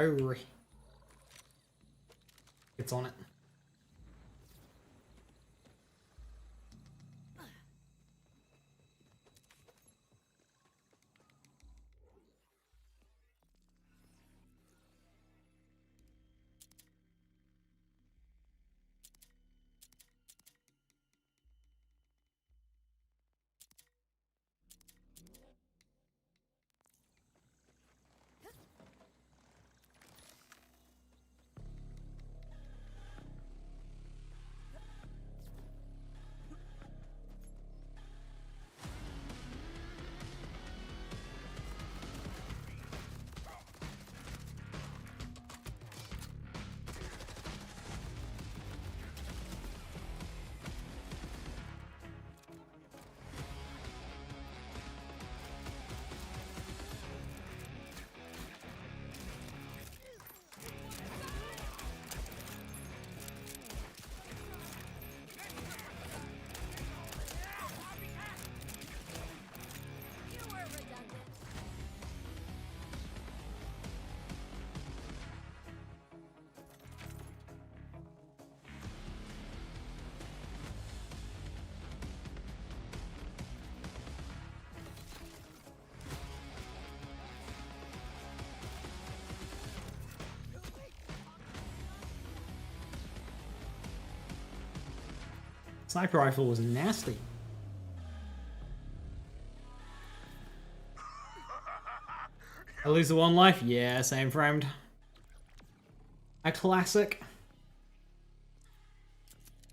Oh, it's on it. You were redundant. Sniper rifle was nasty. I lose the one life? Yeah, same friend. A classic.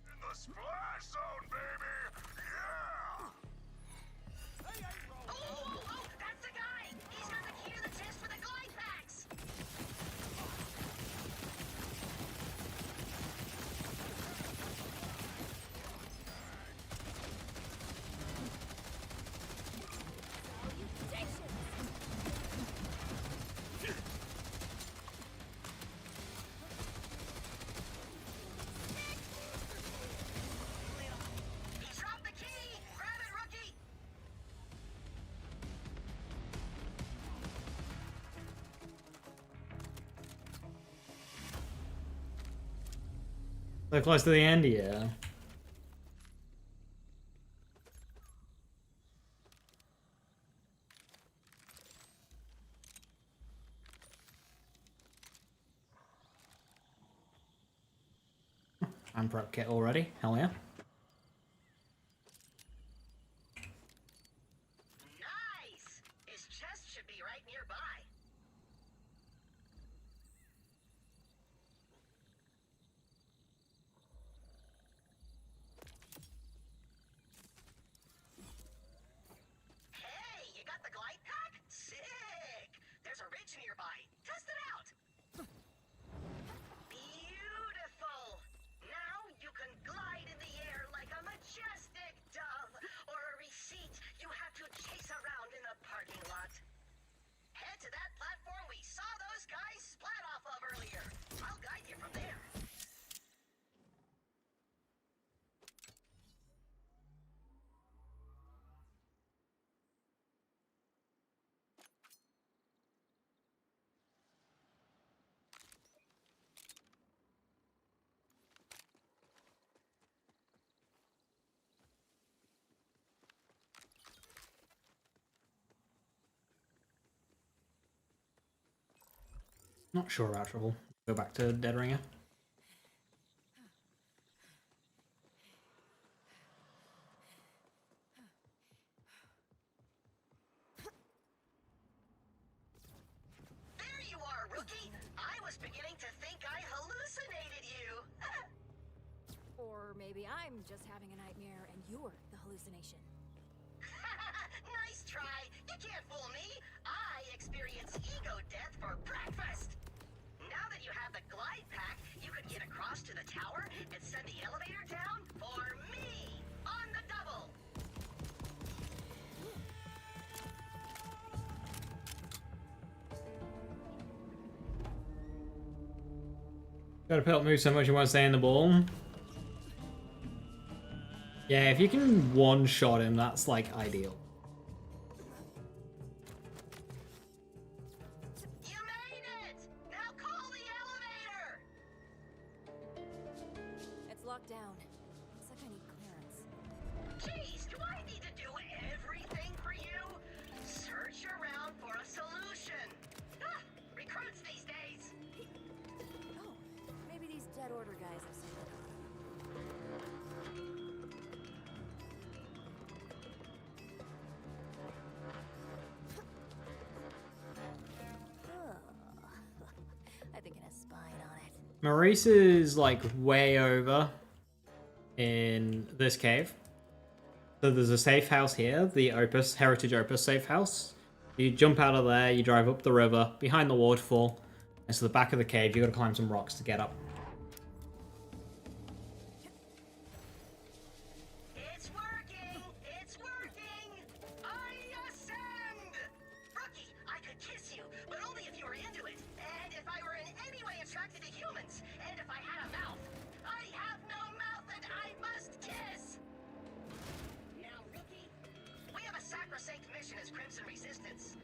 In the splash zone, baby! Yeah! Oh, that's the guy! He's got the key to the test for the glide packs! He dropped the key! Grab it, rookie! So close to the end, yeah. I'm prep kit already. Hell yeah. Nice! His chest should be right nearby. Hey, you got the glide pack? Sick! There's a ridge nearby. Test it out! Beautiful! Now you can glide in the air like a majestic dove, or a receipt you have to chase around in the parking lot. Head to that platform we saw those guys splat off of earlier. I'll guide you from there. Not sure about trouble. Go back to Dead Ringer. There you are, rookie! I was beginning to think I hallucinated you. Or maybe I'm just having a nightmare and you're the hallucination. Nice try. You can't fool me. I experience ego death for breakfast. Now that you have the glide pack, you could get across to the tower and send the elevator down for me on the double. Gotta pelt move so much you want to stay in the ball. Yeah, if you can one-shot him, that's like ideal. You made it! Now Maurice is like way over in this cave. So there's a safe house here, the Opus, Heritage Opus safe house. You jump out of there, you drive up the river, behind the waterfall, and to the back of the cave, you gotta climb some rocks to get up. It's working! It's working! I ascend! Rookie, I could kiss you, but only if you were into it. And if I were in any way attracted to humans. And if I had a mouth. I have no mouth and I must kiss! Now, Rookie, we have a sacrosanct mission as Crimson Resistance.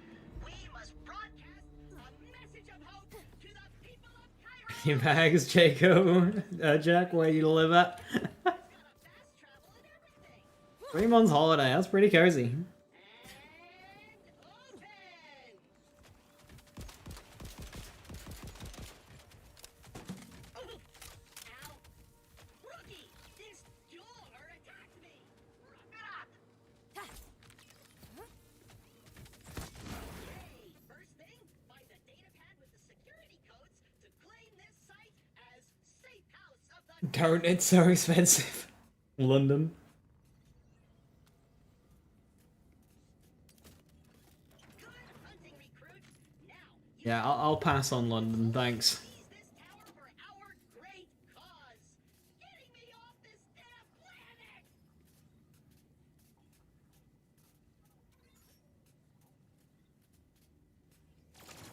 We must broadcast a message of hope to the people of Cairo! Your bags, Jacob, Jack, where you live at? Got a fast travel and everything! 3 months holiday, that's pretty cozy. And open! Ow! Rookie! This door attacked me! Wrap it up! Yay! First thing, find the data pad with the security codes to claim this site as Safe House of the Don't, it's so expensive. London. Good hunting, recruit. Now, you Yeah, I'll pass on London, thanks. seize this tower for our great cause. Getting me off this damn planet!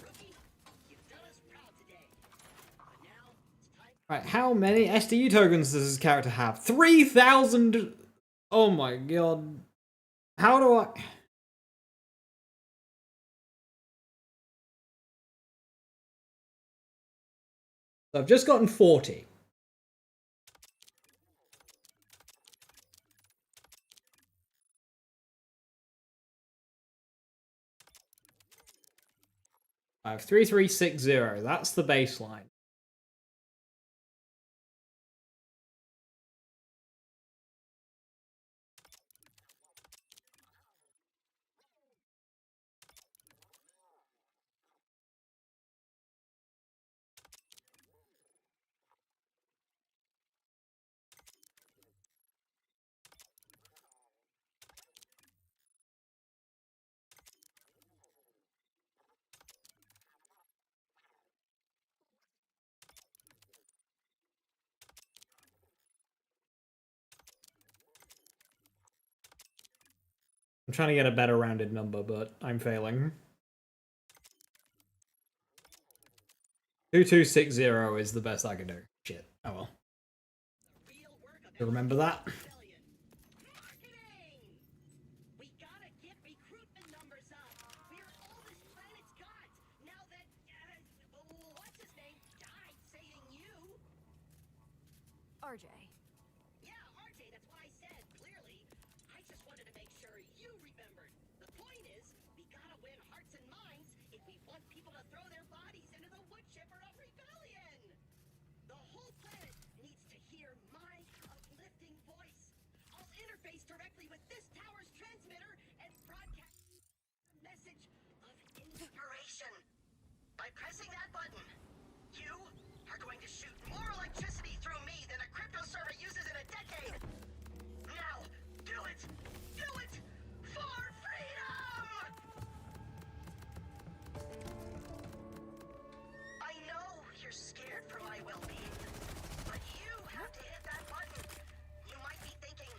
Rookie, you've done us proud today. But now, it's time. Right, how many SDU tokens does this character have? 3,000! Oh my god. How do I... So I've just gotten 40. I have 3360, that's the baseline. I'm trying to get a better rounded number, but I'm failing. 2260 is the best I can do. Shit. Oh well. Real work of You remember that? rebellion. Marketing! We gotta get recruitment numbers up. We're all this planet's got. Now that, what's his name died saving you. RJ. Yeah, RJ, that's what I said, clearly. I just wanted to make sure you remembered. The point is, we gotta win hearts and minds if we want people to throw their bodies into the wood chipper of rebellion. The whole planet needs to hear my uplifting voice. I'll interface directly with this tower's transmitter and broadcast a message of inspiration. By pressing that button, you are going to shoot more electricity through me than a crypto server uses in a decade. Now, do it! Do it! For freedom! I know you're scared for my well-being, but you have to hit that button. You might be thinking,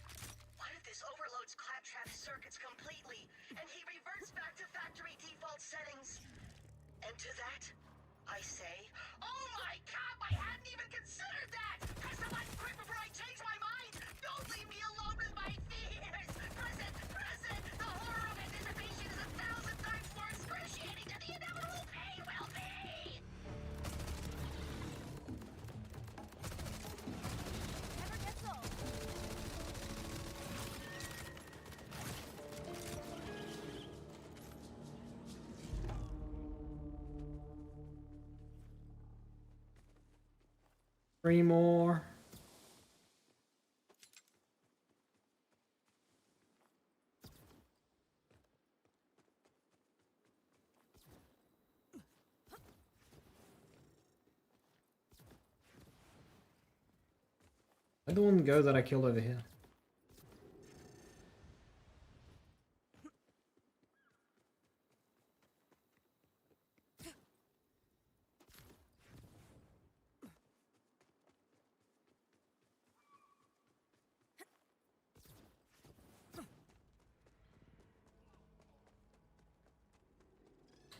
what if this overloads Claptrap's circuits completely, and he reverts back to factory default settings? And to that, I say, oh my god, I hadn't even considered that! Press the button quick before I change my mind! Don't leave me alone with my fears! Press it! Press it! The horror of anticipation is 1,000 times more excruciating than the inevitable pain will be! Never gets old. Three more. Where'd the one go that I killed over here?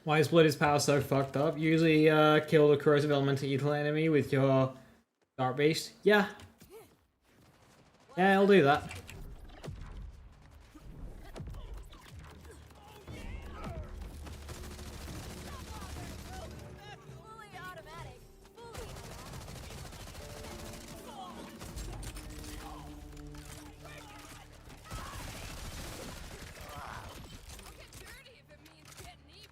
Why is Blood's power so fucked up? Usually kill the corrosive elemental evil enemy with your Dark Beast. Yeah. Yeah, I'll do that. Fully automatic. Fully. I'll get dirty if it means getting even.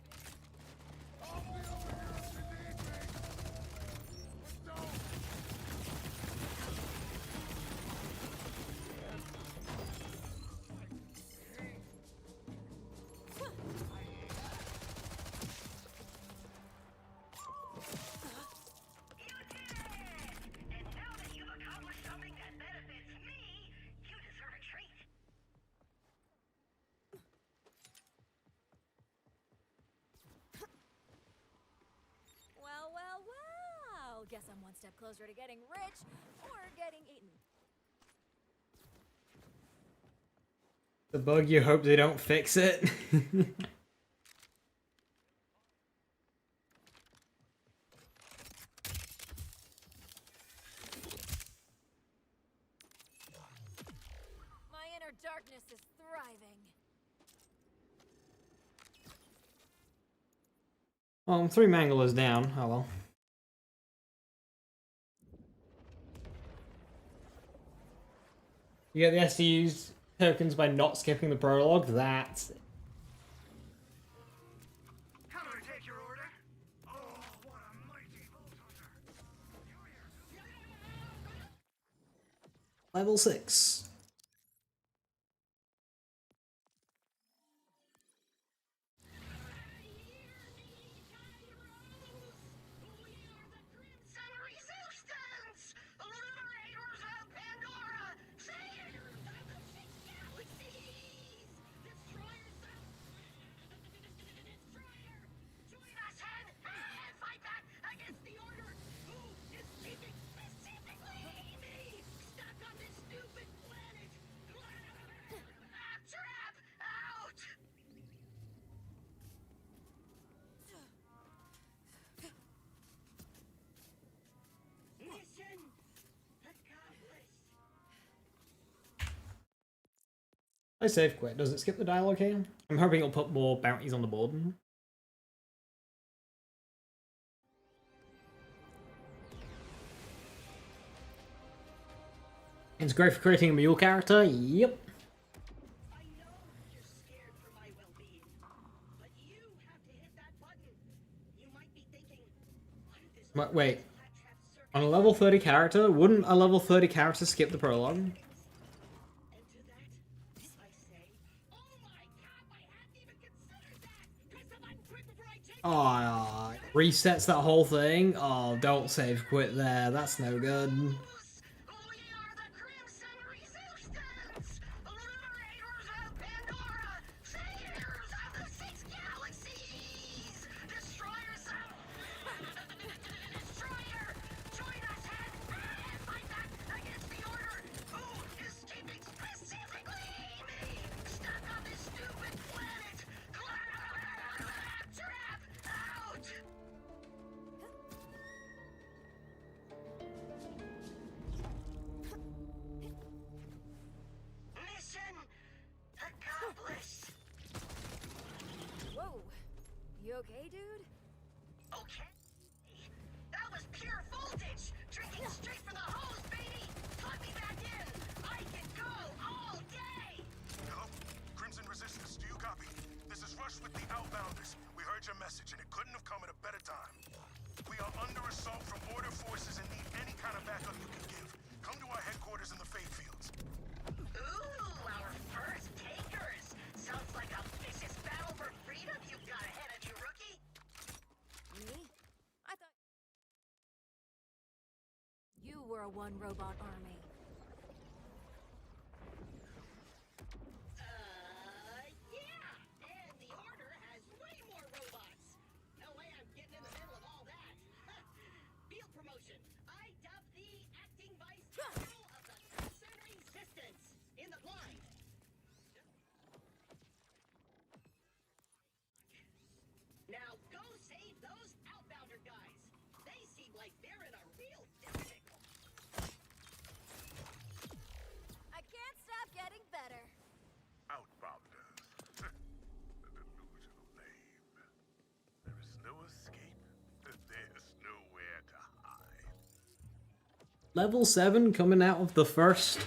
I'll be over here if you need me. Let's go. You did it! And now that you've accomplished something that benefits me, you deserve a treat. Well, well, well. Guess I'm one step closer to getting rich or getting eaten. The bug, you hope they don't fix it. My inner darkness is thriving. Well, 3 manglers down. Oh well. You get the SDU's tokens by not skipping the prologue. That's How do I take your order? Oh, what a mighty bolt hunter! level 6. Crimson Resistance! Liberators of Pandora! Saviors of the six galaxies! Destroyers of... Destroyer! Join us and fight back against the Order! Who is keeping specifically me stuck on this stupid planet? Trap out! Mission accomplished. I save quit. Does it skip the dialogue here? I'm hoping it'll put more bounties on the board. It's great for creating a mule character. Yep. I know you're scared for my well-being, but you have to hit that button. You might be thinking, what if this Wait. claptrap circus On a level 30 character, wouldn't a level 30 character skip the prologue? and to that, I say, oh my god, I hadn't even considered that! Press the button quick before I take Oh, resets that whole thing. Oh, don't save quit there. That's no good. We are the Crimson Resistance! Liberators of Pandora! Saviors of the six galaxies! Destroyers of... Destroyer! Join us and fight back against the Order! Who is keeping specifically me stuck on this stupid planet? Trap out! Mission accomplished. Whoa. You okay, dude? Okay. That was pure voltage. Drinking straight from the hose, baby. Plug me back in. I can go all day. Hello? Crimson Resistance, do you copy? This is Rush with the Outbounders. We heard your message, and it couldn't have come at a better time. We are under assault from Order forces and need any kind of backup you can give. Come to our headquarters in the Fade Fields. Ooh, our first takers. Sounds like a vicious battle for freedom you've got ahead of you, rookie. Me? I thought you were a one-robot army. like they're in a real pickle. I can't stop getting better. Outbounders. A delusional name. There is no escape. There's nowhere to hide. Level 7 coming out of the first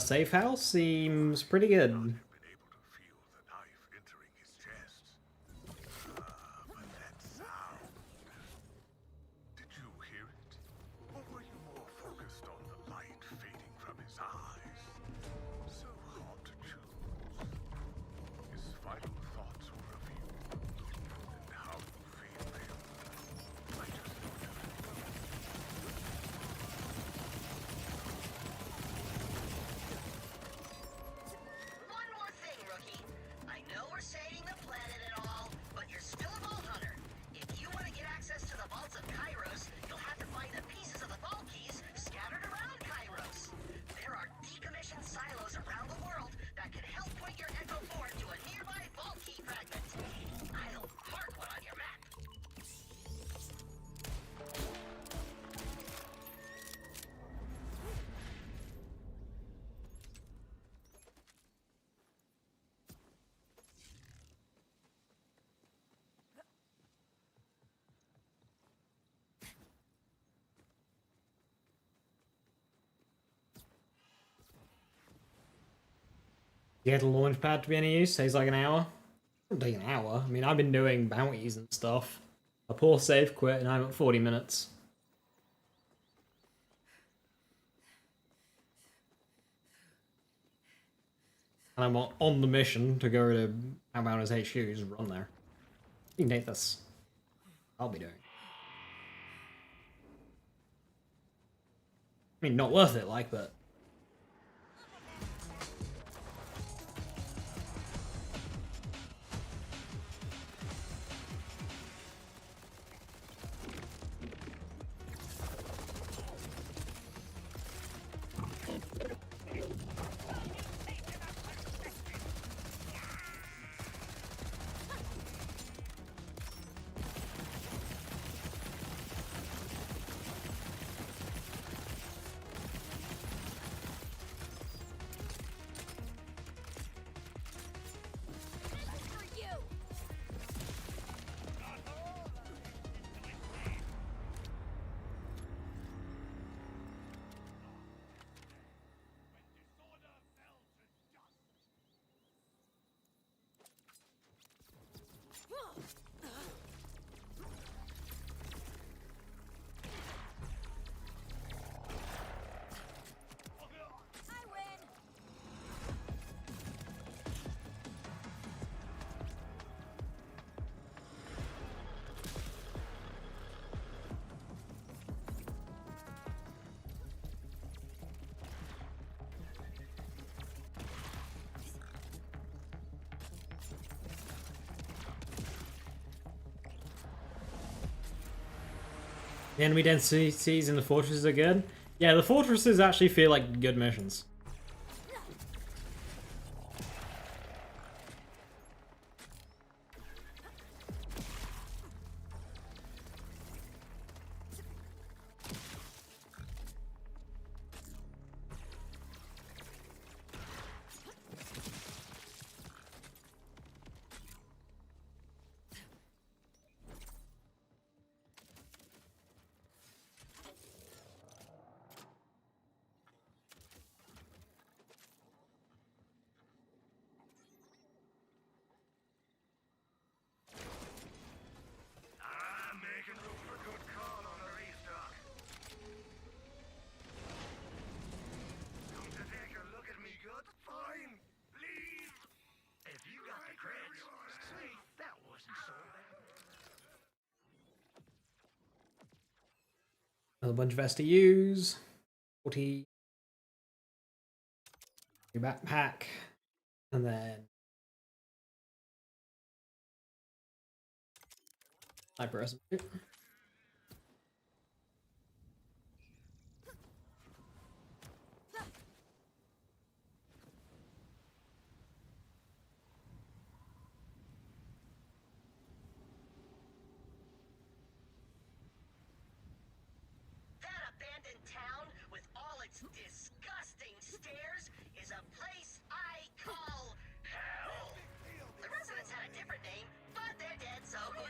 safe house seems pretty good. Been able to feel the knife entering his chest. But that sound. Did you hear it? Or were you more focused on the light fading from his eyes? So hard to choose. His final thoughts were of you. And how you feel him. I just don't know. One more thing, rookie. I know we're saving the planet and all, but you're still a vault hunter. If you want to get access to the vaults of Kairos, you'll have to find the pieces of the vault keys scattered around Kairos. There are decommissioned silos around the world that can help point your Echo 4 to a nearby vault key fragment. I'll mark one on your map. You get a launch pad to be any use? Takes like an hour. It'll take an hour. I mean, I've been doing bounties and stuff. A poor save quit and I'm at 40 minutes. And I'm on the mission to go to Outbounders HQ, just run there. You can take this. I'll be doing. I mean, not worth it, like, but... For you. I win. The enemy densities in the fortresses are good. Yeah, the fortresses actually feel like good missions. I'm making room for good call on the restock. Come to take a look at me good? Fine. Leave. If you got the creds, sweet, that wasn't so bad. Another bunch of STUs. 40. Your backpack. And then... Hyper resume.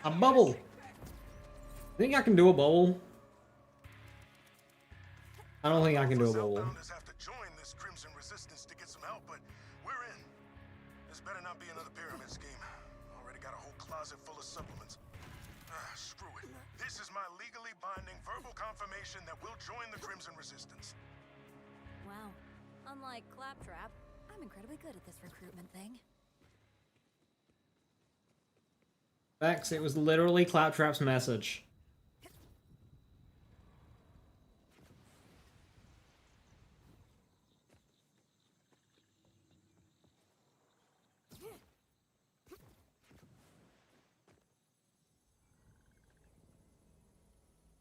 A bubble! Think I can do a bubble? I don't think I can do a bubble. Outbounders have to join this Crimson Resistance to get some help, but we're in. This better not be another pyramid scheme. Already got a whole closet full of supplements. Screw it. This is my legally binding verbal confirmation that we'll join the Crimson Resistance. Wow. Unlike Claptrap, I'm incredibly good at this recruitment thing. Vex, it was literally Claptrap's message.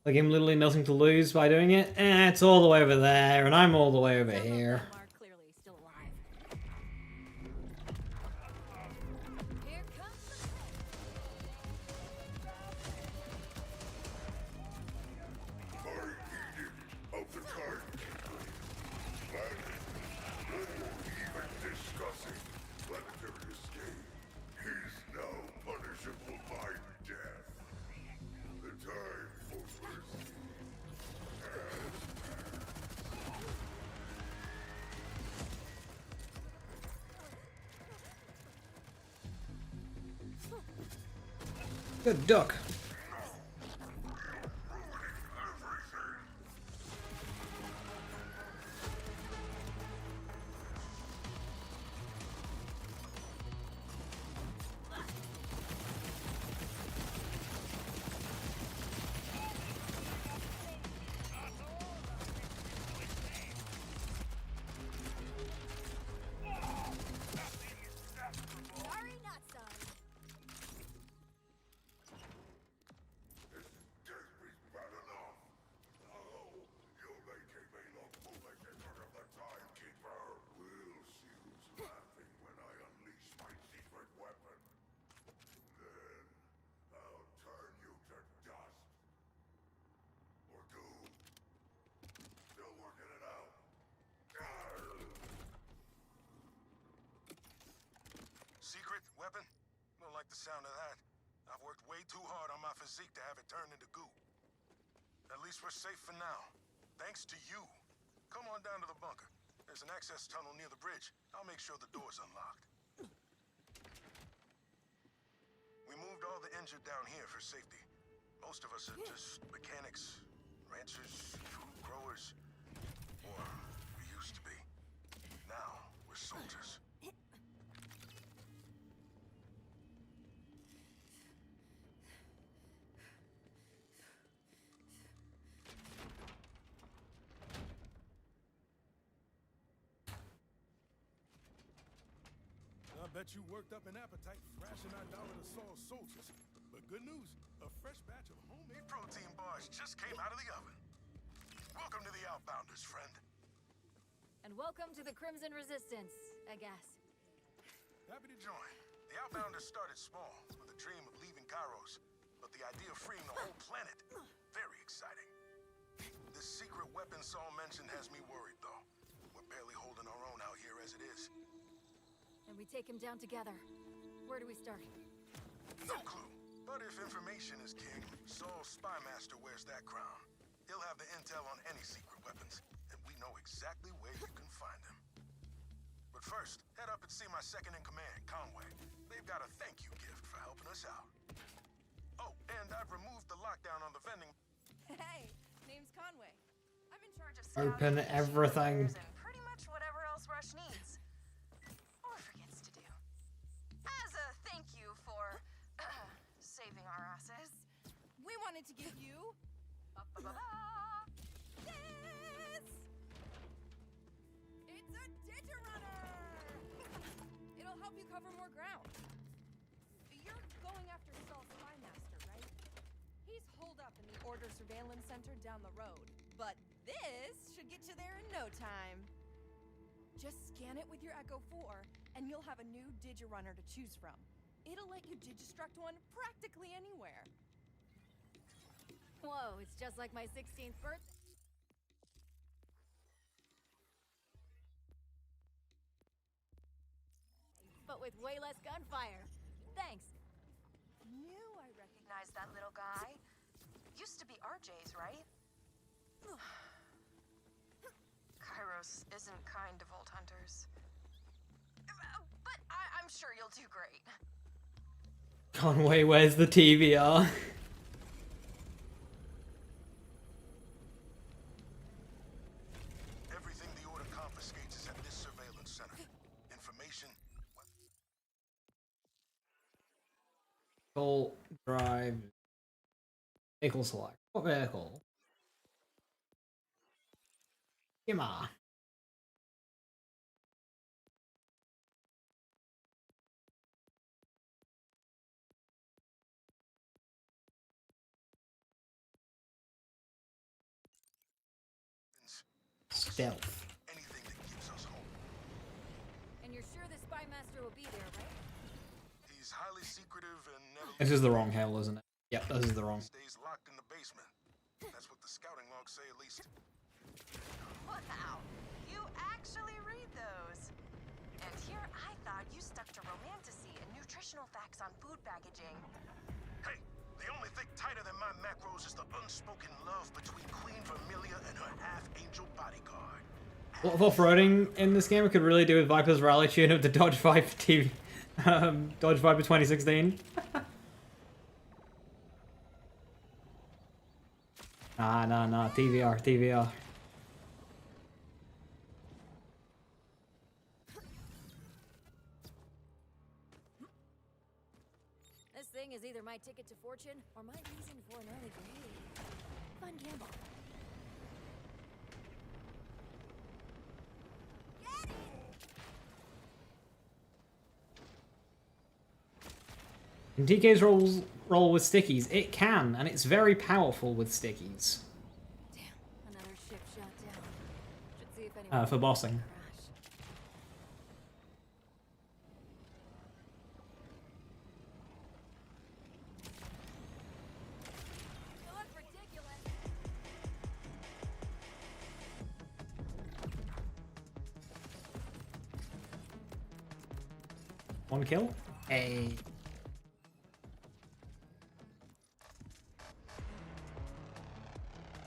Like him literally nothing to lose by doing it? It's all the way over there, and I'm all the way over Some of here. them are clearly still alive. Here comes the Of the card. Even discussing planetary escape. He's now punishable by death. The time for mercy Good duck. sorry, not sorry. bad enough. Oh, you're making me look foolish in front of the timekeeper. We'll see who's laughing when I unleash my secret weapon. Then I'll turn you to dust. Or doom. Still working it out. Secret weapon? Don't like the sound of that. I've worked way too hard on my physique to have it turned into goo. At least we're safe for now. Thanks to you. Come on down to the bunker. There's an access tunnel near the bridge. I'll make sure the door's unlocked. We moved all the injured down here for safety. Most of us are just mechanics, ranchers, food growers. Or we used to be. Now, we're soldiers. I bet you worked up an appetite thrashing our dollar to Saul's soldiers. But good news, a fresh batch of homemade Protein bars just came out of the oven. Welcome to the Outbounders, friend. And welcome to the Crimson Resistance, I guess. Happy to join. The Outbounders started small, with a dream of leaving Kairos. But the idea of freeing the whole planet, very exciting. This secret weapon Saul mentioned has me worried, though. We're barely holding our own out here as it is. And we take him down together. Where do we start? No clue. But if information is king, Saul's spy master wears that crown. He'll have the intel on any secret weapons, and we know exactly where you can find him. But first, head up and see my second-in-command, Conway. They've got a thank you gift for helping us out. Oh, and I've removed the lockdown on the vending... Hey, name's Conway. I'm in charge of Open scouting, everything. and pretty much whatever else Rush needs. Or forgets to do. As a thank you for saving our asses, we wanted to give you this! It's a Digirunner! It'll help you cover more ground. You're going after Saul's spy master, right? He's holed up in the Order Surveillance Center down the road. But this should get you there in no time. Just scan it with your Echo 4, and you'll have a new Digirunner to choose from. It'll let you Digistruct one practically anywhere. Whoa, it's just like my 16th birthday. But with way less gunfire. Thanks. Knew I recognized recognize that little guy. Used to be RJ's, right? Kairos isn't kind to Vault Hunters. But I'm sure you'll do great. Conway, where's the TVR? Everything the Order confiscates is at this surveillance center. Information. Vehicle, drive, vehicle select. What vehicle? Yama. Stealth. Anything that keeps us home. And you're sure the spy master will be there, right? He's highly secretive and never This is the wrong hill, isn't it? Yep, this is the wrong. stays locked in the basement. That's what the scouting logs say, at least. Wow, you actually read those. And here I thought you stuck to romantasy and nutritional facts on food packaging. Hey, the only thing tighter than my macros is the unspoken love between Queen Vermilia and her half-angel bodyguard. A lot of off-roading in this game. We could really do with Viper's rally tune of the Dodge Viper TV, Dodge Viper 2016. Nah, TVR. This thing is either my ticket to fortune or my reason for an early grave. Fun gamble. Can TK's roll with stickies? It can, and it's very powerful with stickies. Damn, another ship shot down. Should see if anyone For bossing. crash. You look ridiculous. One kill? Hey.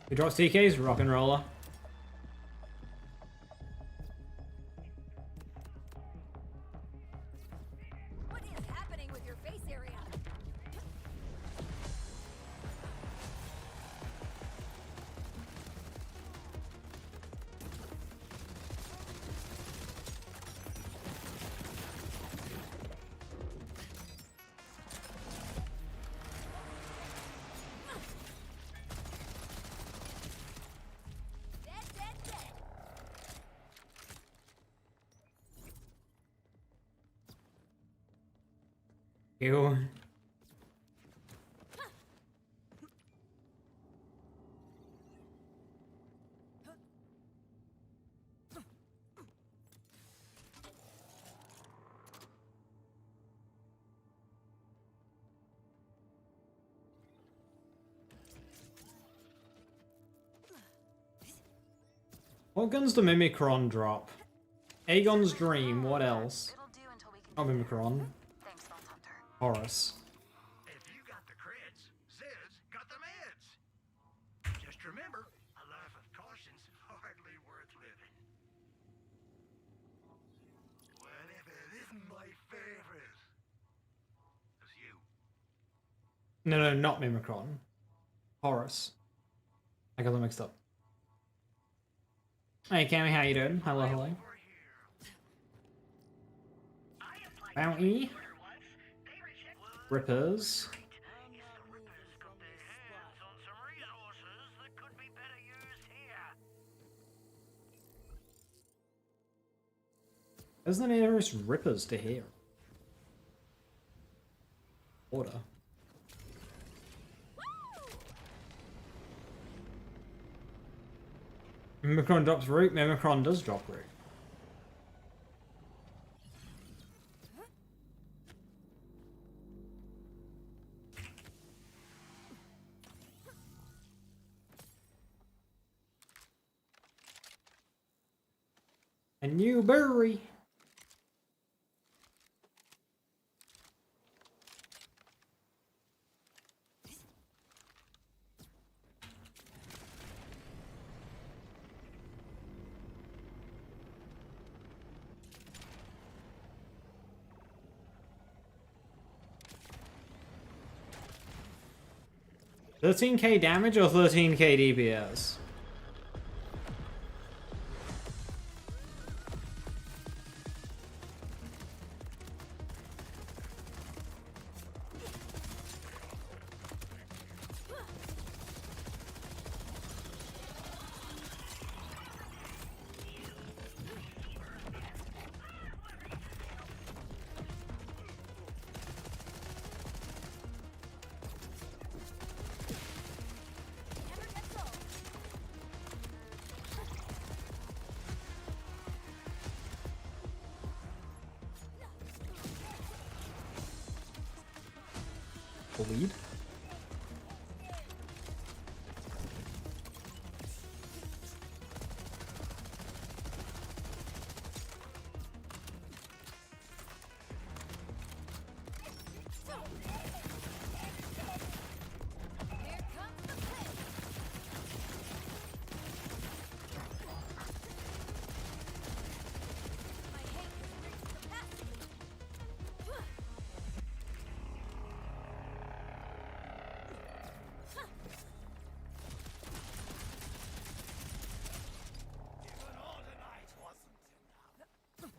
Who drops TK's? Rock and roller. What is happening with your face area? Dead. Ew. What guns do Mimicron drop? Aegon's Dream, what else? It'll do until we can. Not Mimicron. Thanks, Vault Hunter. Horus. If you got the creds, Zed's got the meds. Just remember, a life of caution's hardly worth living. Well, if it isn't my favorite, it's you. No, not Mimicron. Horus. I got them mixed up. Hey Cammy, how you doing? Hello. Over here. I applied Bounty. order once. They rejected. Rippers. If the Rippers got their hands on some resources that could be better used here. There's the nearest Rippers to here. Order. Mimicron drops root. Mimicron does drop root. A new berry. 13k damage or 13k DPS? Bleed? Here comes the pit. My hate has reached capacity. Even all tonight wasn't enough.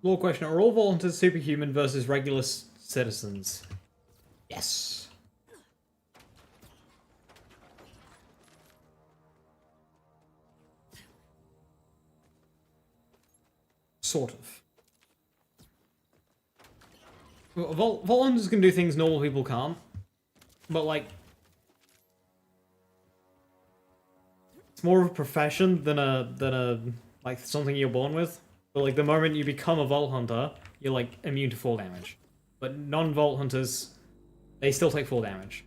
Lord question, are all Vault Hunters superhuman versus regular citizens? Yes. Sort of. Well, Vault Hunters can do things normal people can't. But, like, it's more of a profession than a like something you're born with. But like the moment you become a Vault Hunter, you're like immune to fall damage. But non-Vault Hunters, they still take fall damage.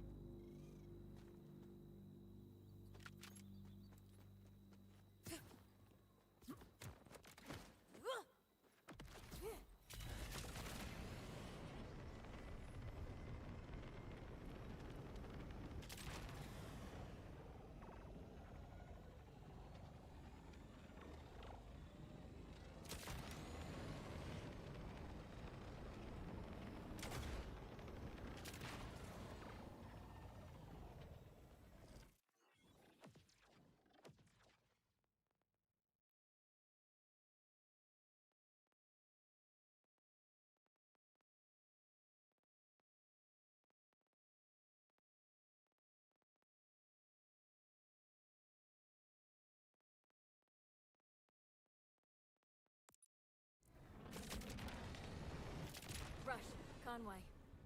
Rush, Conway.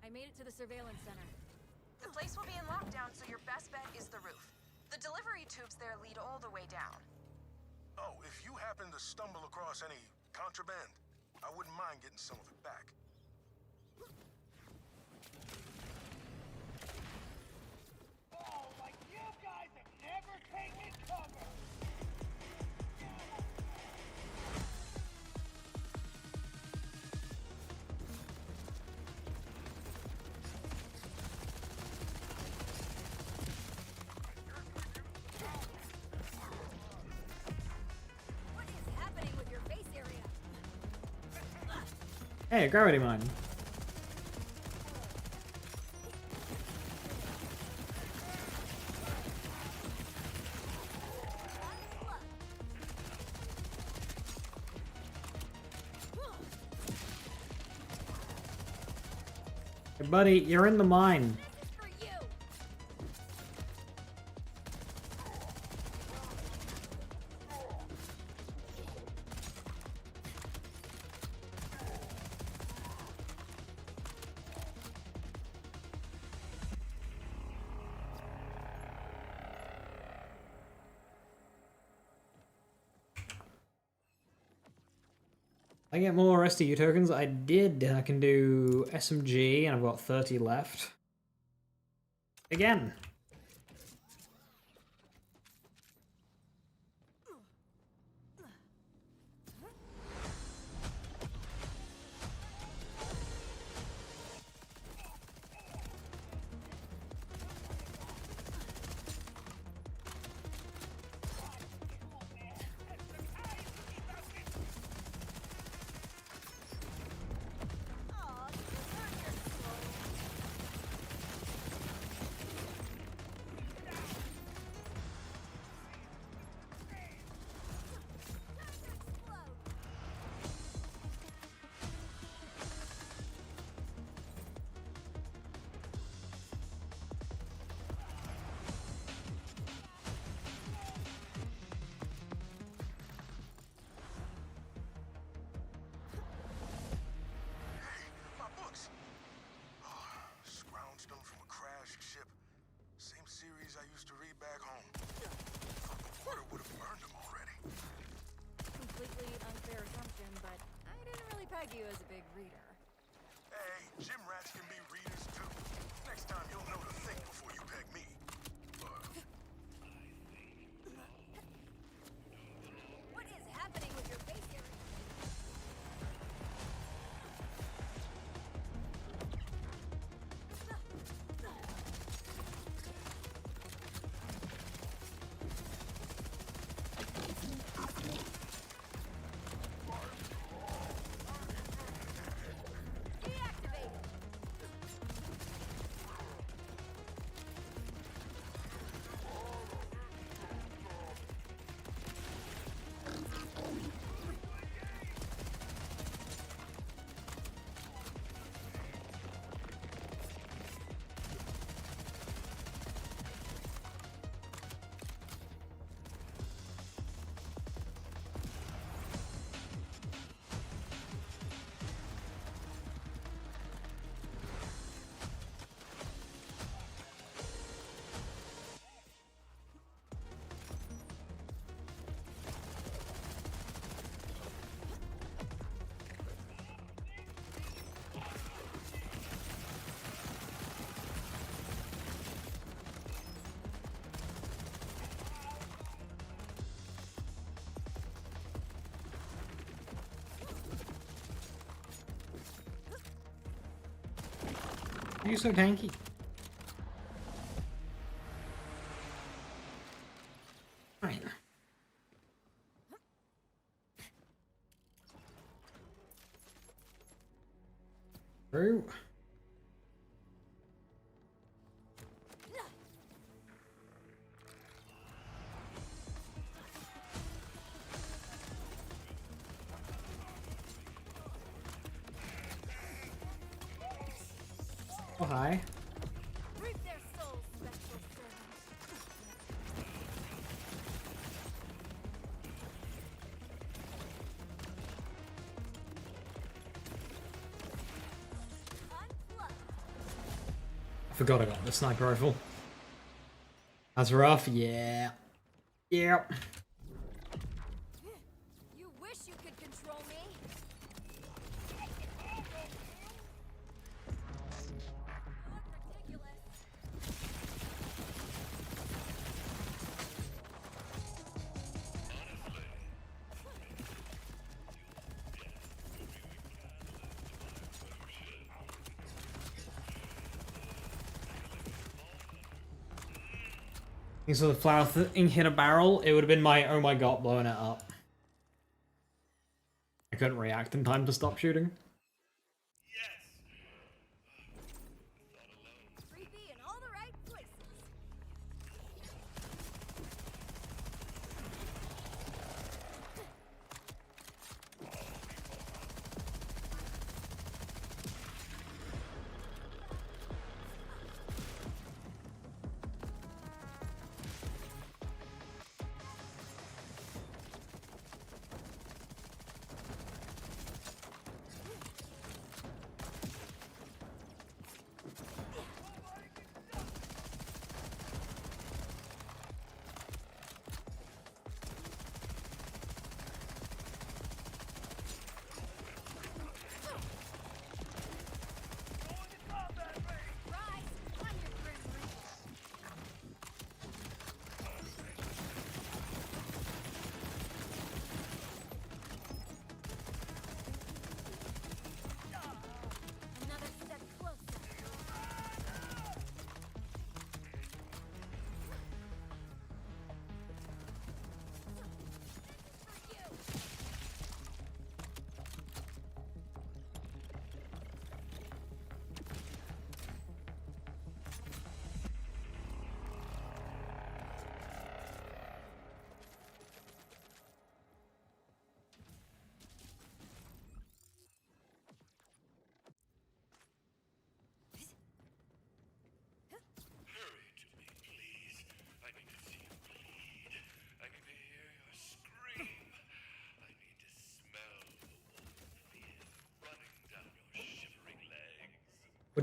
I made it to the surveillance center. The place will be in lockdown, so your best bet is the roof. The delivery tubes there lead all the way down. Oh, if you happen to stumble across any contraband, I wouldn't mind getting some of it back. Oh, like you guys have never taken cover! What is happening with your face area? Hey, gravity mine. Hey, buddy, you're in the mine. For you. I get more STU tokens. I did. I can do SMG, and I've got 30 left. Again. My books! Scrounged them from a crashed ship. Same series I used to read back home. Thought the water would have burned them already. Completely unfair assumption, but I didn't really peg you as a big reader. Hey, gym rats can be readers too. Next time you'll know to think before you peg me. What is happening with your face area? Why are you so tanky? Fine. True. Oh, hi. Reap their souls, spectral servants. I forgot I got the sniper rifle. That's rough, yeah. Yeah. You wish you could control me. You look ridiculous. So the flower thing hit a barrel, it would have been my oh my god blowing it up. I couldn't react in time to stop shooting.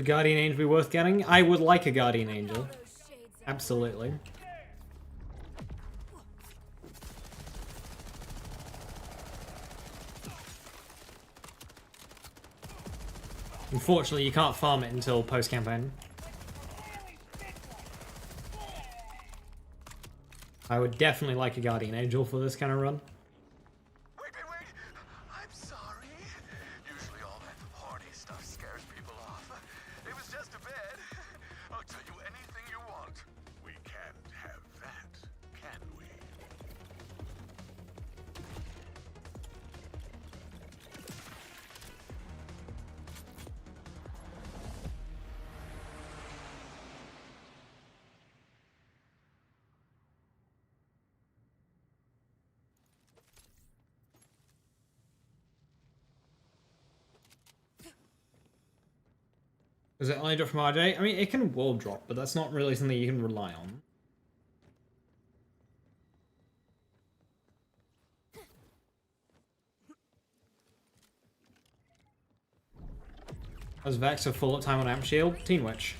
Would Guardian Angel be worth getting? I would like a Guardian Angel. Those shades of Absolutely. Unfortunately, you can't farm it until post-campaign. I would definitely like a Guardian Angel for this kind of run. Wait. I'm sorry. Usually all that horny stuff scares people off. It was just a bed. I'll tell you anything you want. We can't have that, can we? Does it only drop from RJ? I mean, it can wall drop, but that's not really something you can rely on. As Vex a full time on Amp Shield? Teen Witch.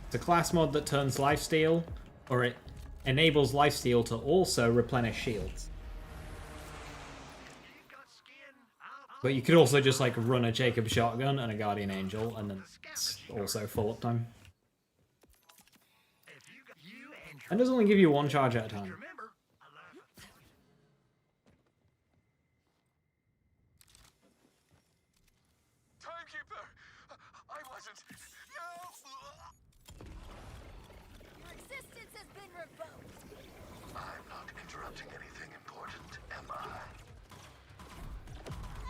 It's a class mod that turns lifesteal, or it enables lifesteal to also replenish shields. But you could also just like run a Jacob shotgun and a Guardian Angel, and then it's also full uptime. And does only give you one charge at a time. Timekeeper! I wasn't. No! your existence has been revoked. I'm not interrupting anything important, am I? I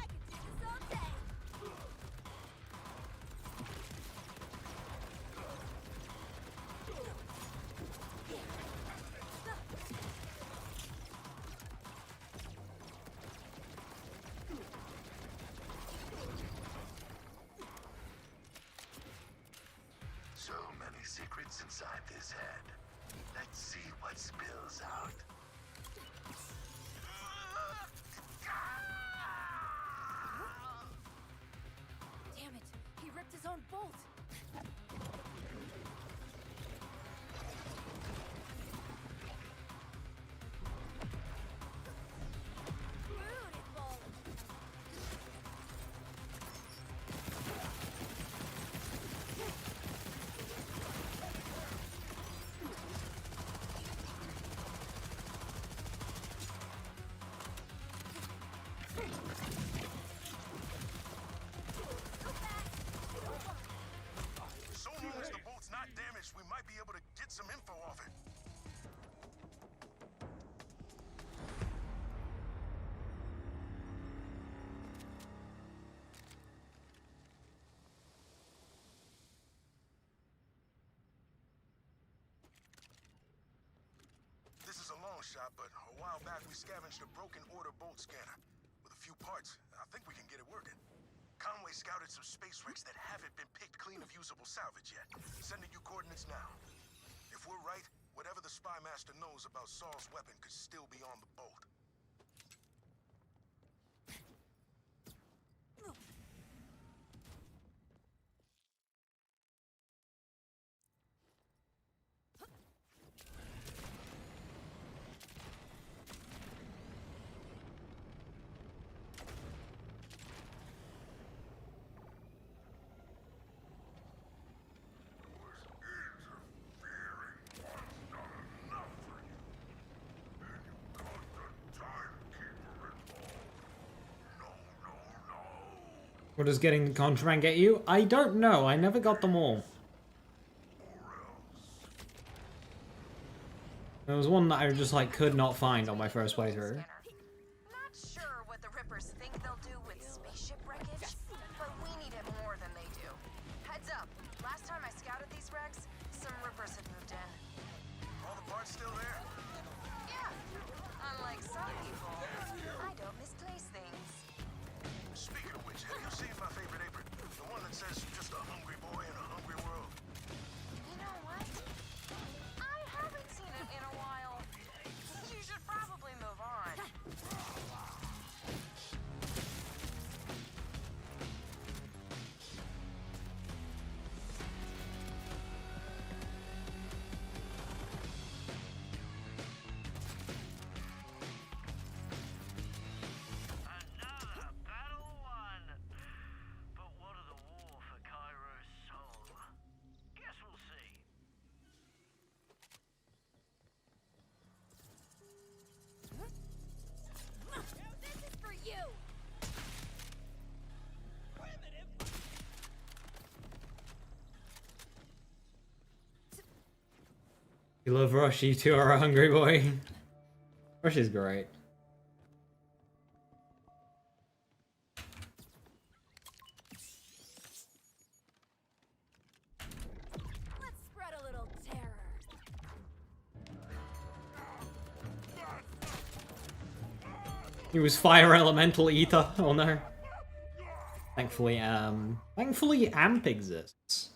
could do this all day. So many secrets inside this head. Let's see what spills out. Damn it, he ripped his own bolt. Beautiful. So long as the bolt's not damaged, we might be able to get some info off it. This is a long shot, but a while back we scavenged a broken order bolt scanner. With a few parts, I think we can get it working. Conway scouted some space wrecks that haven't been picked clean of usable salvage yet. Sending you coordinates now. If we're right, whatever the spy master knows about Saul's weapon could still be on the bolt. What does getting the contraband get you? I don't know. I never got them all. There was one that I just like could not find on my first playthrough. Not sure what the Rippers think they'll do with spaceship wreckage, but we need it more than they do. Heads up, last time I scouted these wrecks, some Rippers had moved in. All the parts still there? Yeah, unlike some people, I don't misplace things. Speaking of which, have you seen my favorite apron? The one that says just a hungry boy in a hungry world. You know what? I haven't seen it in a while. You should probably move on. You love Rush, you two are a hungry boy. Rush is great. Let's spread a little terror. He was fire elemental ether. Oh no. Thankfully AMP exists.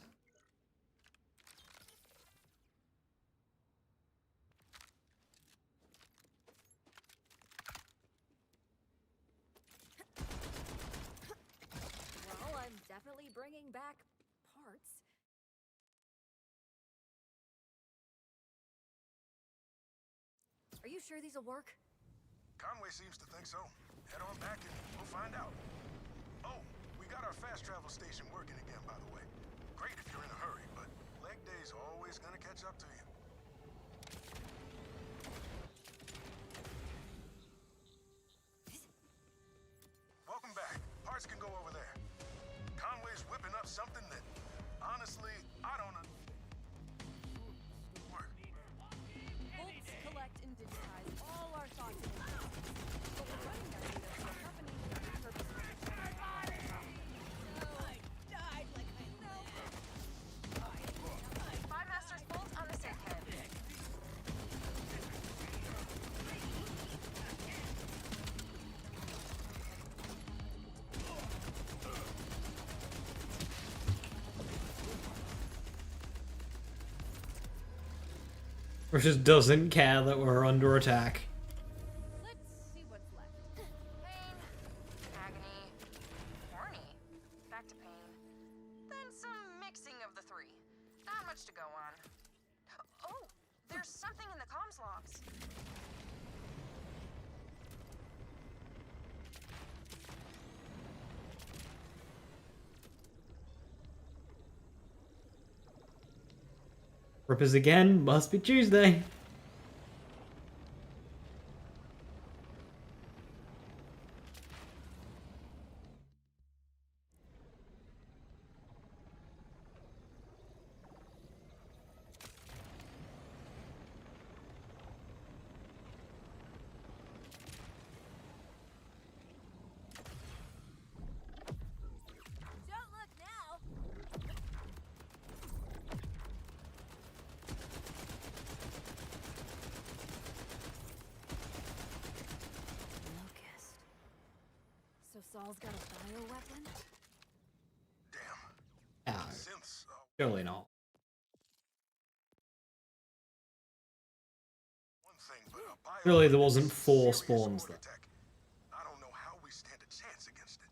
Well, I'm definitely bringing back parts. Are you sure these will work? Conway seems to think so. Head on back and we'll find out. Oh, we got our fast travel station working again, by the way. Great if you're in a hurry, but leg day's always gonna catch up to you. Welcome back. Parts can go over there. Conway's whipping up something that, honestly, I don't know. Work. Bolts collect and digitize all our thoughts and emotions. But we're running their data to a company for the purpose of protecting our no, I died like I know. Five Masters bolt on the safe head. Rush just doesn't care that we're under attack. Let's see what's left. Pain, agony, horny, back to pain, then some mixing of the three. Not much to go on. Oh, there's something in the comms logs. Rippers again, must be Tuesday. Don't look now. Locust. So Saul's got a bioweapon? Damn. Ah, Synths. surely not. One thing, but a bio Surely there wasn't serious 4 spawns order there. tech. I don't know how we stand a chance against it.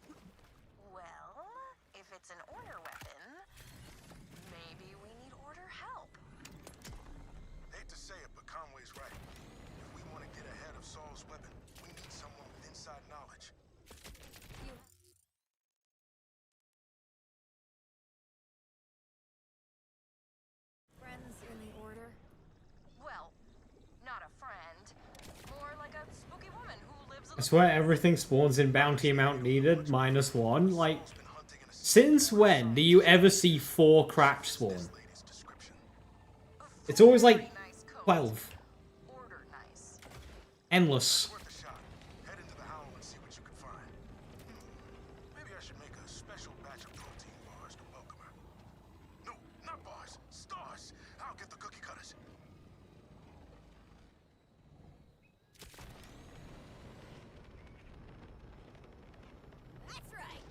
Well, if it's an order weapon, maybe we need order help. Hate to say it, but Conway's right. If we want to get ahead of Saul's weapon, we need someone with inside knowledge. You. Friends in the order? Well, not a friend. More like a spooky woman who lives I swear everything spawns in bounty amount needed, -1. Like, since when do you ever see 4 cracked spawn? Lady's description. It's always like nice coat. 12. Order nice. Endless. Worth a shot. Head into the howl and see what you can find. Maybe I should make a special batch of protein bars to welcome her. No, not bars. Stars. I'll get the cookie cutters. That's right.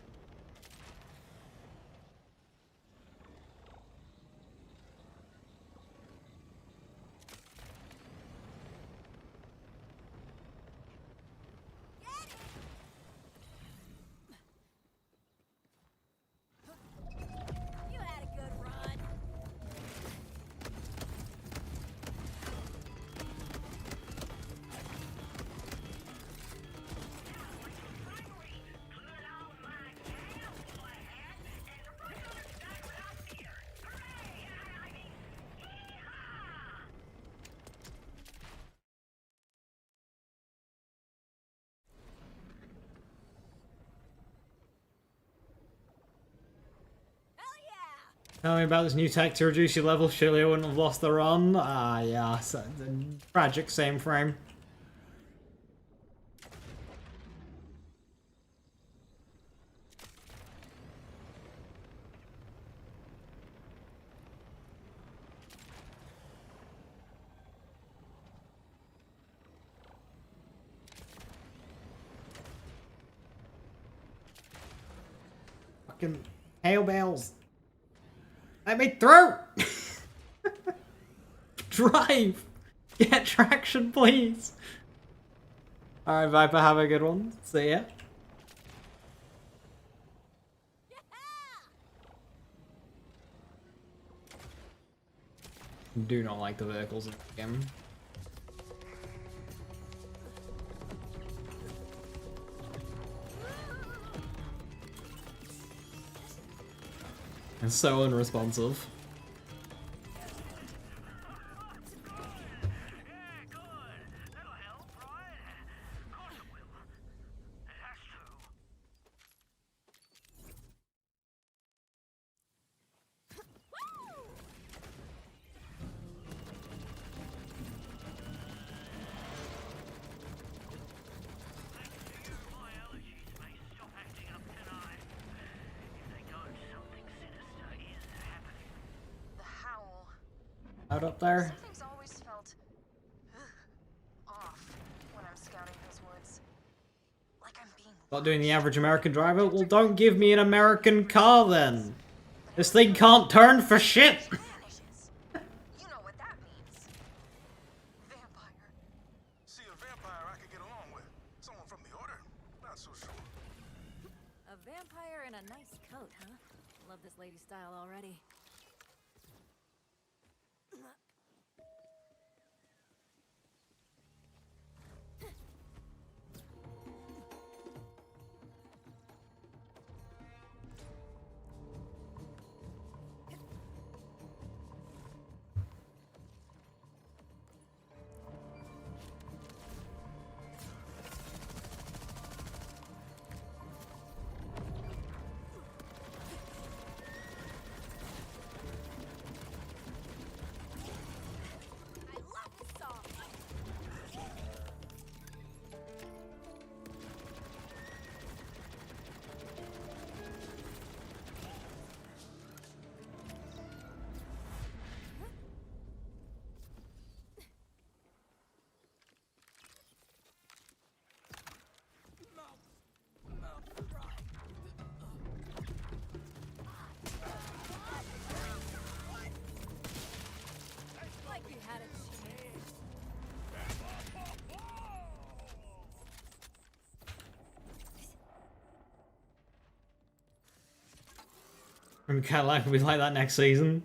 Tell me about this new tech to reduce your level. Surely I wouldn't have lost the run. Ah, yeah. Tragic same frame. Fucking hail bales. Let me through! Drive! Get traction, please! Alright, Viper, have a good one. See ya. Do not like the vehicles in the game. It's so unresponsive. The howl. Out up there. Something's always felt off when I'm scouting those woods. Like I'm being Not doing the average American driver? Well, don't give me an American car then. This thing can't turn for shit. vanishes. You know what that means. Vampire. See, a vampire I could get along with. Someone from the Order? Not so sure. A vampire in a nice coat, huh? Love this lady style already. I love this song. Like you had a chance. I'm kinda like we like that next season.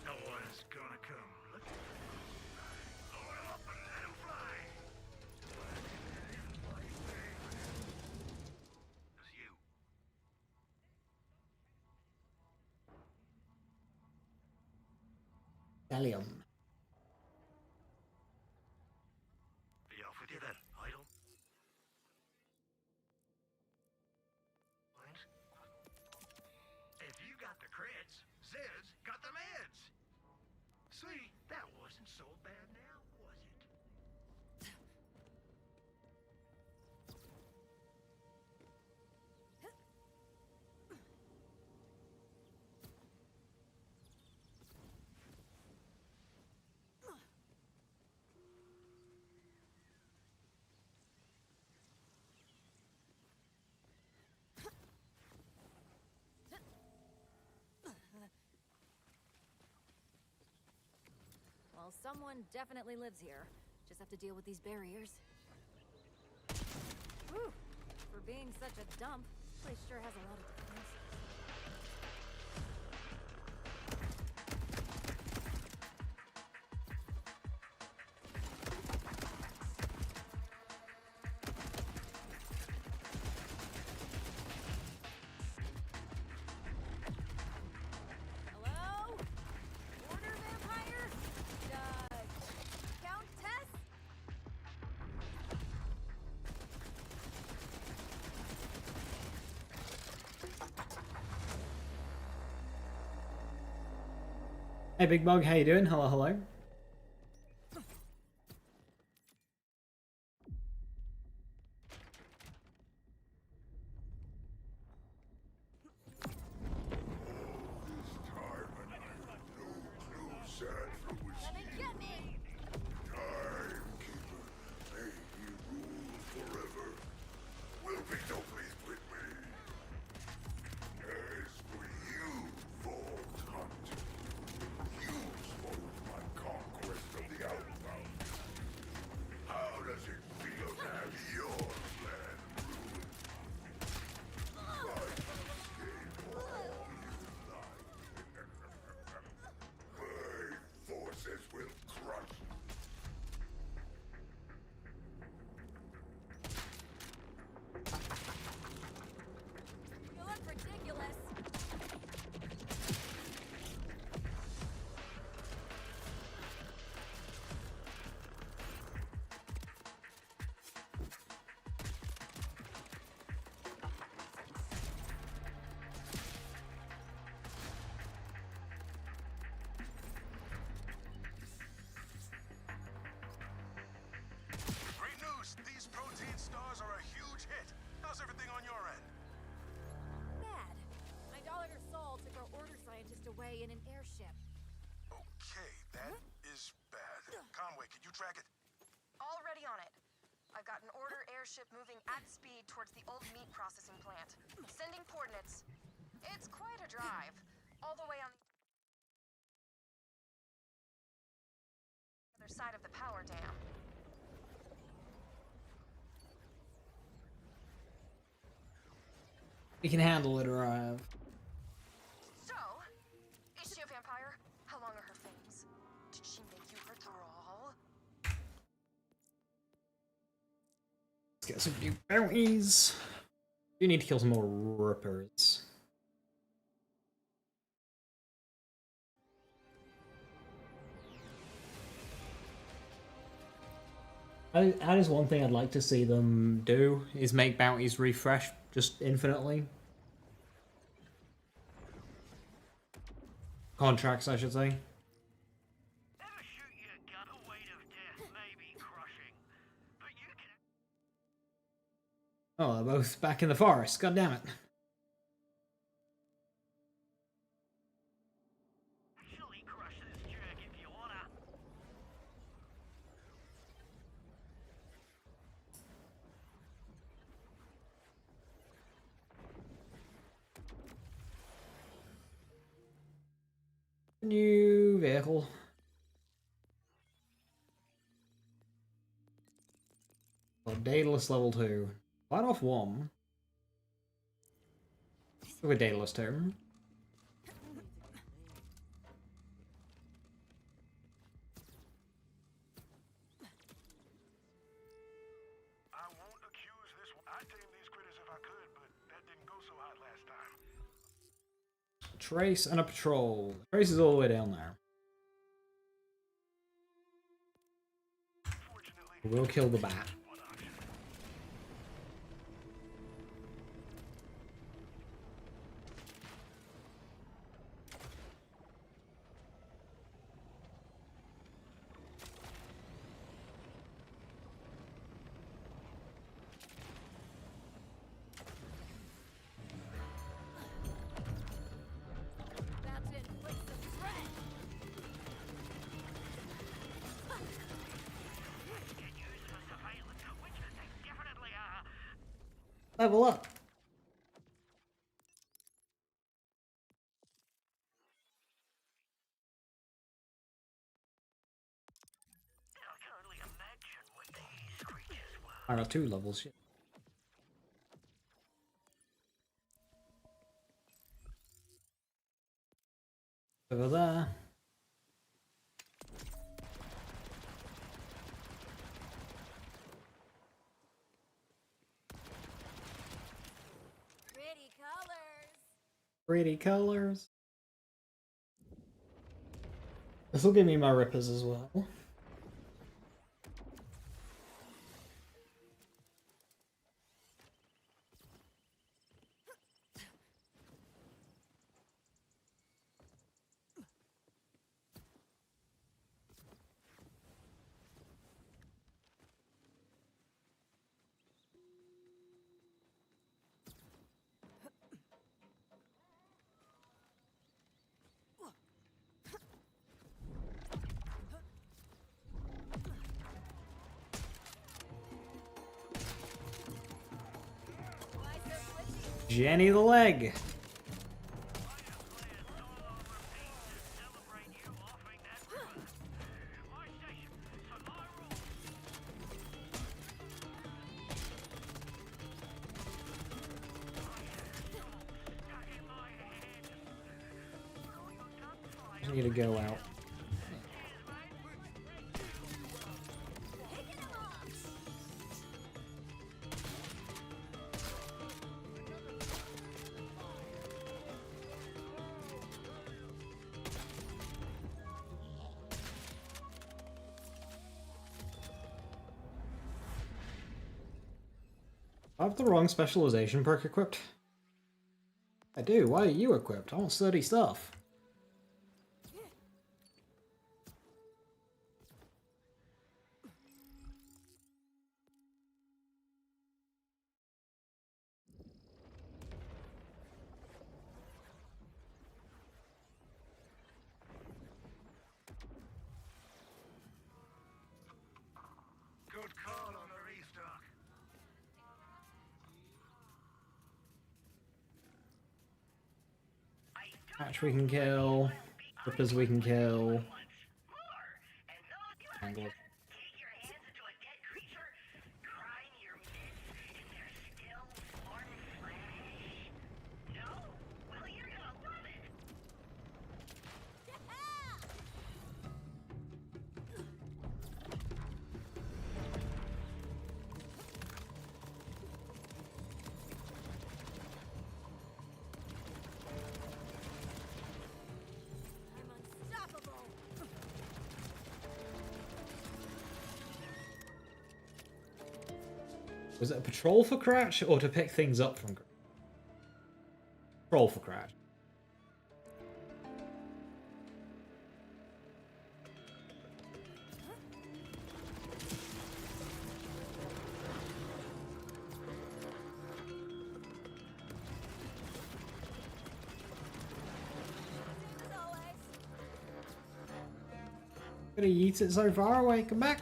No one's gonna come looking. Load up and let 'em fly. It's you. Gallium. Be off with you then, idle. What? If you got the crits, Zed's got the meds. See, that wasn't so bad now, was it? someone definitely lives here. Just have to deal with these barriers. Whew. For being such a dump, this place sure has a lot of defenses. Hello? Order vampire? Countess? Hey Big Bug, how you doing? Hello, hello. Gonna get me! Will be no pleased with me. As for you, Vault Hunt, you spoiled my conquest of the Outbound. How does it feel to have your plan ruined? I escape all you like. My forces will crush you. You look ridiculous. Great news! These protein stars are a huge hit. How's everything on your end? Bad. My daughter Saul took our order scientist away in an airship. Okay, that is bad. Conway, can you track it? Already on it. I've got an order airship moving at speed towards the old meat processing plant. Sending coordinates. It's quite a drive. All the way on the other side of the power dam. We can handle it, arrive. So, is she a vampire? How long are her fangs? Did she make you her thrall? Let's get some new bounties. You need to kill some more rippers. That is one thing I'd like to see them do, is make bounties refresh just infinitely. Contracts, I should say. Ever shoot your gun? The weight of death may be crushing, but you can Oh, they're both back in the forest. God damn it. actually crush this jerk if you wanna. New vehicle. Oh, Daedalus level 2. Fight off 1. Look at Daedalus 2. I won't accuse this one. I'd tame these critters if I could, but that didn't go so hot last time. Trace and a patrol. Trace is all the way down there. Fortunately, We'll kill the bat. one option. That's it. Put some thread. get used for surveillance, which they definitely are. Level up. I got 2 levels. Shit. Over there. Pretty colors. Pretty colors. This will give me my rippers as well. Jenny the leg. I need to go out. I have the wrong specialization perk equipped. I do. Why are you equipped? I want sturdy stuff. Good call on the restock. Hatch we can kill. Rippers we can kill. Angle. Take your hands into a dead creature, grind your mitts in their still warm flesh. No? Well, you're gonna love it. I'm unstoppable. Was it a patrol for Cratch or to pick things up from Cratch? Patrol for Cratch. As always. Gonna yeet it so far away. Come back.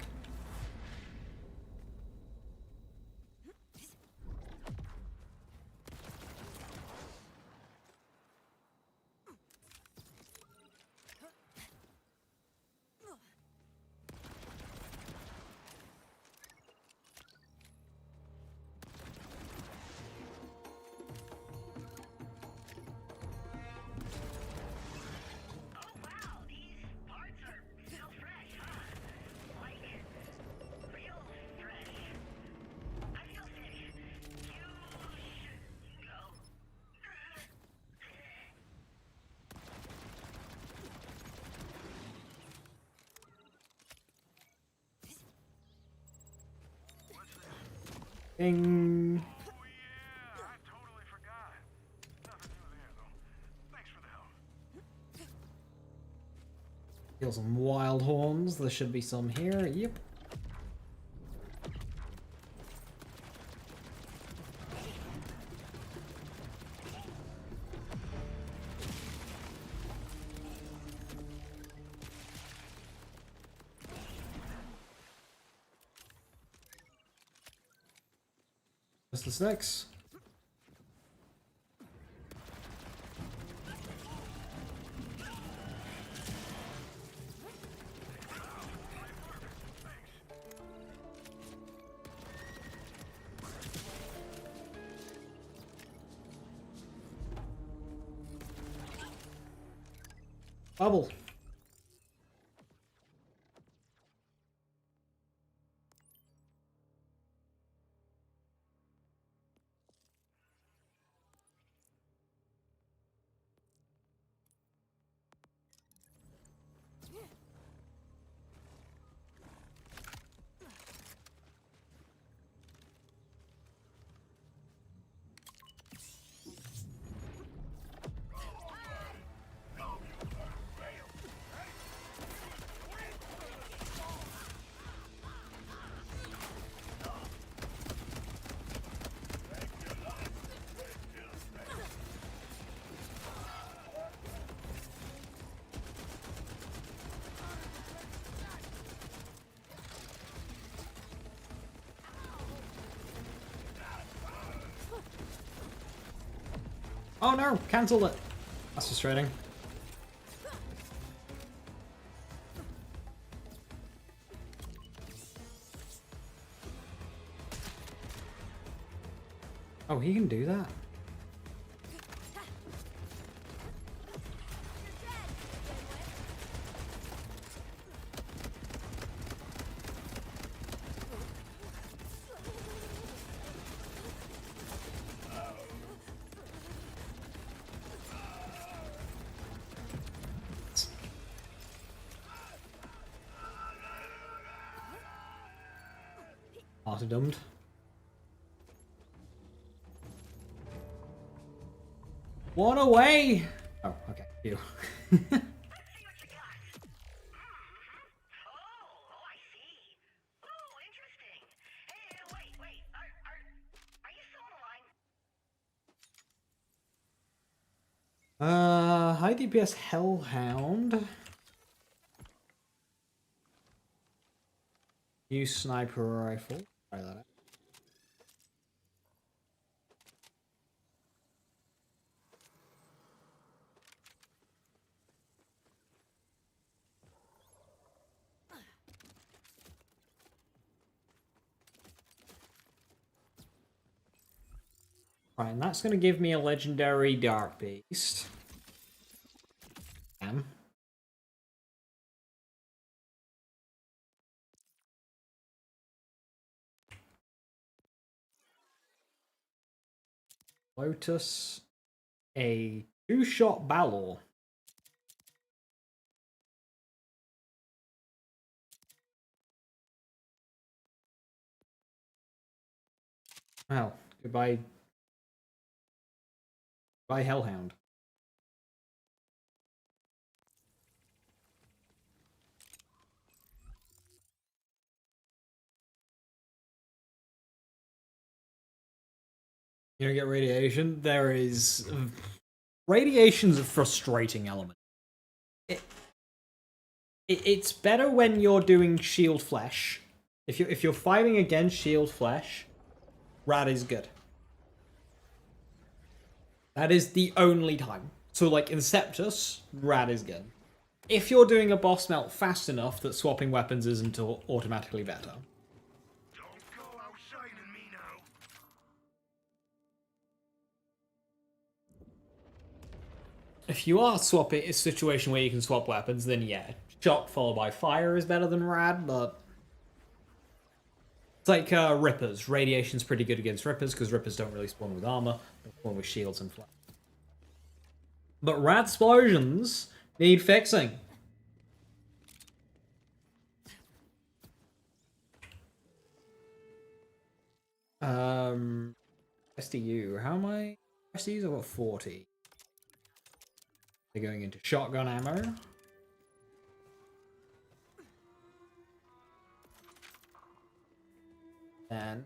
Oh wow, these parts are still fresh, huh? Like, real fresh. I feel sick. You should go. Ding. Oh yeah, I totally forgot. Nothing new there though. Thanks for the help. Kill some wild horns. There should be some here. Yep. Just the 6. Bubble. Oh no, cancelled it. That's frustrating. Oh, he can do that? Martyrdomed. One away! Oh, okay. Phew. Oh, I see. Oh, interesting. Hey, wait. Are you still on the line? High DPS Hellhound. New sniper rifle. Try that out. Right, and that's going to give me a legendary Dark Beast. Damn. Lotus. A 2-shot Balor. Well, goodbye. Goodbye, Hellhound. You don't get radiation? There is... Radiation's a frustrating element. It's better when you're doing shield flesh. If you're fighting against shield flesh, rad is good. That is the only time. So like in Septus, rad is good. If you're doing a boss melt fast enough that swapping weapons isn't automatically better. Don't go outshining me now. If you are swapping a situation where you can swap weapons, then yeah, shock followed by fire is better than rad, but it's like Rippers. Radiation's pretty good against Rippers because Rippers don't really spawn with armor, they spawn with shields and flash. But rad explosions need fixing. SDU, how am I? SDUs, I've got 40. They're going into shotgun ammo. And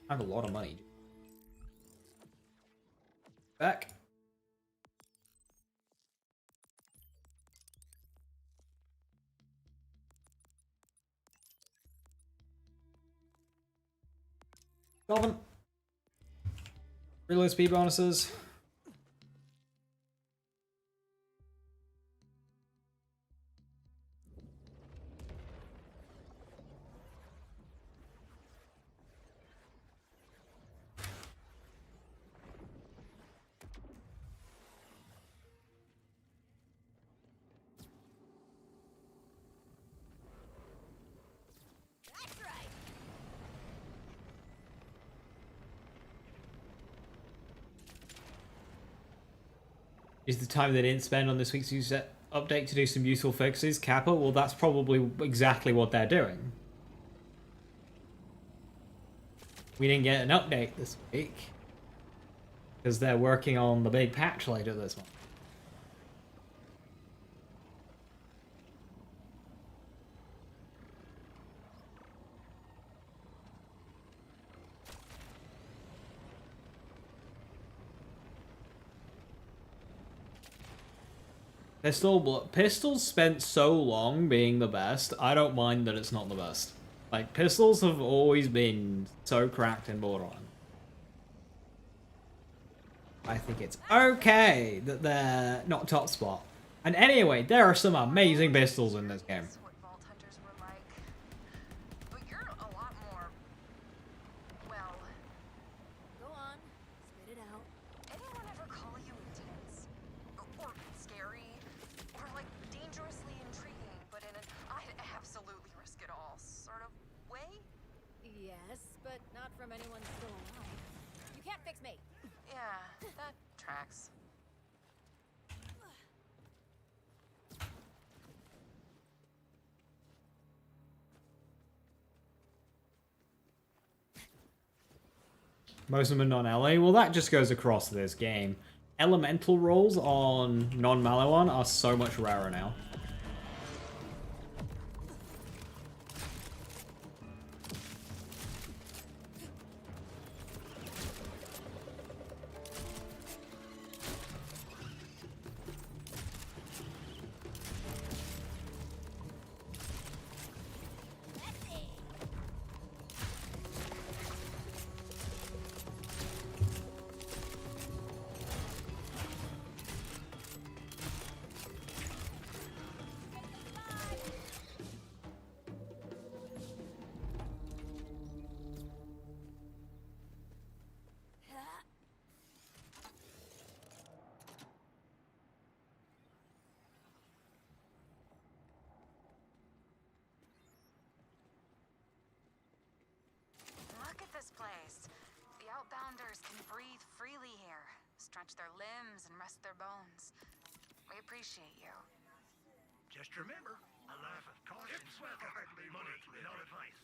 I have a lot of money. Back. Dolphin. Reload speed bonuses. Is the time they didn't spend on this week's update to do some useful fixes Kappa? Well, that's probably exactly what they're doing. We didn't get an update this week because they're working on the big patch later this month. Pistols spent so long being the best, I don't mind that it's not the best. Like, pistols have always been so cracked in Borderlands. I think it's okay that they're not top spot. And anyway, there are some amazing pistols in this game. That's what Vault Hunters were like. But you're a lot more, well, Go on, spit it out. anyone ever call you intense? Or scary? Or like dangerously intriguing, but in an I'd absolutely risk it all sort of way? Yes, but not from anyone still alive. You can't fix me. Yeah, that tracks. Most of them are non-LA. Well, that just goes across this game. Elemental rolls on non-Maliwan are so much rarer now. Look at this place. The Outbounders can breathe freely here, stretch their limbs and rest their bones. We appreciate you. Just remember, a life of caution is hardly money, not advice.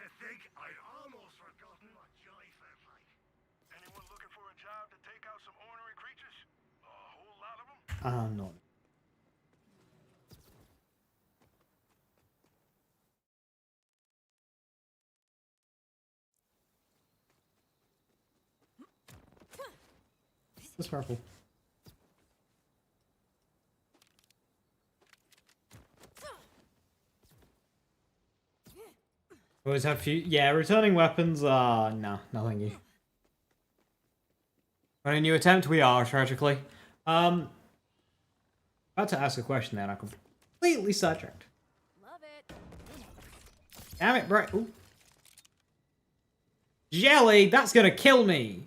To think I'd almost forgotten what joy felt like. Anyone looking for a job to take out some ornery creatures? A whole lot of them? No. It's purple. Always have few. Yeah, returning weapons. No, thank you. On a new attempt, we are tragically. About to ask a question then. I completely sidetracked. Love it. Damn it, bro. Ooh. Jelly, that's gonna kill me.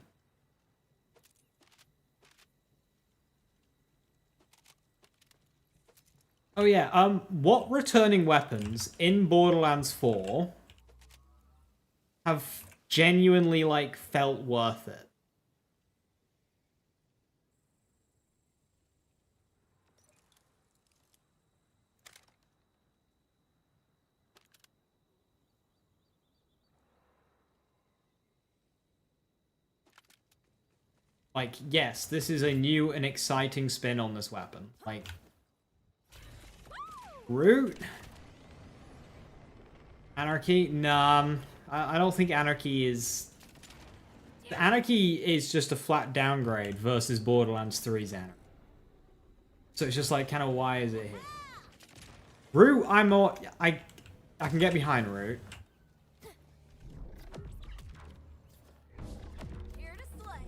Oh yeah, what returning weapons in Borderlands 4 have genuinely, like, felt worth it? Like, yes, this is a new and exciting spin on this weapon. Like, Root? Anarchy? Nah, I don't think Anarchy is... Anarchy is just a flat downgrade versus Borderlands 3's Anarchy. So it's just like, kind of, why is it here? Root, I'm more... I can get behind Root. Here to slay.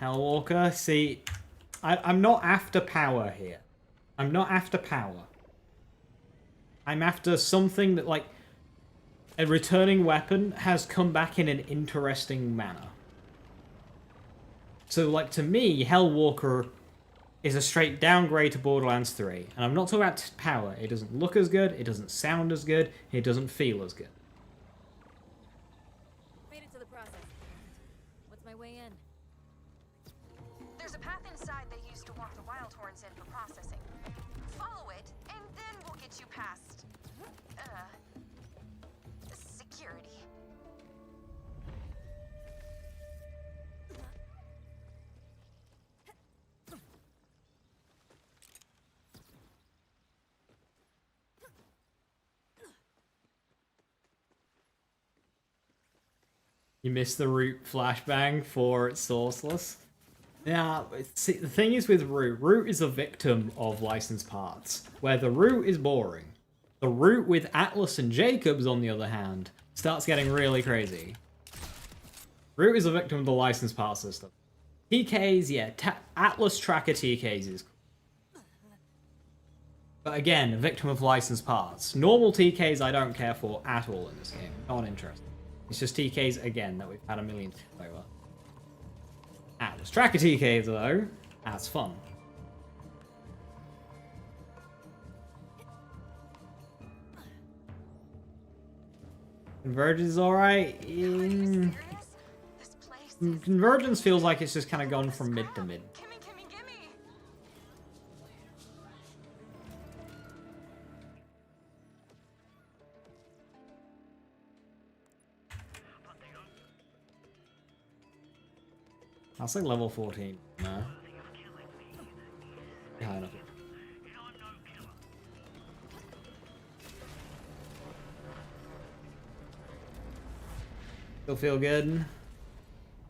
Hellwalker, see, I'm not after power here. I'm not after power. I'm after something that, like, a returning weapon has come back in an interesting manner. So, like, to me, Hellwalker is a straight downgrade to Borderlands 3. And I'm not talking about power. It doesn't look as good, it doesn't sound as good, it doesn't feel as good. Made it to the processing plant. What's my way in? There's a path inside they used to walk the wild horns in for processing. Follow it, and then we'll get you past, security. You missed the Root flashbang for it's sourceless. Yeah, see, the thing is with Root, Root is a victim of licensed parts, where the Root is boring. The Root with Atlas and Jacobs, on the other hand, starts getting really crazy. Root is a victim of the licensed part system. TKs, yeah, Atlas Tracker TKs is cool. But again, a victim of licensed parts. Normal TKs I don't care for at all in this game. Not interested. It's just TKs, again, that we've had a million times over. Atlas Tracker TKs, though, that's fun. Convergence is alright. Convergence feels like it's just kind of gone from mid to mid. Gimme, gimme, gimme! That's like level 14. No. High enough. Still feel good.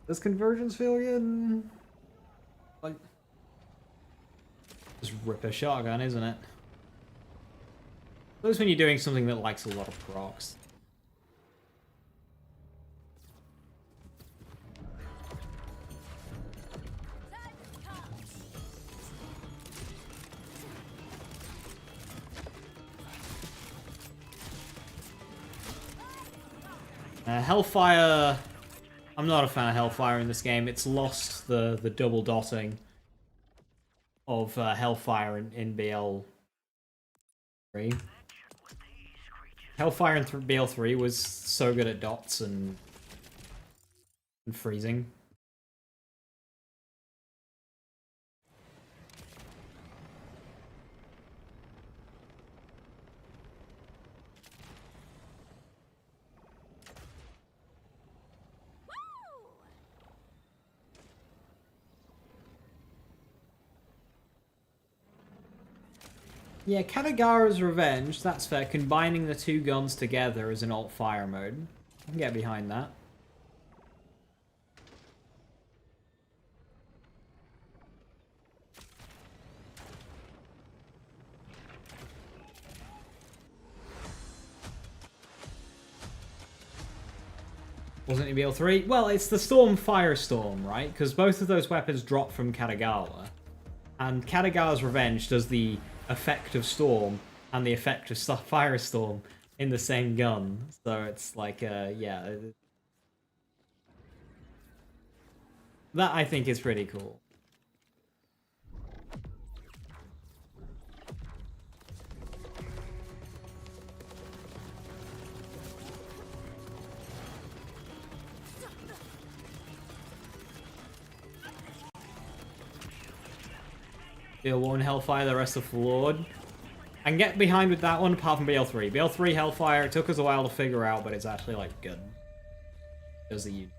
Does convergence feel good? Like, just rip a shotgun, isn't it? At least when you're doing something that likes a lot of procs. Hellfire, I'm not a fan of Hellfire in this game. It's lost the double dotting of Hellfire in BL3. Hellfire in BL3 was so good at dots and freezing. Yeah, Katagara's Revenge, that's fair. Combining the two guns together as an alt fire mode. I can get behind that. Wasn't it BL3? Well, it's the Storm Firestorm, right? Because both of those weapons drop from Katagawa. And Katagara's Revenge does the effect of Storm and the effect of Firestorm in the same gun. So it's like, yeah. That, I think, is pretty cool. BL1 Hellfire, the rest are flawed. I can get behind with that one apart from BL3. BL3 Hellfire, it took us a while to figure out, but it's actually, like, good. Does the unit.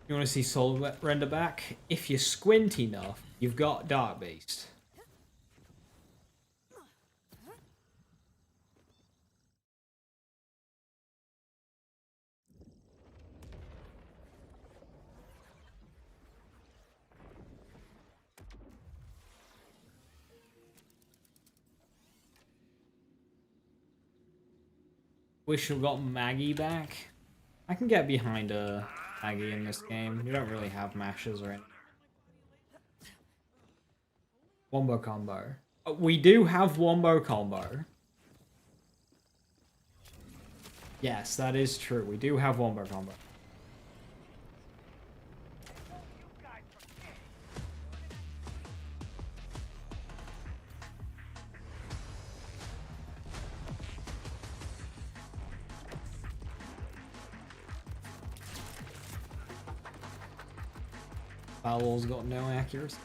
You want to see Soul Render back? If you squint enough, you've got Dark Beast. Wish we got Maggie back. I can get behind Maggie in this game. We don't really have mashes or anything. Wombo combo. We do have wombo combo. Yes, that is true. We do have wombo combo. Foul's got no accuracy.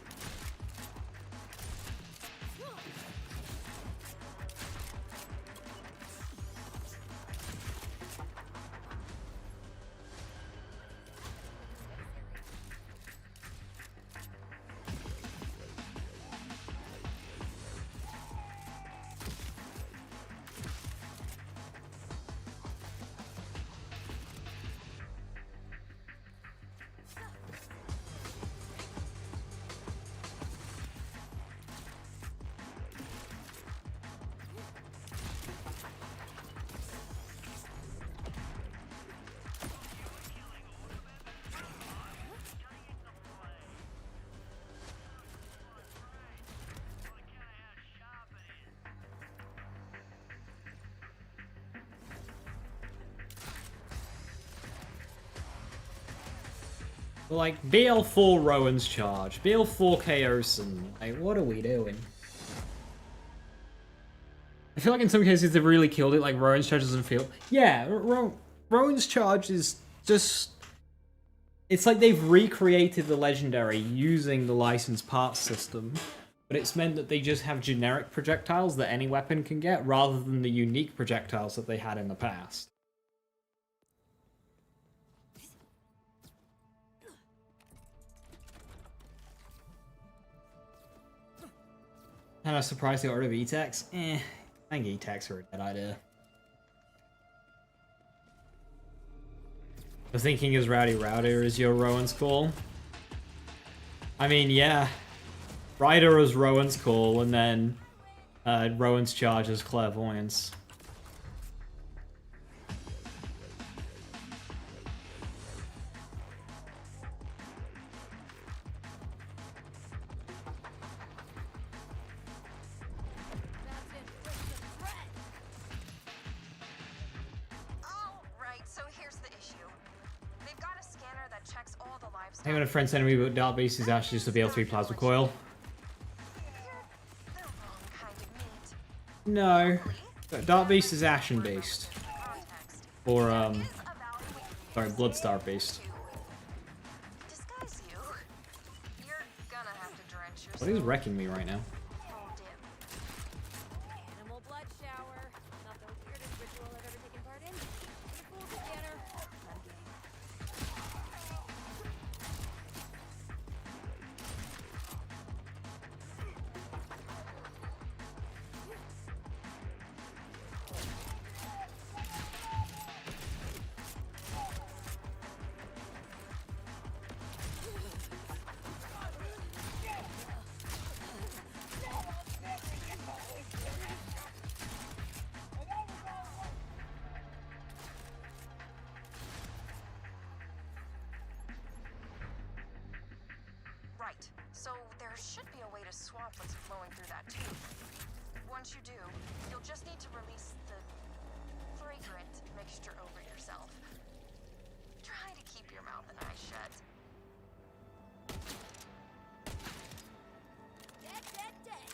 Like, BL4 Rowan's charge, BL4 KO'Son. Like, what are we doing? I feel like in some cases they've really killed it, like Rowan's charge doesn't feel... Yeah, Rowan's charge is just... It's like they've recreated the legendary using the licensed parts system, but it's meant that they just have generic projectiles that any weapon can get, rather than the unique projectiles that they had in the past. And I was surprised they got rid of E-Tex. I think E-Tex are a bad idea. I was thinking as Rowdy Router is your Rowan's call. I mean, yeah. Ryder is Rowan's call, and then Rowan's charge is Clairvoyance. Hang on, a friend sending me, but Dark Beast is actually just a BL3 plasma coil. No. Dark Beast is Ashen Beast. Or, sorry, Bloodstar Beast. What is wrecking me right now? Animal blood shower. Not the weirdest ritual I've ever taken part in. Cool scanner. I'm game. Right. So there should be a way to swap what's flowing through that tube. Once you do, you'll just need to release the fragrant mixture over yourself. Try to keep your mouth and eyes shut. Dead, dead, dead.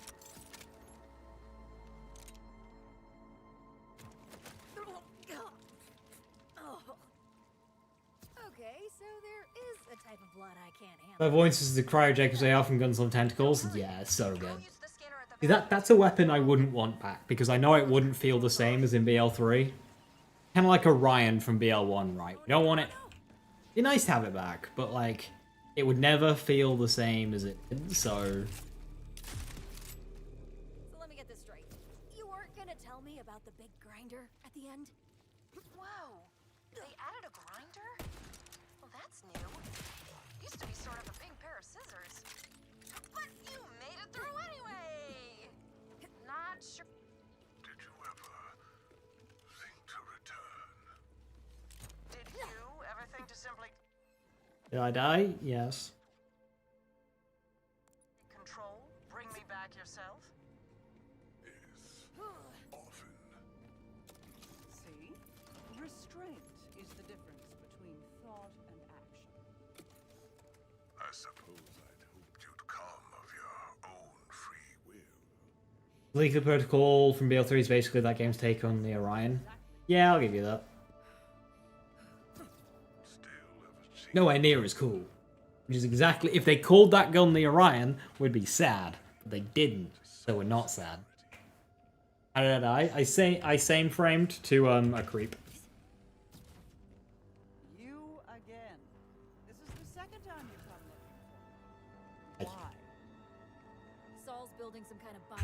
Oh. Okay, so there is a type of blood I can't handle. Clairvoyance is the cryogenic AR from Guns of Tentacles. Yeah, it's so good. See, that's a weapon I wouldn't want back, because I know it wouldn't feel the same as in BL3. Kind of like Orion from BL1, right? We don't want it. It'd be nice to have it back, but like, it would never feel the same as it did, so... So let me get this straight. You weren't gonna tell me about the big grinder at the end? Whoa! They added a grinder? Well, that's new. Used to be sort of a big pair of scissors. But you made it through anyway! Not sure. Did you ever think to return? Did you ever think to simply Did I die? Yes. control? Bring me back yourself? Yes. Often. See? Restraint is the difference between thought and action. I suppose I'd hoped you'd come of your own free will. Lethal Protocol from BL3 is basically that game's take on the Orion. Yeah, I'll give you that. Nowhere near as cool. Which is exactly, if they called that gun the Orion, we'd be sad. But they didn't, so we're not sad. How did I die? I same framed to a creep. You again. This is the second time you come looking for me. Why? Saul's building some kind of bio.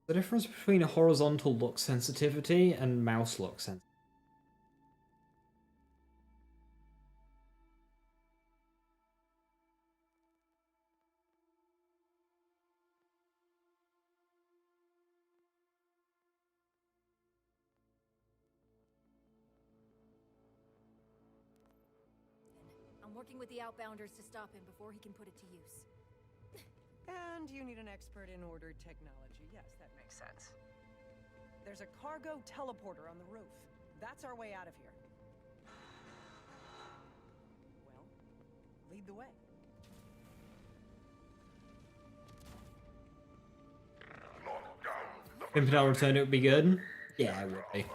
The difference between a horizontal look sensitivity and mouse look sensitivity. I'm working with the outbounders to stop him before he can put it to use. And you need an expert in ordered technology. Yes, that makes sense. There's a cargo teleporter on the roof. That's our way out of here. Well, lead the way. Pimpernel return, it would be good? Yeah, it would be.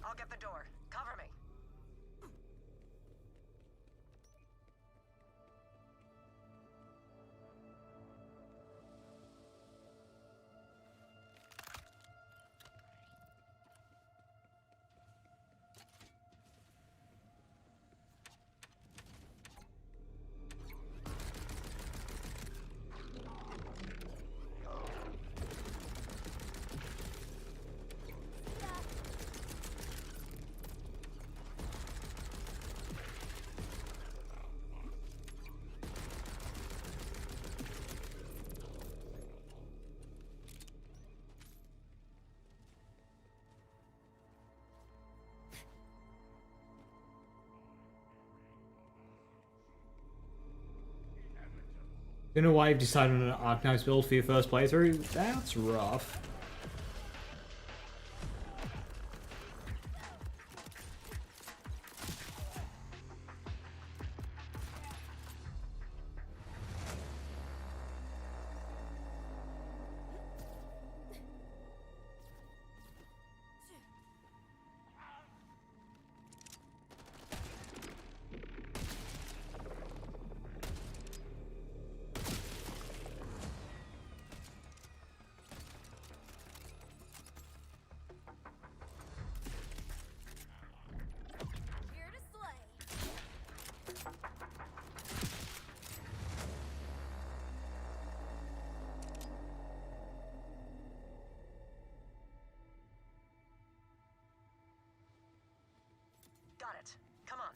I'll get the door. Cover me. Don't know why you've decided on an Arknives build for your first playthrough. That's rough. Here to slay. Got it. Come on.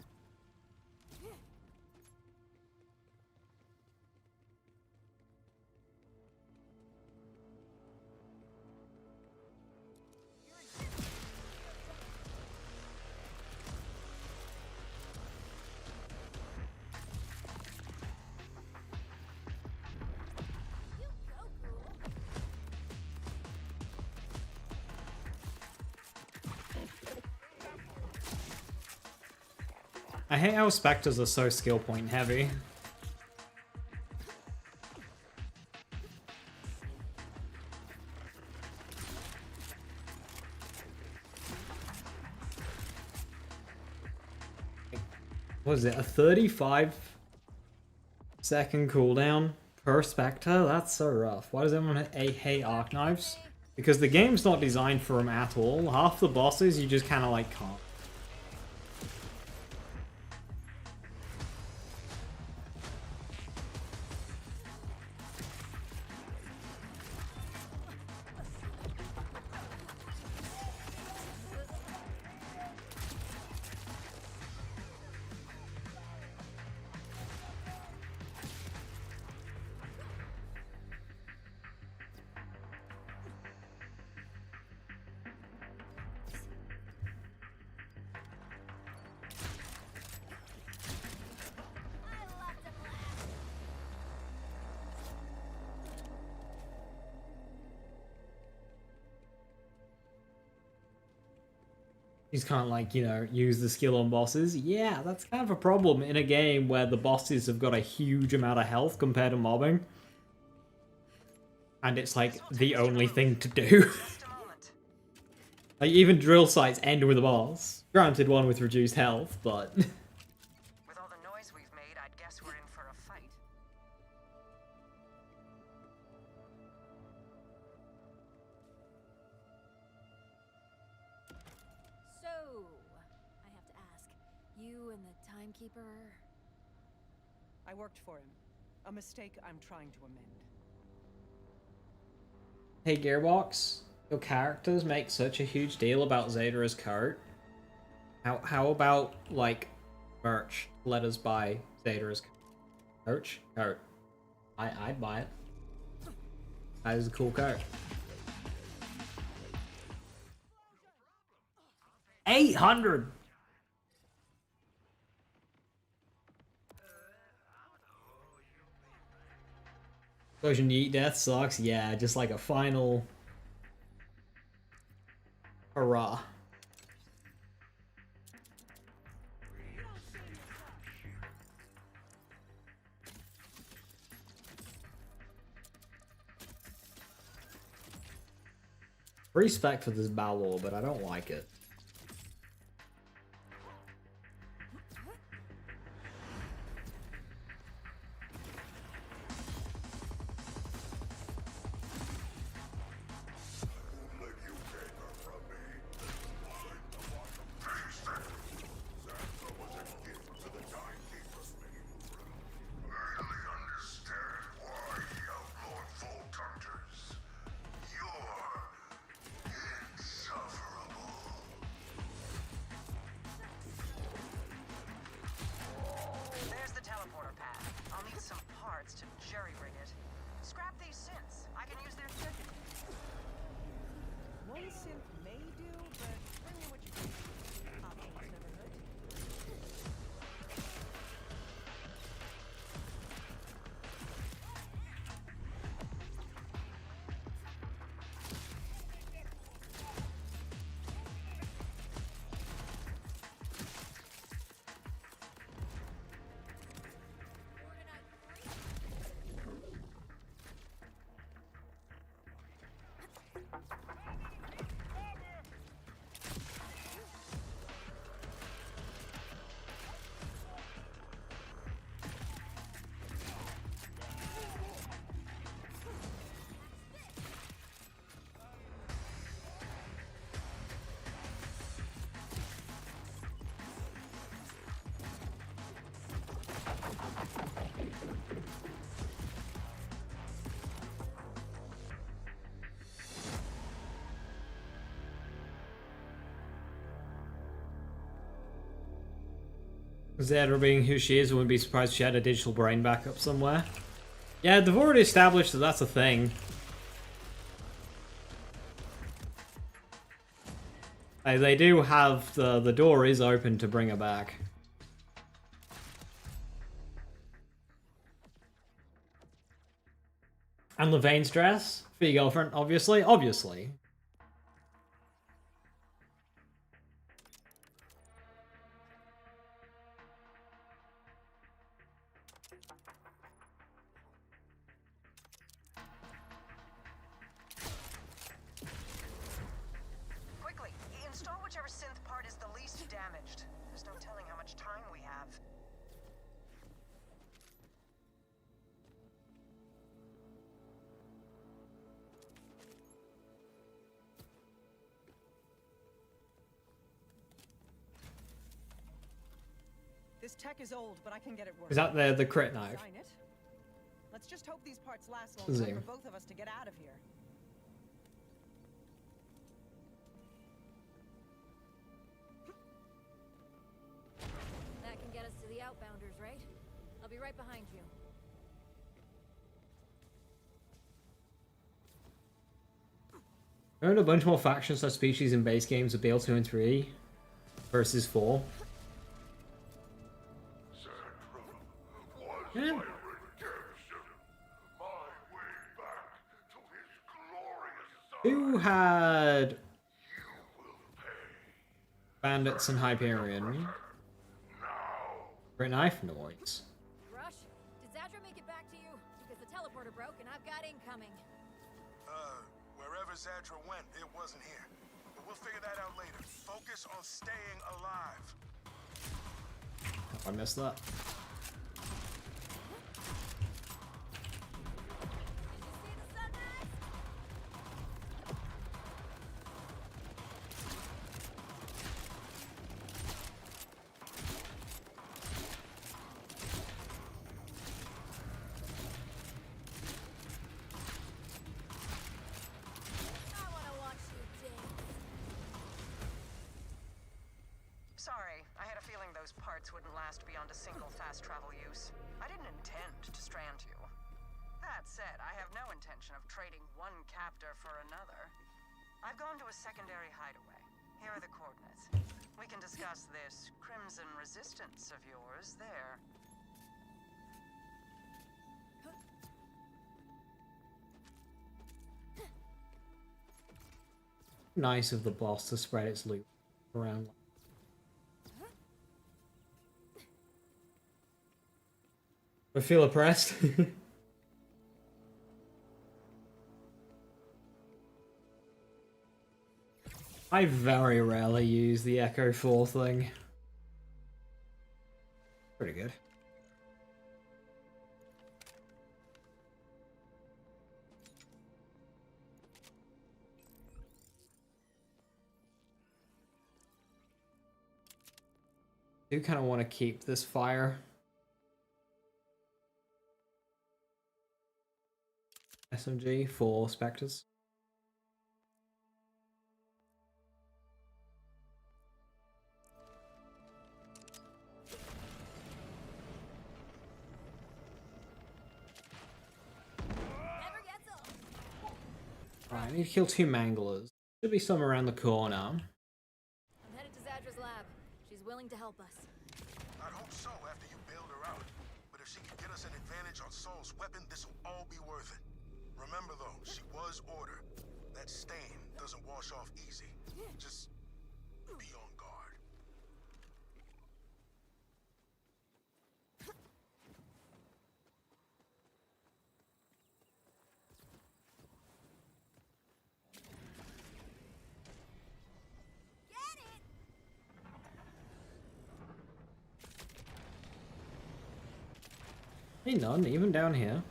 You go, cool. I hate how Spectres are so skill point heavy. What is it? A 35-second cooldown per Spectre? That's so rough. Why does everyone hate Arknives? Because the game's not designed for them at all. Half the bosses you just kind of like can't. He's kind of like, you know, use the skill on bosses. Yeah, that's kind of a problem in a game where the bosses have got a huge amount of health compared to mobbing. And it's like the only thing to do. Just a moment. Like even drill sites end with a boss. Granted, one with reduced health, but With all the noise we've made, I'd guess we're in for a fight. So, I have to ask, you and the timekeeper? I worked for him. A mistake I'm trying to amend. hey Gearbox, your characters make such a huge deal about Zeta's coat. How about like merch? Let us buy Zeta's coat. I'd buy it. That is a cool coat. 800. Explosion Yeet Death sucks. Yeah, just like a final hurrah. Respect for this battle, but I don't like it. There's the teleporter pad. I'll need some parts to jury-rig it. Scrap these synths. I can use their circuit. One synth may do, but bring me what you can. Options never hurt. Zeta being who she is, I wouldn't be surprised if she had a digital brain backup somewhere. Yeah, they've already established that that's a thing. They do have the door is open to bring her back. And Levaine's dress for your girlfriend, obviously. Obviously. Quickly, install whichever synth part is the least damaged. There's no telling how much time we have. This tech is old, but I can get it working. Is that the crit knife? Sign it. Let's just hope these parts last long Zing. enough for both of us to get out of here. That can get us to the Outbounders, right? I'll be right behind you. I own a bunch more factions or species in base games of BL2 and 3 versus 4. Yeah. Who had Bandits and Hyperion. Great knife noise. Rush, did Zadra make it back to you? Because the teleporter broke and I've got incoming. Wherever Zadra went, it wasn't here. But we'll figure that out later. Focus on staying alive. I missed that. Sorry, I had a feeling those parts wouldn't last beyond a single fast travel use. I didn't intend to strand you. That said, I have no intention of trading one captor for another. I've gone to a secondary hideaway. Here are the coordinates. We can discuss this crimson resistance of yours there. Nice of the boss to spread its loot around. I feel oppressed. I very rarely use the Echo 4 thing. Pretty good. I do kind of want to keep this fire. SMG for Spectres. Right, I need to kill 2 manglers. Should be some around the corner. I'm headed to Zadra's lab. She's willing to help us. I'd hope so after you bailed her out. But if she can get us an advantage on Saul's weapon, this will all be worth it. Remember though, she was Order. That stain doesn't wash off easy. Just be on guard. Get it! Hey, none, even down here.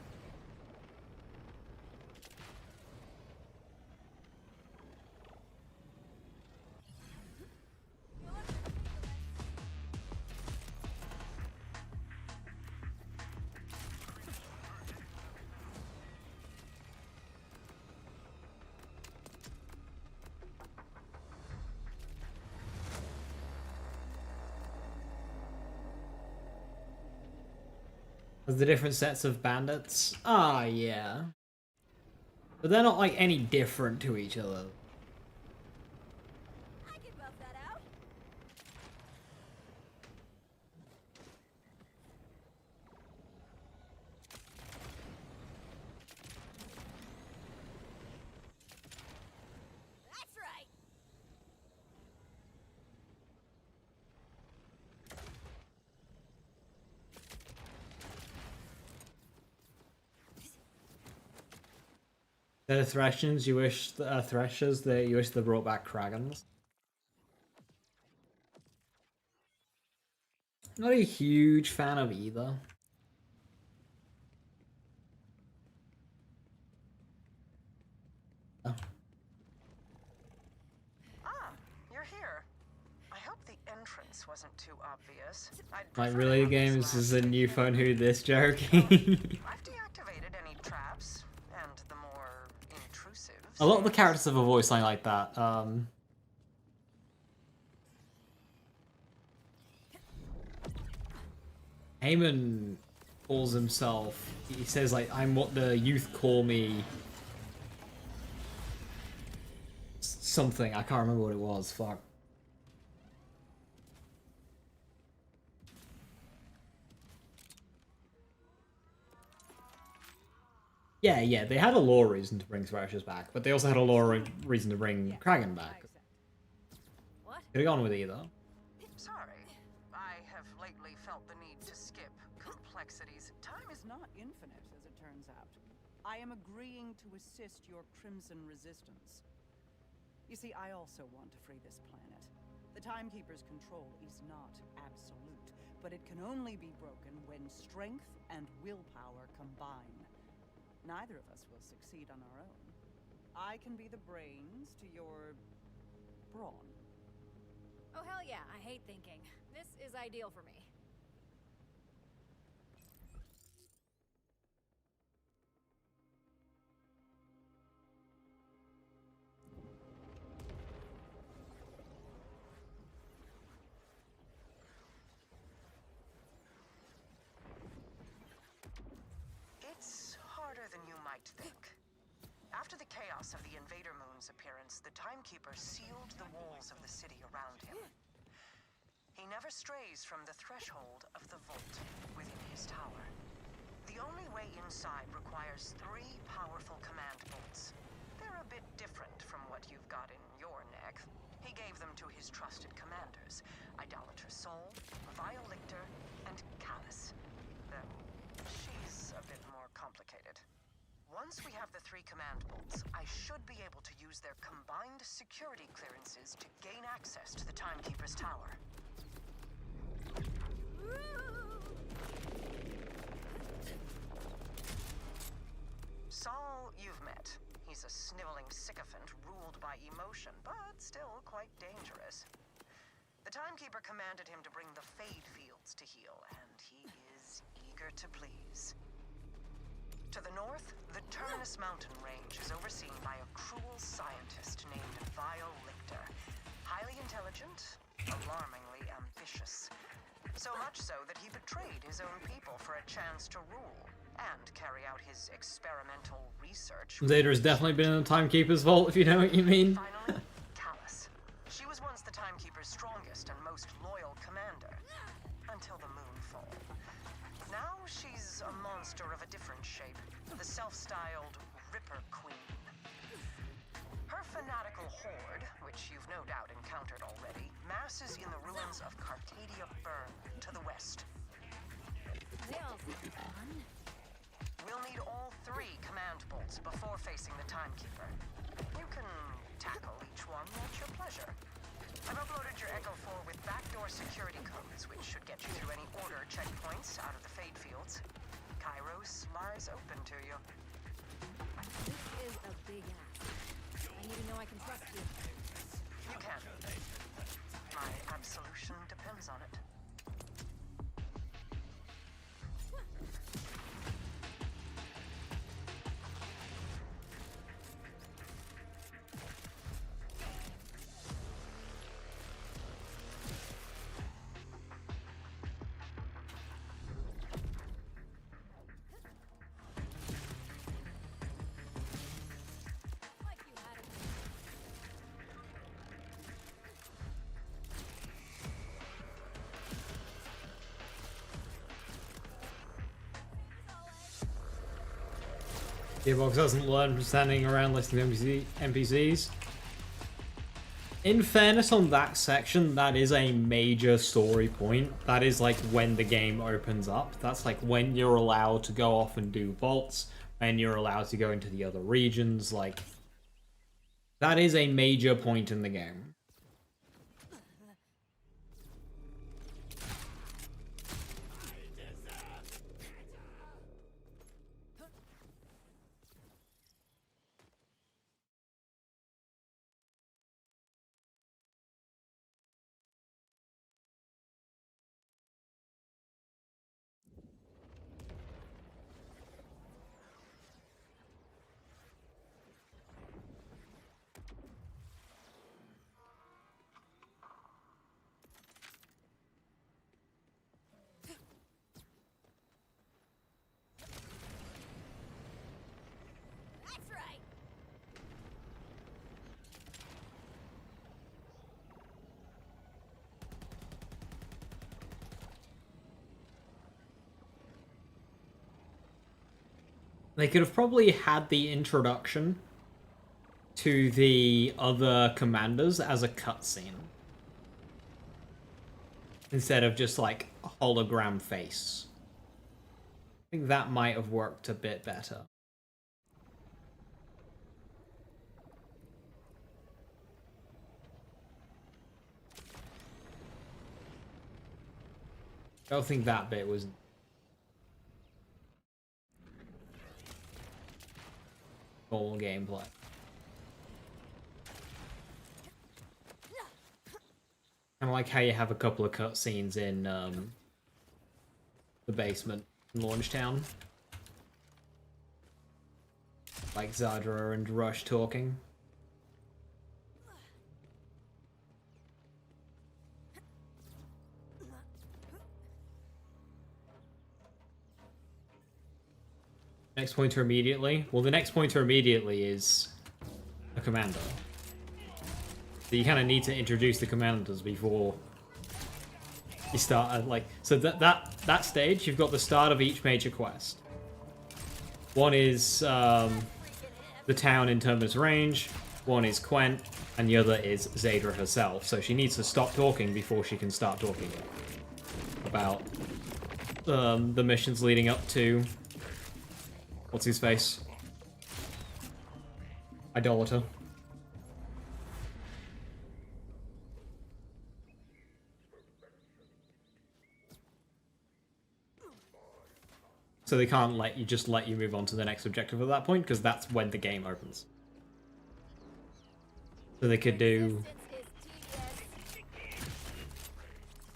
The different sets of bandits? Ah, yeah. But they're not, like, any different to each other. I can buff that out. That's right. The Threshens, you wish Threshers, you wish they brought back Kragans. Not a huge fan of either. Oh. Ah, you're here. I hope the entrance wasn't too obvious. Like, really, the game is a new phone who this joke? I've deactivated any traps, and the more intrusive. A lot of the characters have a voice line like that. Heyman calls himself, he says like, I'm what the youth call me. Something, I can't remember what it was, fuck. Yeah, they had a lore reason to bring Thrashers back, but they also had a lore reason to bring Kragan back. What? Could have gone with either. Sorry. I have lately felt the need to skip complexities. Time is not infinite, as it turns out. I am agreeing to assist your Crimson Resistance. You see, I also want to free this planet. The Timekeeper's control is not absolute, but it can only be broken when strength and willpower combine. Neither of us will succeed on our own. I can be the brains to your brawn. Oh, hell yeah, I hate thinking. This is ideal for me. It's harder than you might think. After the chaos of the Invader Moon's appearance, the Timekeeper sealed the walls of the city around him. He never strays from the threshold of the vault within his tower. The only way inside requires 3 powerful command bolts. They're a bit different from what you've got in your neck. He gave them to his trusted commanders, Idolater Soul, Vile Lictor, and Callus. Though she's a bit more complicated. Once we have the 3 command bolts, I should be able to use their combined security clearances to gain access to the Timekeeper's tower. Saul, you've met. He's a sniveling sycophant ruled by emotion, but still quite dangerous. The Timekeeper commanded him to bring the Fade Fields to heal, and he is eager to please. To the north, the Terminus mountain range is overseen by a cruel scientist named Vile Lictor. Highly intelligent, alarmingly ambitious. So much so that he betrayed his own people for a chance to rule and carry out his experimental research. Vader's definitely been in the Timekeeper's vault, if you know what you mean. Finally, Callus. She was once the Timekeeper's strongest and most loyal commander, until the Moonfall. Now she's a monster of a different shape, the self-styled Ripper Queen. Her fanatical horde, which you've no doubt encountered already, masses in the ruins of Cartadia Burn to the west. They all sound fun. We'll need all 3 command bolts before facing the Timekeeper. You can tackle each one at your pleasure. I've uploaded your Echo 4 with backdoor security codes, which should get you through any order checkpoints out of the Fade Fields. Kairos lies open to you. This is a big ask. I need to know I can trust you. You can. My absolution depends on it. Like you had it. Gearbox doesn't learn from standing around listening to NPCs. In fairness on that section, that is a major story point. That is like when the game opens up. That's like when you're allowed to go off and do vaults, and you're allowed to go into the other regions. Like, that is a major point in the game. That's right. They could have probably had the introduction to the other commanders as a cutscene. instead of just like a hologram face. I think that might have worked a bit better. I don't think that bit was normal gameplay. Kind of like how you have a couple of cutscenes in the basement in Launch Town. Like Zadra and Rush talking. Next pointer immediately? Well, the next pointer immediately is a commander. So you kind of need to introduce the commanders before you start, like... So that stage, you've got the start of each major quest. One is the town in Terminus Range, one is Quent, and the other is Zadra herself. So she needs to stop talking before she can start talking about the missions leading up to... What's his face? Idolater. So they can't let you move on to the next objective at that point, because that's when the game opens. So they could do...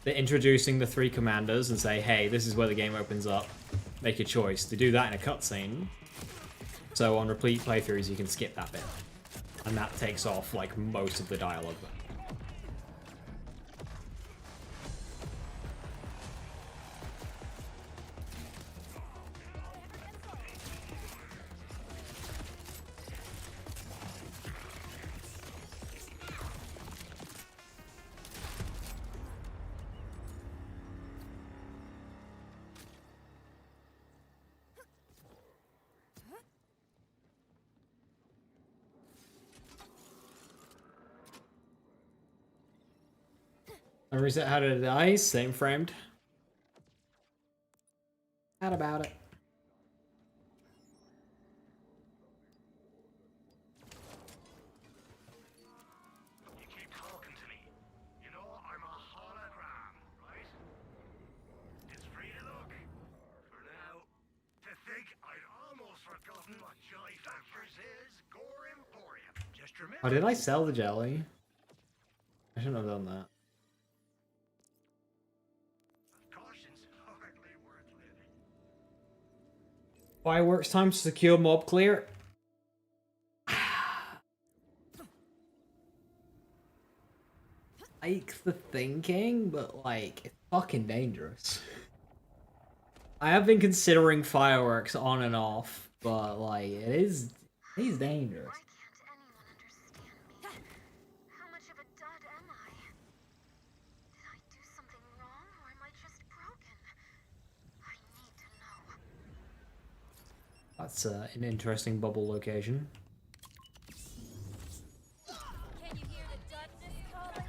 They're introducing the 3 commanders and say, hey, this is where the game opens up. Make a choice. They do that in a cutscene. So on repeat playthroughs, you can skip that bit. And that takes off, like, most of the dialogue. And reset how to die, same framed. How about it? You keep talking to me. You know I'm a hologram, right? It's free to look. For now. To think I'd almost forgotten what Joy Factors is. Gore Emporium. Just remember. Oh, did I sell the jelly? I shouldn't have done that. Fireworks time to secure mob clear. Like the thinking, but like it's fucking dangerous. I have been considering fireworks on and off, but like it is dangerous. Why can't anyone understand me? How much of a dud am I? Did I do something wrong, or am I just broken? I need to know. That's an interesting bubble location. Can you hear the dudness calling?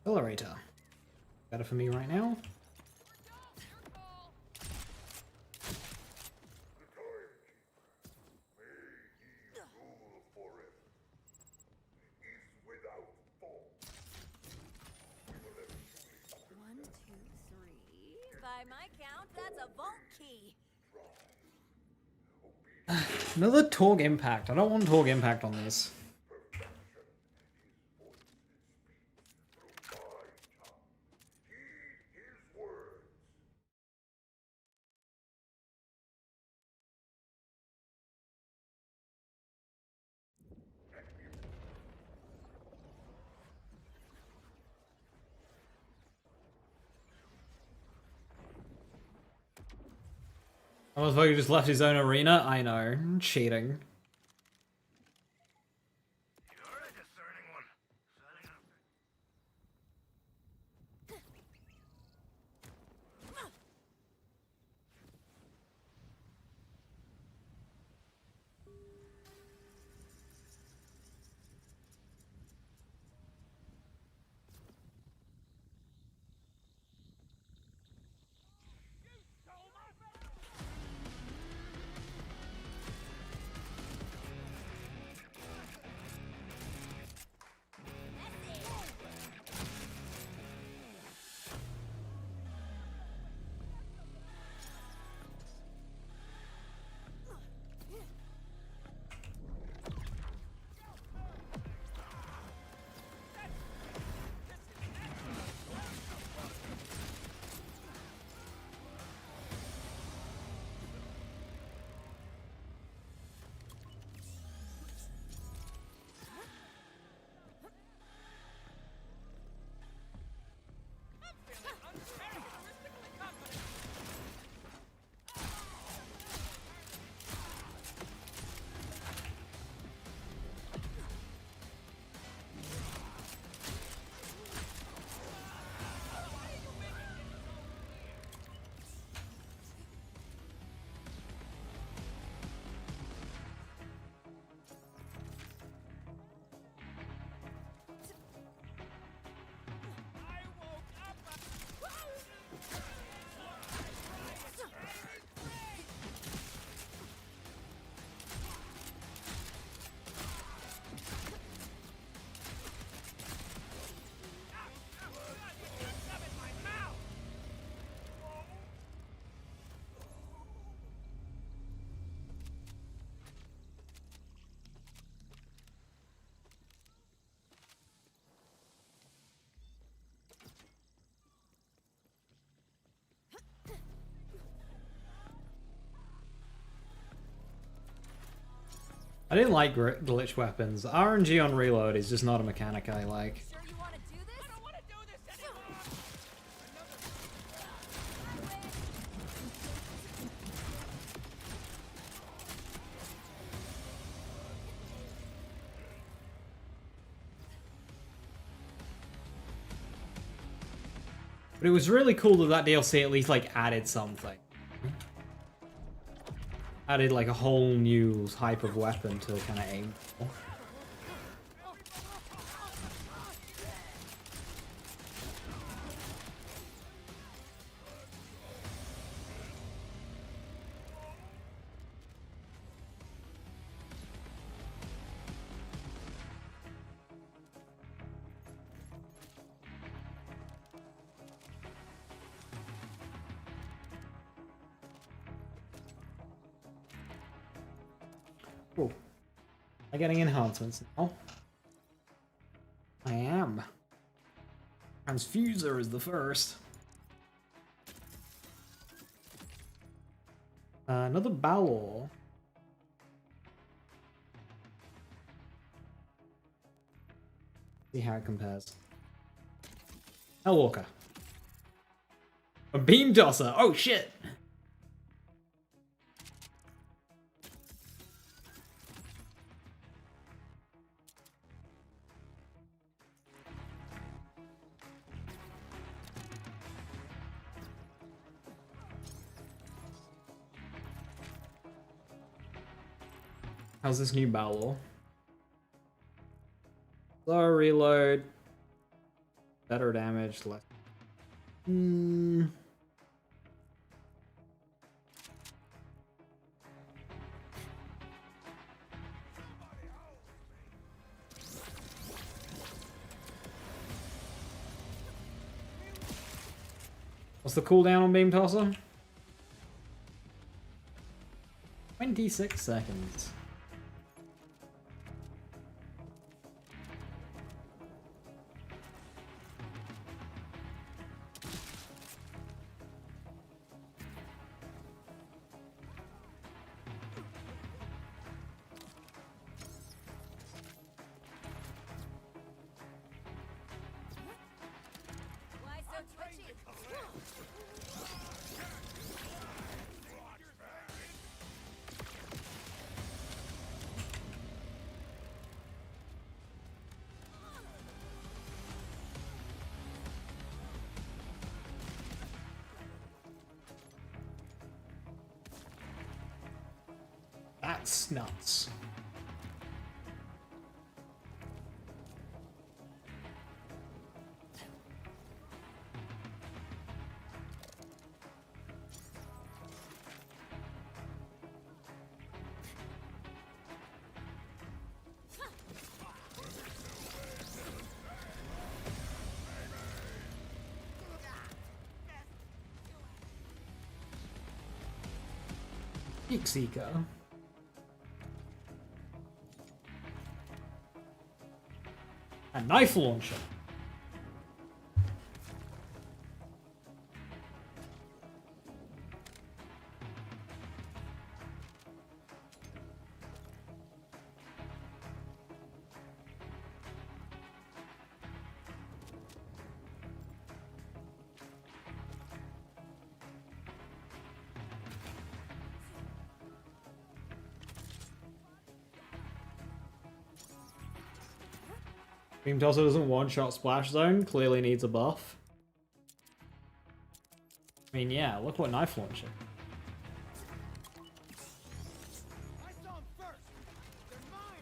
Accelerator. Better for me right now. One, two, three. By my count, that's a vault key. Another Torg Impact. I don't want Torg Impact on this. I was like, he just left his own arena. I know, cheating. I didn't like glitch weapons. RNG on reload is just not a mechanic I like. Sure you want to do this? I don't want to do this anymore! But it was really cool that that DLC at least like added something. Added like a whole new type of weapon to kind of aim for. Cool. Am I getting enhancements now? I am. Transfuser is the first. Another Balor. See how it compares. Hellwalker. A beam tosser. Oh shit. How's this new Balor? Slow reload. better damage, less. Hmm. What's the cooldown on Beam Tosser? 26 seconds. Why so twitchy? That's nuts. Geek Seeker. A knife launcher. Beam Tosser doesn't one-shot Splash Zone, clearly needs a buff. I mean, yeah, look what knife launcher. I saw him first. They're mine.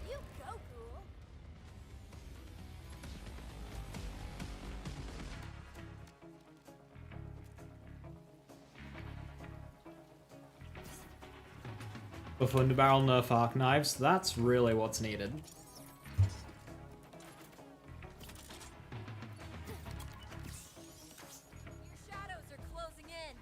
You go, ghoul. Buff under barrel nerf arc knives, that's really what's needed. Your shadows are closing in.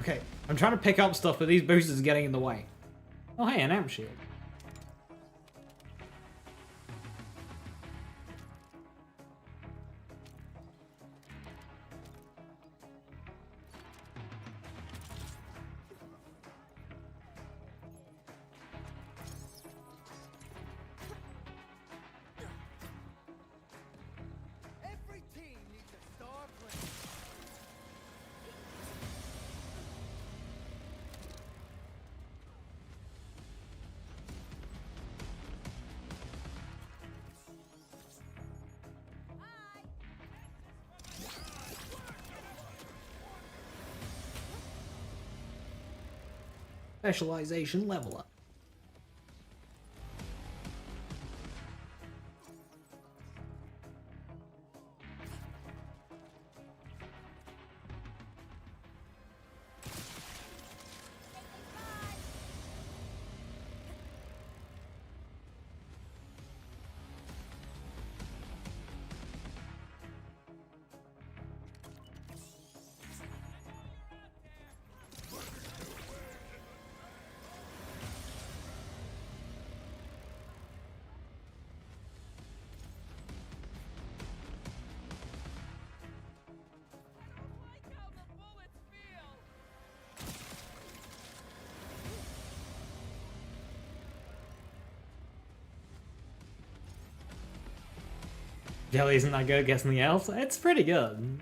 Okay, I'm trying to pick up stuff, but these boosters are getting in the way. Oh hey, an amp shield. Every team needs a star player. Specialization level up. Jelly isn't that good, guess something else? It's pretty good.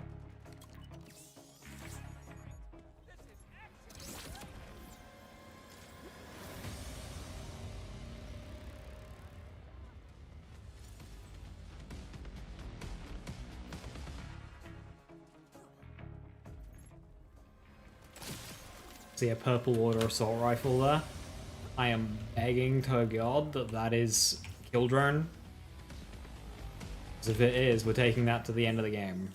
See a purple water assault rifle there. I am begging to God that that is kill drone. Because if it is, we're taking that to the end of the game.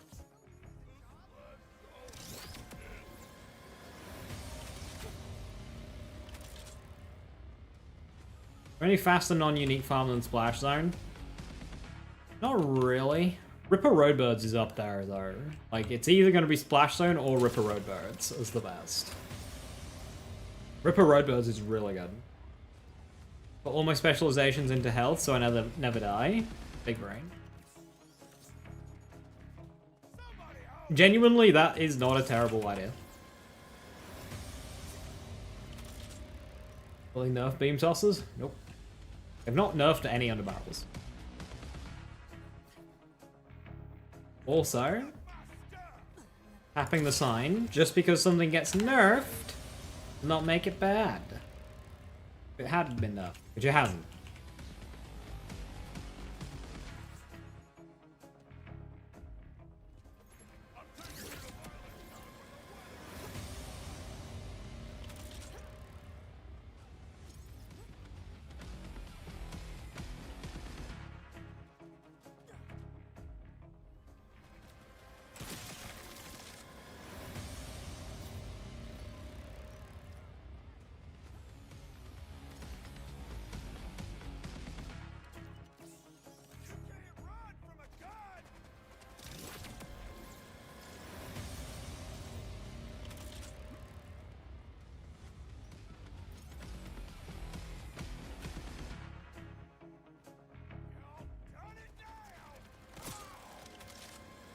Are any faster non-unique farm than Splash Zone? Not really. Ripper Roadbirds is up there though. Like, it's either going to be Splash Zone or Ripper Roadbirds as the best. Ripper Roadbirds is really good. Put all my specializations into health so I never die. Big brain. Genuinely, that is not a terrible idea. Will they nerf beam tossers? Nope. They've not nerfed any underbarrels. Also, tapping the sign, just because something gets nerfed, does not make it bad. It had been nerfed, which it hasn't.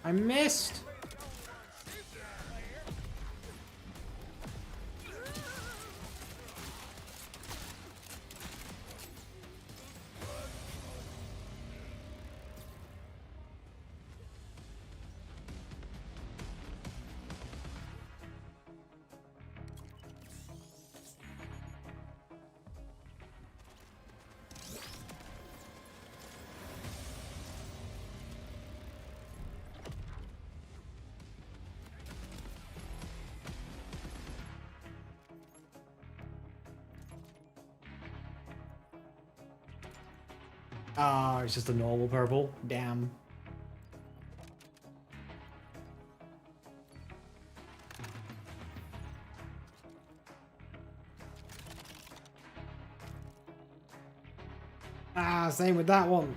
I missed! Ah, it's just a normal purple. Damn. Ah, same with that one.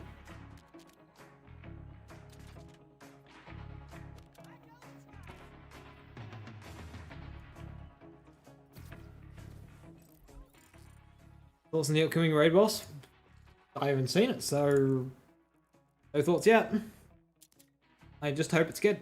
Thoughts on the upcoming raid boss? I haven't seen it, so no thoughts yet. I just hope it's good.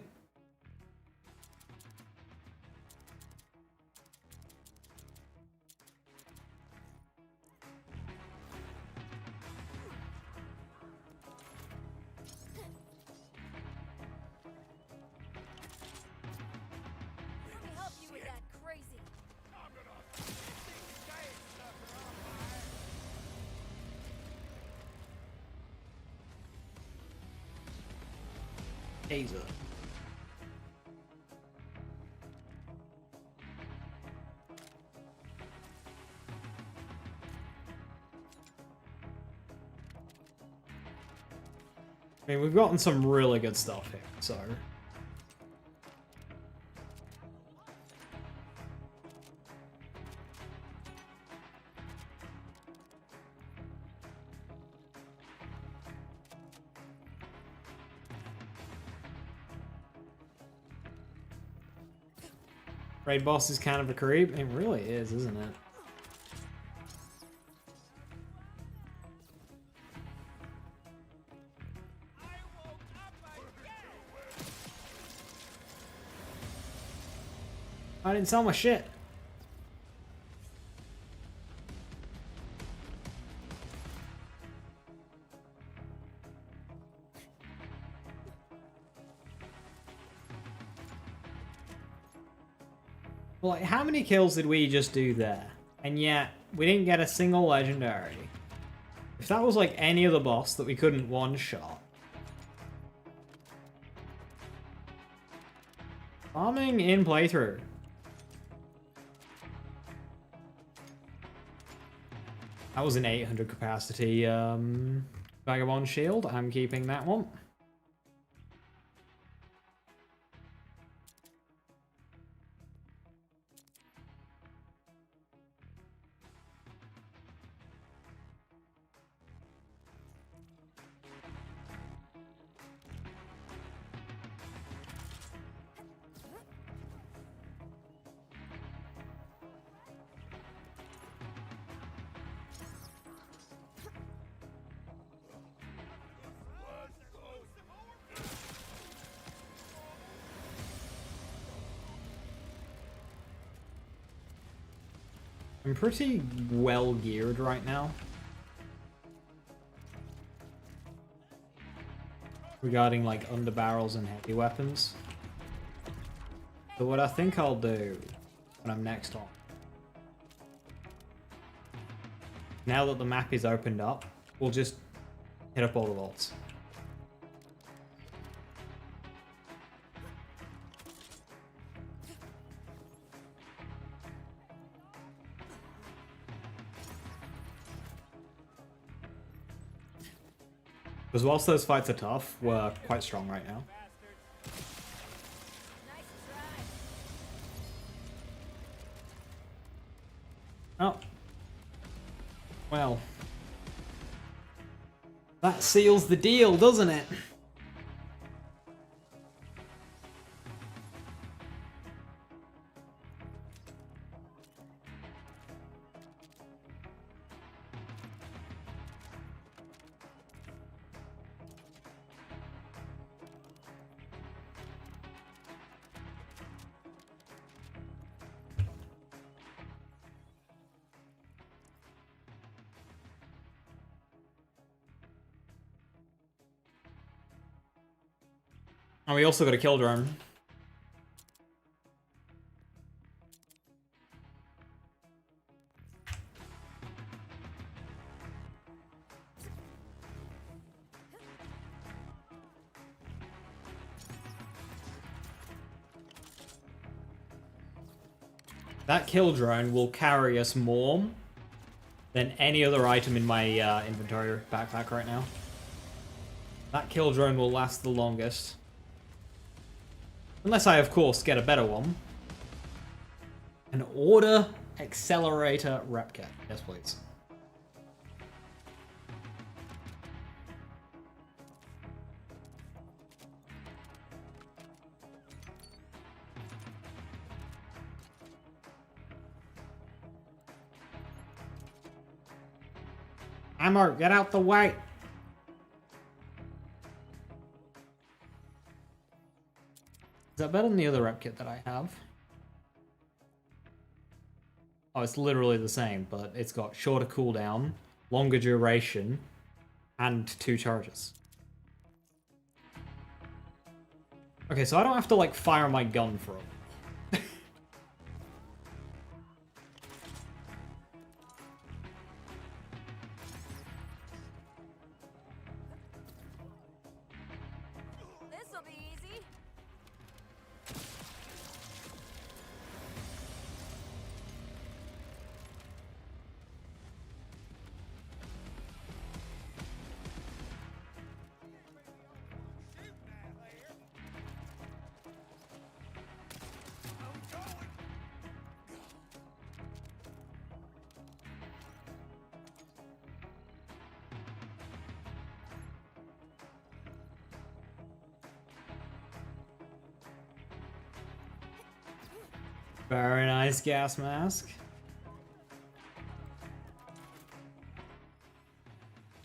Let me help you with that crazy. Taser. I mean, we've gotten some really good stuff here, so... Raid boss is kind of a creep. It really is, isn't it? I didn't sell my shit. Well, like, how many kills did we just do there? And yet, we didn't get a single legendary. If that was like any other boss that we couldn't one-shot. Farming in playthrough. That was an 800 capacity Vagabond shield. I'm keeping that one. I'm pretty well geared right now. Regarding like underbarrels and heavy weapons. So what I think I'll do when I'm next on. Now that the map is opened up, we'll just hit up all the vaults. Because whilst those fights are tough, we're quite strong right now. Oh. Well. That seals the deal, doesn't it? And we also got a kill drone. That kill drone will carry us more than any other item in my inventory backpack right now. That kill drone will last the longest. Unless I, of course, get a better one. An order accelerator rep kit. Yes, please. Ammo, get out the way! Is that better than the other rep kit that I have? Oh, it's literally the same, but it's got shorter cooldown, longer duration, and 2 charges. Okay, so I don't have to, like, fire my gun for it. This'll be easy. Very nice gas mask.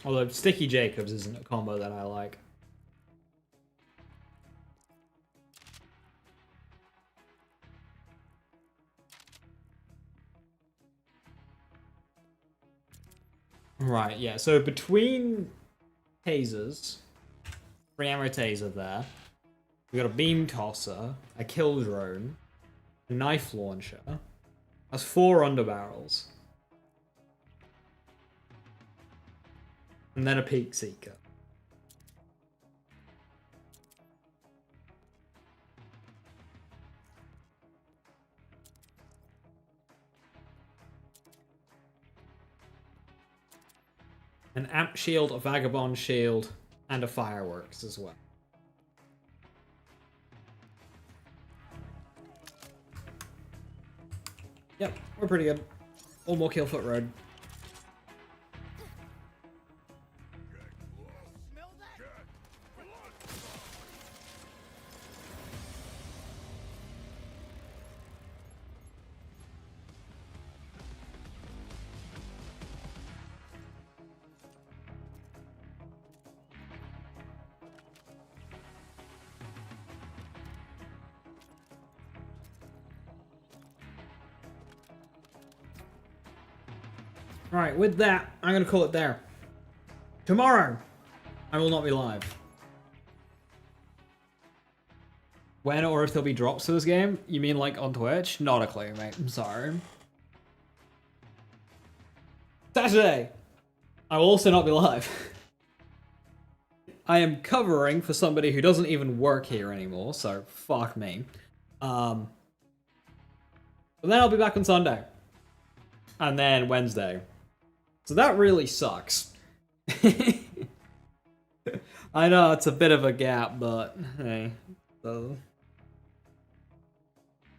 Although Sticky Jacobs isn't a combo that I like. Right, yeah, so between tasers, 3 ammo taser there, we got a beam tosser, a kill drone, a knife launcher, has 4 underbarrels, and then a peak seeker. An amp shield, a vagabond shield, and a fireworks as well. Yep, we're pretty good. One more Killfoot Road. Right, with that, I'm going to call it there. Tomorrow, I will not be live. When or if there'll be drops for this game? You mean like on Twitch? Not a clue, mate. I'm sorry. Saturday, I will also not be live. I am covering for somebody who doesn't even work here anymore, so fuck me. But then I'll be back on Sunday. And then Wednesday. So that really sucks. I know it's a bit of a gap, but hey. So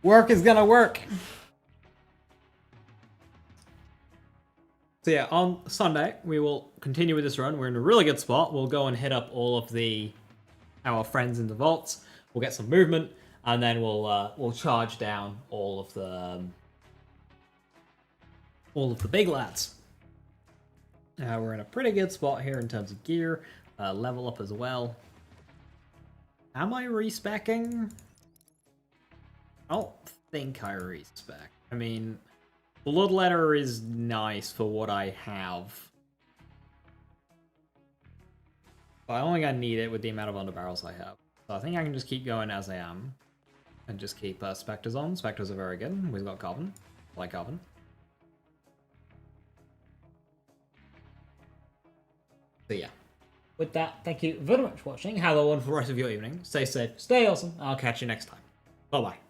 work is gonna work. So yeah, on Sunday, we will continue with this run. We're in a really good spot. We'll go and hit up all of our friends in the vaults. We'll get some movement, and then we'll charge down all of the big lads. We're in a pretty good spot here in terms of gear, level up as well. Am I respecking? I don't think I respec. I mean, Bloodletter is nice for what I have. But I don't think I need it with the amount of underbarrels I have. So I think I can just keep going as I am. And just keep Spectres on. Spectres are very good. We've got Carbon. I like Carbon. So yeah. With that, thank you very much for watching. Have a wonderful rest of your evening. Stay safe, stay awesome. I'll catch you next time. Bye-bye.